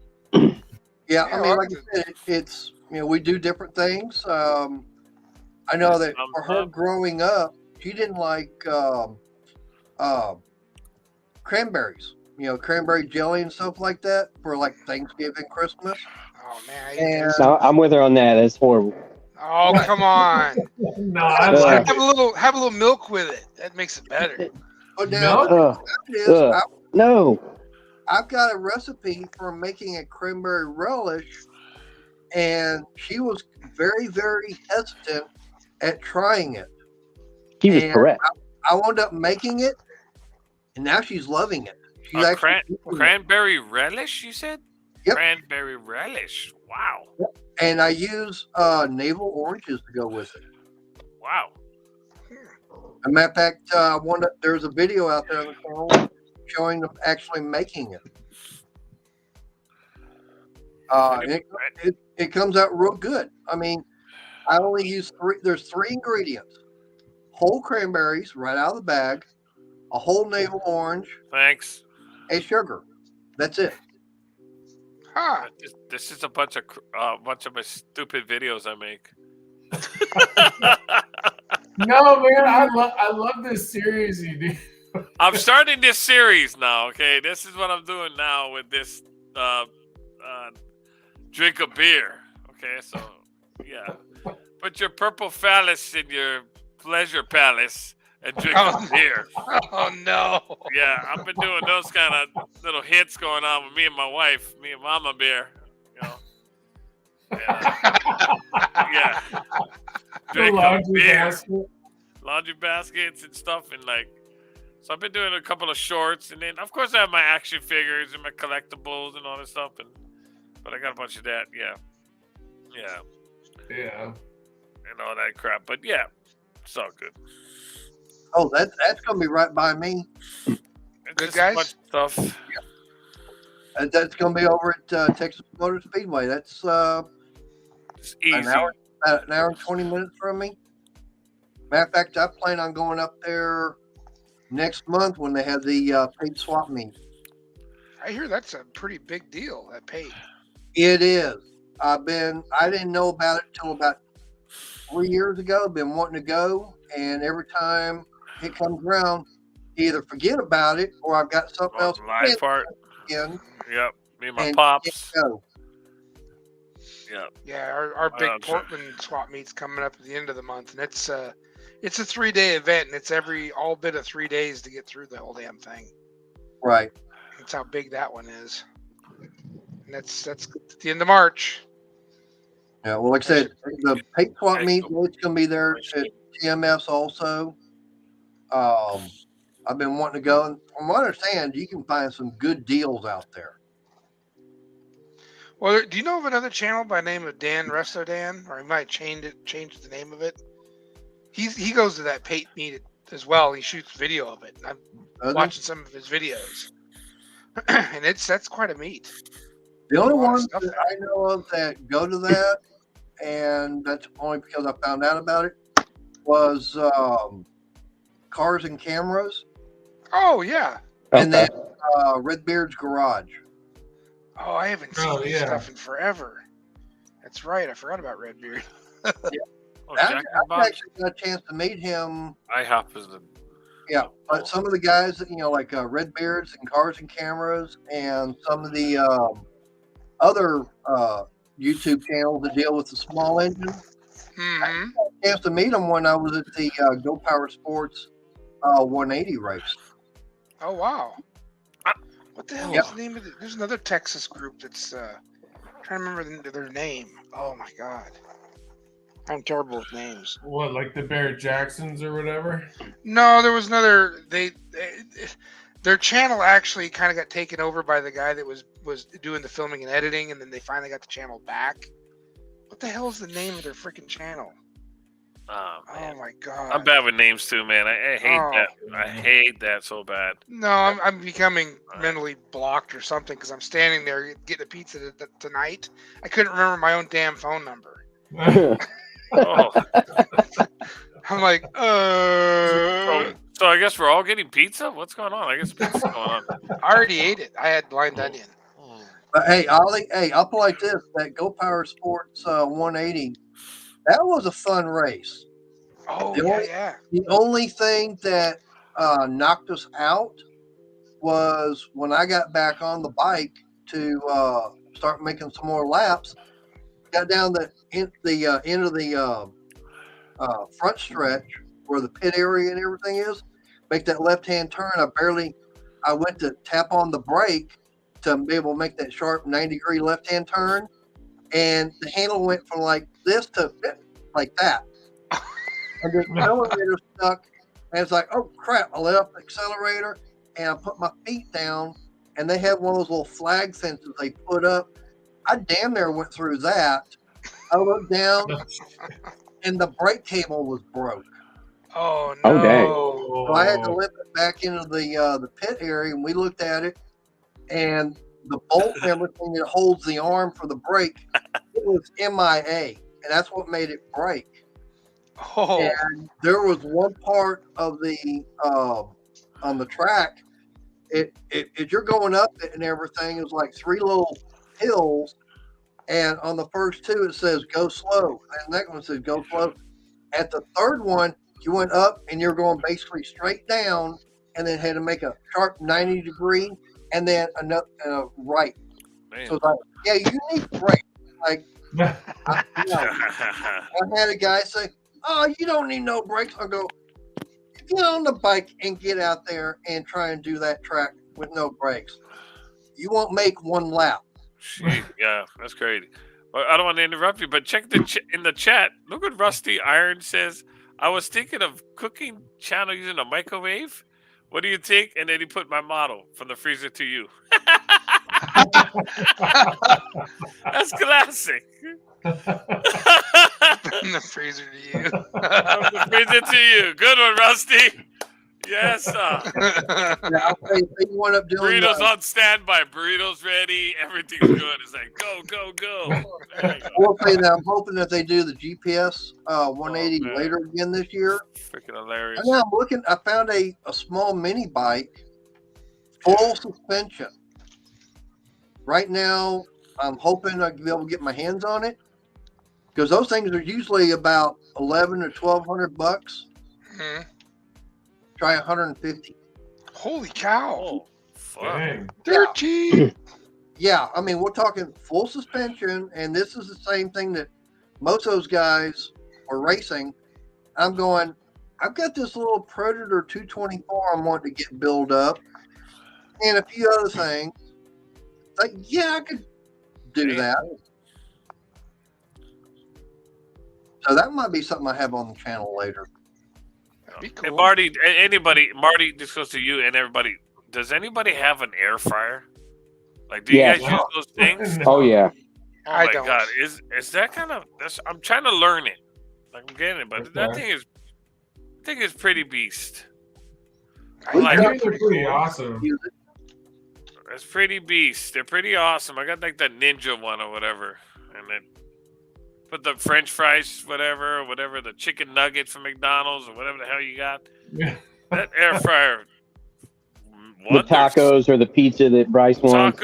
yeah, I mean, like I said, it's we do different things. I know that for her growing up, she didn't like cranberries. Cranberry jelly and stuff like that for like Thanksgiving, Christmas. Oh man, And No, I'm with her on that. That's horrible. oh come on! No, I like have it. a little milk with it. That makes it better. But now No. I've got a recipe for making a cranberry relish, and she was very, very hesitant at trying it. He was correct. I wound up making it, and now she's loving it. She's cranberry relish, you said? Yep. Cranberry relish. Wow. Yep. And I use navel oranges to go with it. Wow. As a matter of fact, there's a video out there on the channel showing them actually making it. It comes out real good. I mean, I only use there's 3 ingredients: whole cranberries right out of the bag, a whole navel orange, Thanks. a sugar. That's it. Huh. This is a bunch of my stupid videos I make. No, man, I love this series you do. I'm starting this series now. Okay, this is what I'm doing now with this drink a beer. Okay, so yeah, put your purple phallus in your pleasure palace and drink a beer. Oh no! Yeah, I've been doing those kind of little hits going on with me and my wife, me and Mama Bear. Yeah. Drink a beer. Laundry baskets and stuff, and so I've been doing a couple of shorts, and then of course I have my action figures and my collectibles and all this stuff, but I got a bunch of that, yeah, and all that crap. But yeah, it's all good. Oh, that's gonna be right by me. Good guys. A bunch of stuff. Yeah. That's gonna be over at Texas Motor Speedway. That's it's easy. about an hour and 20 minutes from me. Matter of fact, I plan on going up there next month when they have the paid swap meet. I hear that's a pretty big deal. That paid. It is. I didn't know about it till about 3 years ago. Been wanting to go, and every time it comes around, either forget about it or I've got something else. Live part. Again, yep. Me and my pops. Yeah. Yeah. Our big Portland swap meet's coming up at the end of the month, and it's a 3-day event, and it's all bit of 3 days to get through the whole damn thing. Right. That's how big that one is. And that's at the end of March. Yeah. Well, like I said, the paid swap meet, it's going to be there at TMS also. I've been wanting to go, and from what I understand, you can find some good deals out there. Well, do you know of another channel by the name of Dan Resto Dan, or he might changed the name of it? He goes to that Pate Meet as well. He shoots video of it. I'm watching some of his videos, and that's quite a meet. The only ones that I know of that go to that, and that's only because I found out about it, was Cars and Cameras. Oh yeah. And then Redbeard's Garage. Oh, I haven't seen this stuff in forever. That's right. I forgot about Redbeard. I actually got a chance to meet him. IHOP is the. Yeah, but some of the guys that like Redbeards and Cars and Cameras, and some of the other YouTube channels that deal with the small engines. Mm-hmm. I had a chance to meet them when I was at the Go Power Sports 180 race. Oh wow! What the hell is the name of it? There's another Texas group that's trying to remember their name. Oh my god, I'm terrible with names. What, like the Barrett Jacksons or whatever? No, there was another. Their channel actually kind of got taken over by the guy that was doing the filming and editing, and then they finally got the channel back. What the hell is the name of their freaking channel? Oh my god! I'm bad with names too, man. I hate that. I hate that so bad. No, I'm becoming mentally blocked or something because I'm standing there getting a pizza tonight. I couldn't remember my own damn phone number. I'm like, So I guess we're all getting pizza? What's going on? I guess pizza's going on. I already ate it. I had blind onion. But hey, Ollie, I'll put it like this: that Go Power Sports 180, that was a fun race. Oh, yeah. The only thing that knocked us out was when I got back on the bike to start making some more laps. Got down the end of the front stretch where the pit area and everything is. Make that left-hand turn. I went to tap on the brake to be able to make that sharp 90-degree left-hand turn, and the handle went from like this to like that. And the accelerator stuck, and it's like, oh crap! I let off the accelerator, and I put my feet down, and they have one of those little flag fences they put up. I damn near went through that. I looked down, and the brake cable was broke. Oh no! Oh dang! So I had to lift it back into the pit area, and we looked at it, and the bolt and everything that holds the arm for the brake, it was MIA, and that's what made it break. Oh. And there was one part of the on the track. If you're going up it and everything, it was like 3 little hills, and on the first 2 it says go slow, and that one says go slow. At the third one, you went up and you're going basically straight down, and then had to make a sharp 90-degree, and then another right. Man. So it's like, yeah, you need brakes. Like, I had a guy say, "Oh, you don't need no brakes." I go, "Get on the bike and get out there and try and do that track with no brakes. You won't make one lap." Yeah, that's crazy. Well, I don't want to interrupt you, but check in the chat. Look what Rusty Iron says. I was thinking of cooking channel using a microwave. What do you think? And then he put my motto, from the freezer to you. That's classic. From the freezer to you. From the freezer to you. Good one, Rusty. Yes, sir. Yeah, I'll tell you, they went up doing Burritos on standby. Burritos ready. Everything's good. It's like, go, go, go. There you go. We'll say that I'm hoping that they do the GPS 180 later again this year. Freaking hilarious. And now I'm looking. I found a small mini bike, full suspension. Right now, I'm hoping I'll be able to get my hands on it, because those things are usually about $1,100 or $1,200. Mm-hmm. Try 150. Holy cow! Oh, fuck. They're cheap. Yeah, I mean, we're talking full suspension, and this is the same thing that most of those guys are racing. I'm going, I've got this little Predator 224 I'm wanting to get built up, and a few other things. Like, yeah, I could do that. So that might be something I have on the channel later. That'd be Hey, cool. Marty, Marty, this goes to you and everybody. Does anybody have an air fryer? Like, do you Yes. guys use those things? Oh yeah. Oh I my don't. god, is that kind of? I'm trying to learn it. Like I'm getting it, but that thing is pretty beast. I like I it. think they're pretty awesome. It's pretty beast. They're pretty awesome. I got like the ninja one or whatever, and then put the French fries, whatever, the chicken nugget from McDonald's or whatever the hell you got. Yeah. That air fryer. The tacos or the pizza that Bryce wants,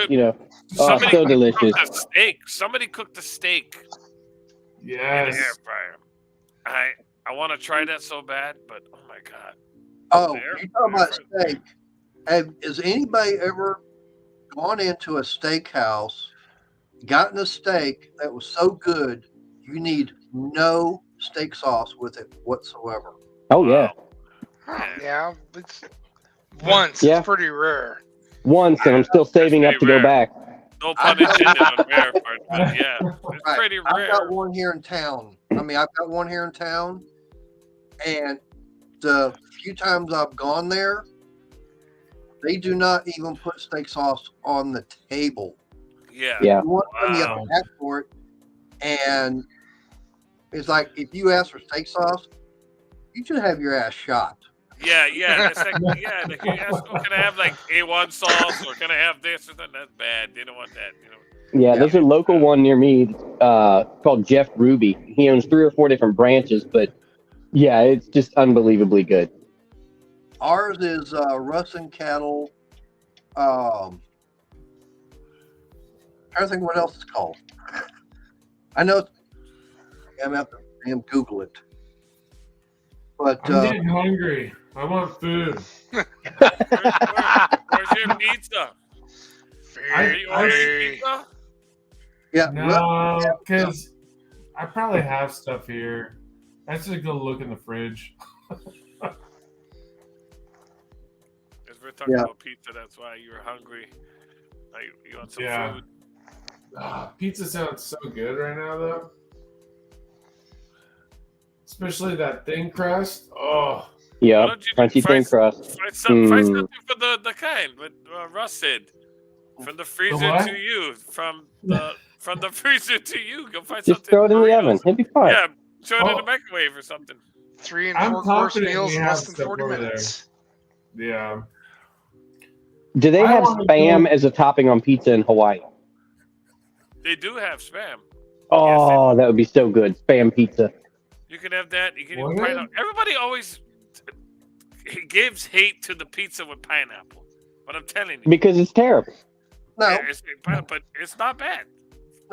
so delicious. Cooked a steak. Somebody cooked a steak in the air Yes. fryer. I want to try that so bad, but oh my god. Oh, you talking about steak? Has anybody ever gone into a steakhouse, gotten a steak that was so good you need no steak sauce with it whatsoever? Oh yeah. Yeah, it's once. Yeah. It's pretty rare. Once, and I'm still saving up to go back. No pun intended on rare part, but yeah, it's Right. pretty I've rare. got one here in town. I've got one here in town, and the few times I've gone there, they do not even put steak sauce on the table. Yeah. Yeah. You want them, you have to ask for it, and it's like if you ask for steak sauce, you should have your ass shot. Yeah. It's like, like you ask, can I have like A1 sauce or can I have this or that? That's bad. They don't want that. Yeah, there's a local one near me called Jeff Ruby. He owns 3 or 4 different branches, but yeah, it's just unbelievably good. Ours is Russ and Cattle. I'm trying to think what else it's called. I know. I'm gonna have to Google it. But I'm getting hungry. I want food. Where's your pizza? You ordered pizza? Yeah. No, because I probably have stuff here. I have to go look in the fridge. Because we're talking about pizza, that's why you were hungry. You want some food? Pizza sounds so good right now, though. Especially that thin crust. Oh. Yeah, crunchy thin crust. Find something for the kind, what Russ said. From the freezer to you. From the freezer to you. Go find something. Just throw it in the oven. It'll be fine. Yeah, throw it in the microwave or something. 3 and 4 course meals in less than 40 over minutes. There. Yeah. Do they have Spam as a topping on pizza in Hawaii? They do have Spam. Oh, that would be so good. Spam pizza. You can have that. You can even pineapple. Everybody always gives hate to the pizza with pineapple, but I'm telling you, because it's terrible. No, but it's not bad.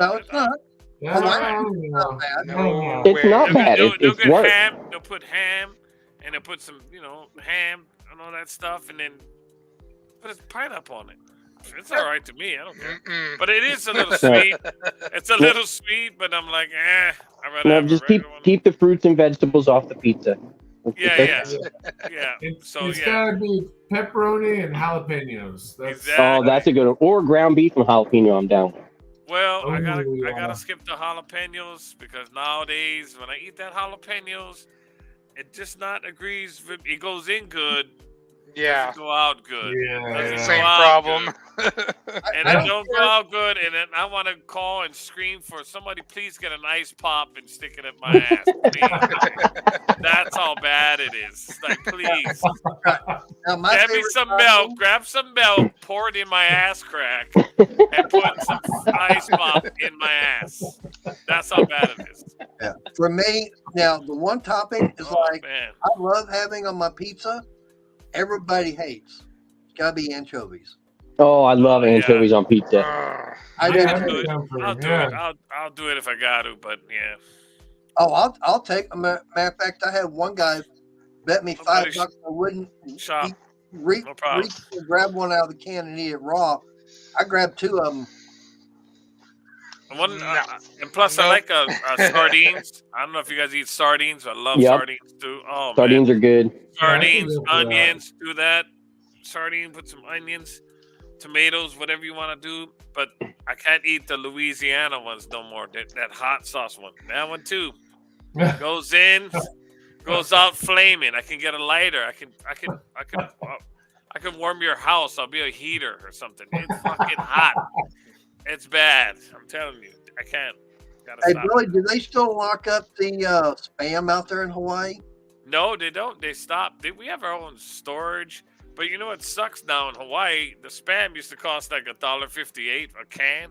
No, it's not. Yeah, It's not bad. No It's way. not bad. They'll It's get worse. ham. They'll put ham, and they'll put some, ham and all that stuff, and then put a pineapple on it. It's all right to me. I don't care. But it is a little sweet. It's a little sweet, but I'm like, I'd rather No, have just a regular one. keep the fruits and vegetables off the pizza. Yeah. It's gotta be pepperoni and jalapenos. That's Oh, that's a good one. Or ground beef and jalapeno. I'm down. Well, I gotta yeah. skip the jalapenos because nowadays when I eat that jalapenos, it just not agrees. It goes in good. Yeah. Doesn't go out good. Yeah. Same problem. And it don't go out good, and then I want to call and scream for somebody. Please get an ice pop and stick it in my ass. Please. That's how bad it is. Like, please. Now, my Get me favorite some time- milk. Grab some milk. Pour it in my ass crack, and put some ice pop in my ass. That's how bad it is. Yeah. For me, now the one topping is Man. I love having on my pizza. Everybody hates. It's gotta be anchovies. Oh, I love anchovies on pizza. I do. I'll do it. I'll do it if I got to, but yeah. Oh, I'll take. Matter of fact, I had one guy bet me $5 I wouldn't Shop. reach and grab one out of the can and eat it raw. I grabbed 2 of them. And plus, I like sardines. I don't know if you guys eat sardines. I love sardines too. Oh, Sardines are good. Sardines, onions, do that. Sardine, put some onions, tomatoes, whatever you want to do. But I can't eat the Louisiana ones no more. That hot sauce one. That one too. Goes in, goes out flaming. I can get a lighter. I can warm your house. I'll be a heater or something. It's fucking hot. It's bad. I'm telling you. I can't. Gotta Hey, stop. Billy, do they still lock up the spam out there in Hawaii? No, they don't. They stopped. We have our own storage. But you know what sucks now in Hawaii? The spam used to cost like $1.58 a can.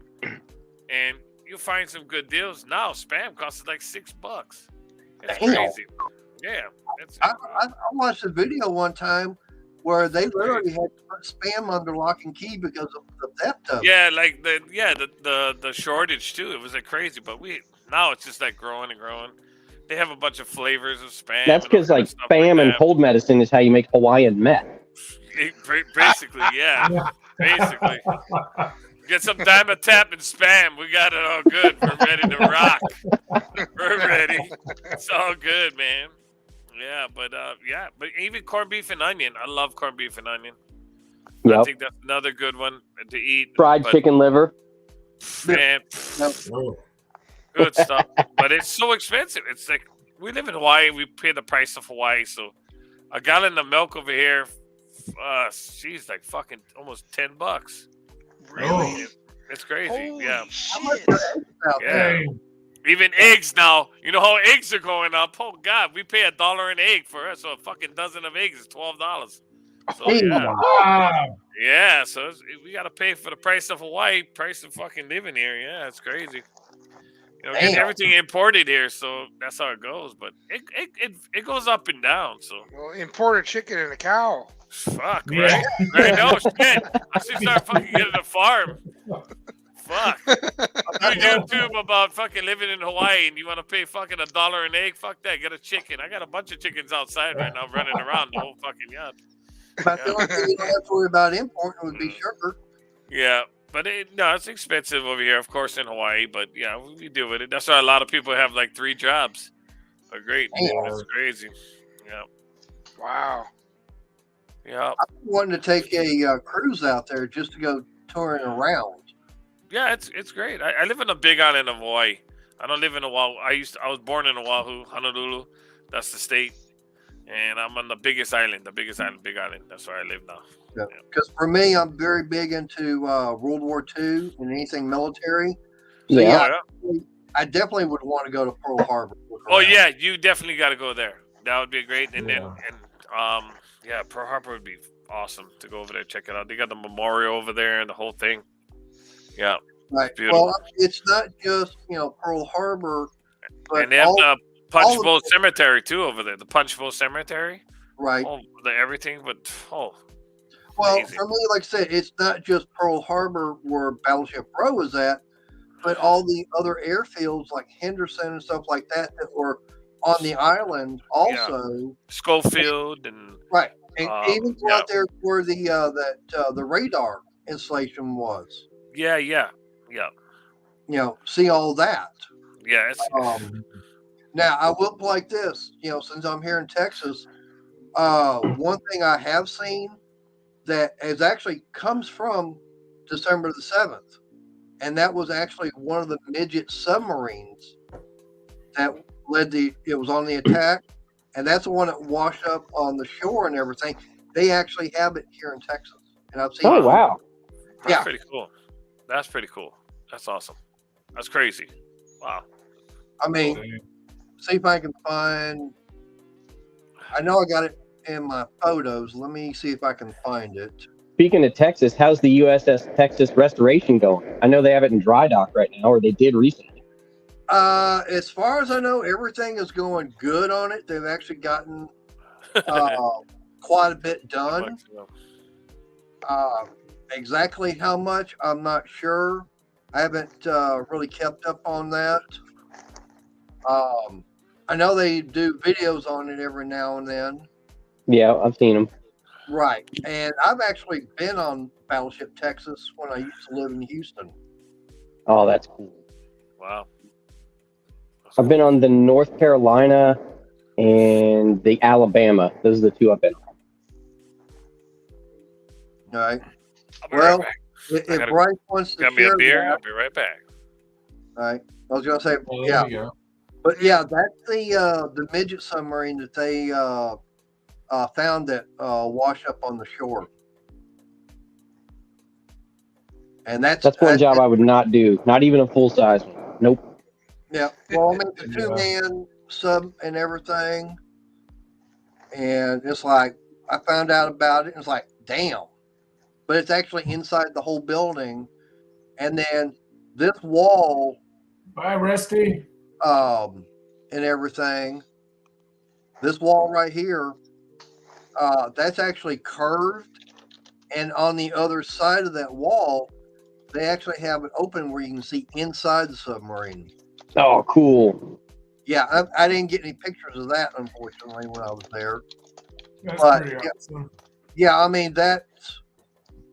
And you find some good deals. Now spam costs like $6. It's Damn. crazy. Yeah. I watched a video one time where they literally had to put spam under lock and key because of the theft of it. Yeah, like the shortage too. It was like crazy, but now it's just like growing and growing. They have a bunch of flavors of spam. That's and all because kind like of stuff spam and that. cold medicine is how you make Hawaiian meth. Basically, yeah. Basically, get some diamond tap and spam. We got it all good. We're ready to rock. We're ready. It's all good, man. Yeah, but even corned beef and onion. I love corned beef and onion. I Yep. think that's another good one to eat. Fried but, chicken liver. Man, good stuff. But it's so expensive. It's like we live in Hawaii. We pay the price of Hawaii. So a gallon of milk over here, she's like fucking almost $10. Really? It's crazy. Holy Yeah. shit. Out there. Yeah. Even eggs now. You know how eggs are going up. Oh God, we pay $1 an egg for it. So a fucking dozen of eggs is $12. So yeah. Wow. Yeah, so we got to pay for the price of Hawaii, price of fucking living here. Yeah, it's crazy. You know, getting everything imported here, so that's how it goes. But it goes up and down. So Well, imported chicken and a cow. fuck, Yeah. right? I know, shit. I should start fucking getting a farm. Fuck. Do YouTube about fucking living in Hawaii and you want to pay fucking $1 an egg? Fuck that. Get a chicken. I got a bunch of chickens outside right now running around the whole fucking yard. But the only thing you don't have to worry about importing would be sugar. Yeah, but it's expensive over here, of course, in Hawaii. But yeah, we deal with it. That's why a lot of people have like 3 jobs. They're great. It's crazy. Yeah. Wow. Yeah. I wanted to take a cruise out there just to go touring around. Yeah, it's great. I live in a big island of Hawaii. I don't live in Oahu. I was born in Oahu, Honolulu. That's the state. And I'm on the biggest island, big island. That's where I live now. Because for me, I'm very big into World War II and anything military. So Yeah. I definitely would want to go to Pearl Harbor. Oh yeah, you definitely got to go there. That would be great. And then Pearl Harbor would be awesome to go over there, check it out. They got the memorial over there and the whole thing. Yeah. Right. Beautiful. Well, it's not just Pearl Harbor, but And they have the Punch Bowl Cemetery too over there. The Punch Bowl Cemetery. right. Oh, everything, but Well, amazing. for me, like I said, it's not just Pearl Harbor where Battleship Row is at, but all the other airfields like Henderson and stuff like that were on the island also. Schofield and Right. And even go out there where the radar installation was. Yeah. See all that. Yeah. Now I will put like this, since I'm here in Texas, one thing I have seen that is actually comes from December the 7th, and that was actually one of the midget submarines that it was on the attack, and that's the one that washed up on the shore and everything. They actually have it here in Texas, and I've seen. Oh wow! That's pretty cool. That's pretty cool. That's awesome. That's crazy. Wow. I mean, see if I can find. I know I got it in my photos. Let me see if I can find it. Speaking of Texas, how's the USS Texas restoration going? I know they have it in dry dock right now, or they did recently. As far as I know, everything is going good on it. They've actually gotten quite a bit done. Exactly how much, I'm not sure. I haven't really kept up on that. I know they do videos on it every now and then. Yeah, I've seen them. Right. And I've actually been on Battleship Texas when I used to live in Houston. Oh, that's cool. Wow. I've been on the North Carolina and the Alabama. Those are the 2 I've been on. All right. I'll be right back. If Bryce wants to Got me a share beer. that- I'll be right back. all right. I was going to say, Well, yeah. there you go. But yeah, that's the midget submarine that they found that washed up on the shore. And that's one job I would not do. Not even a full size one. Nope. Yeah. Well, I mean, it's a 2-man sub and everything. And it's like, I found out about it, and it's like, damn. But it's actually inside the whole building. And then this wall, Bye, Rusty. and everything, this wall right here, that's actually curved. And on the other side of that wall, they actually have it open where you can see inside the submarine. Oh, cool. Yeah, I didn't get any pictures of that, unfortunately, when I was there. That's But, pretty awesome. Yeah, I mean, that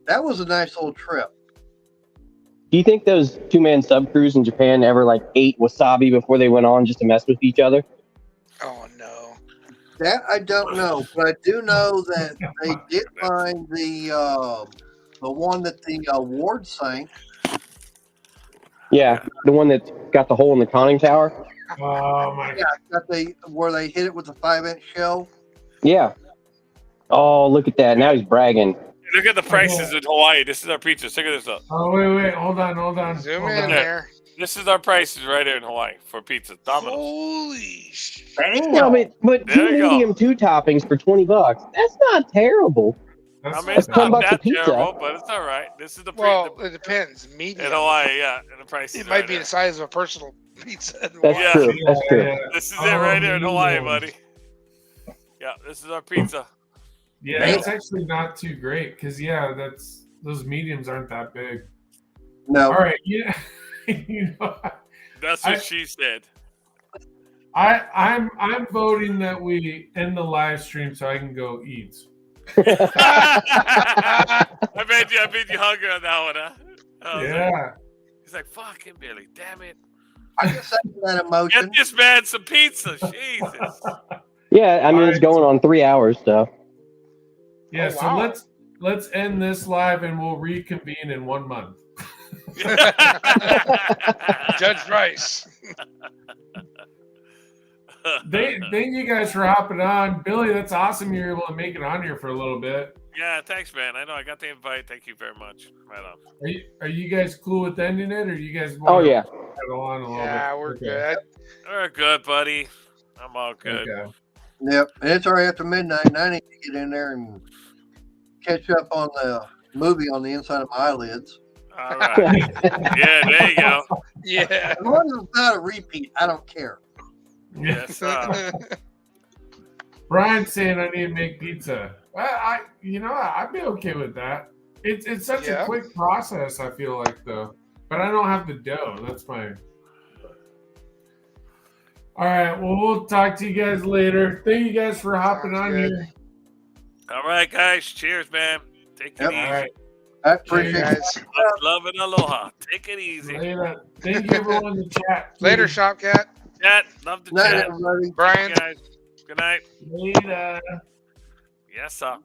was a nice little trip. Do you think those 2-man sub crews in Japan ever like ate wasabi before they went on just to mess with each other? Oh no. That I don't know, but I do know that they did find the one that the ward sank. Yeah, the one that's got the hole in the conning tower. Oh my! Yeah, where they hit it with a 5-inch shell. Yeah. Oh, look at that! Now he's bragging. Look at the prices in Hawaii. This is our pizza. Check this out. Oh wait, hold on. Zoom Hold in on. there. This is our prices right here in Hawaii for pizza. Domino's. Holy shit. No, but There 2 you go. medium 2 toppings for $20. That's not terrible. I mean, That's it's not $10 a that pizza. terrible, but it's all right. This is the Well, it depends. Medium. in Hawaii, yeah. And the prices It right might be there. the size of a personal pizza. In That's Hawaii. true. That's true. Yeah. This is it right here in Hawaii, mediums. buddy. Yeah, this is our pizza. Yeah, it's actually not too great because those mediums aren't that big. No. All right, yeah, you know, That's what she said. I'm voting that we end the live stream so I can go eat. I made you hungry on that one, huh? I was like- Yeah, he's like, fucking Billy, damn it. I can second that emotion. Get this man some pizza. Jesus. Yeah, I mean, All it's right. going on 3 hours, so. yeah. Oh, So wow. let's end this live and we'll reconvene in 1 month. Judge Rice. Thank you guys for hopping on, Billy. That's awesome. You're able to make it on here for a little bit. Yeah, thanks, man. I know I got the invite. Thank you very much. Right on. Are you guys cool with ending it, or you guys? Oh, yeah. Go on a little Yeah, bit? we're Okay. good. We're good, buddy. I'm all good. Okay. Yep, and it's already after midnight, and I need to get in there and catch up on the movie on the inside of my eyelids. All right. Yeah, there you go. Yeah. As long as it's not a repeat, I don't care. Yes, Brian's saying I need to make pizza. I'd be okay with that. It's such Yeah. a quick process. I feel like though, but I don't have the dough. That's fine. All right. Well, we'll talk to you guys later. Thank you guys for hopping Sounds on good. here. all right, guys. Cheers, man. Take it Yep. easy. All right. I appreciate it. guys. Love and aloha. Take it easy. Later. Thank you, everyone in the chat. Later, Shopcat. Chat. Love the Night, chat. everybody. Brian. Guys. Good night. Later. Yes, sir.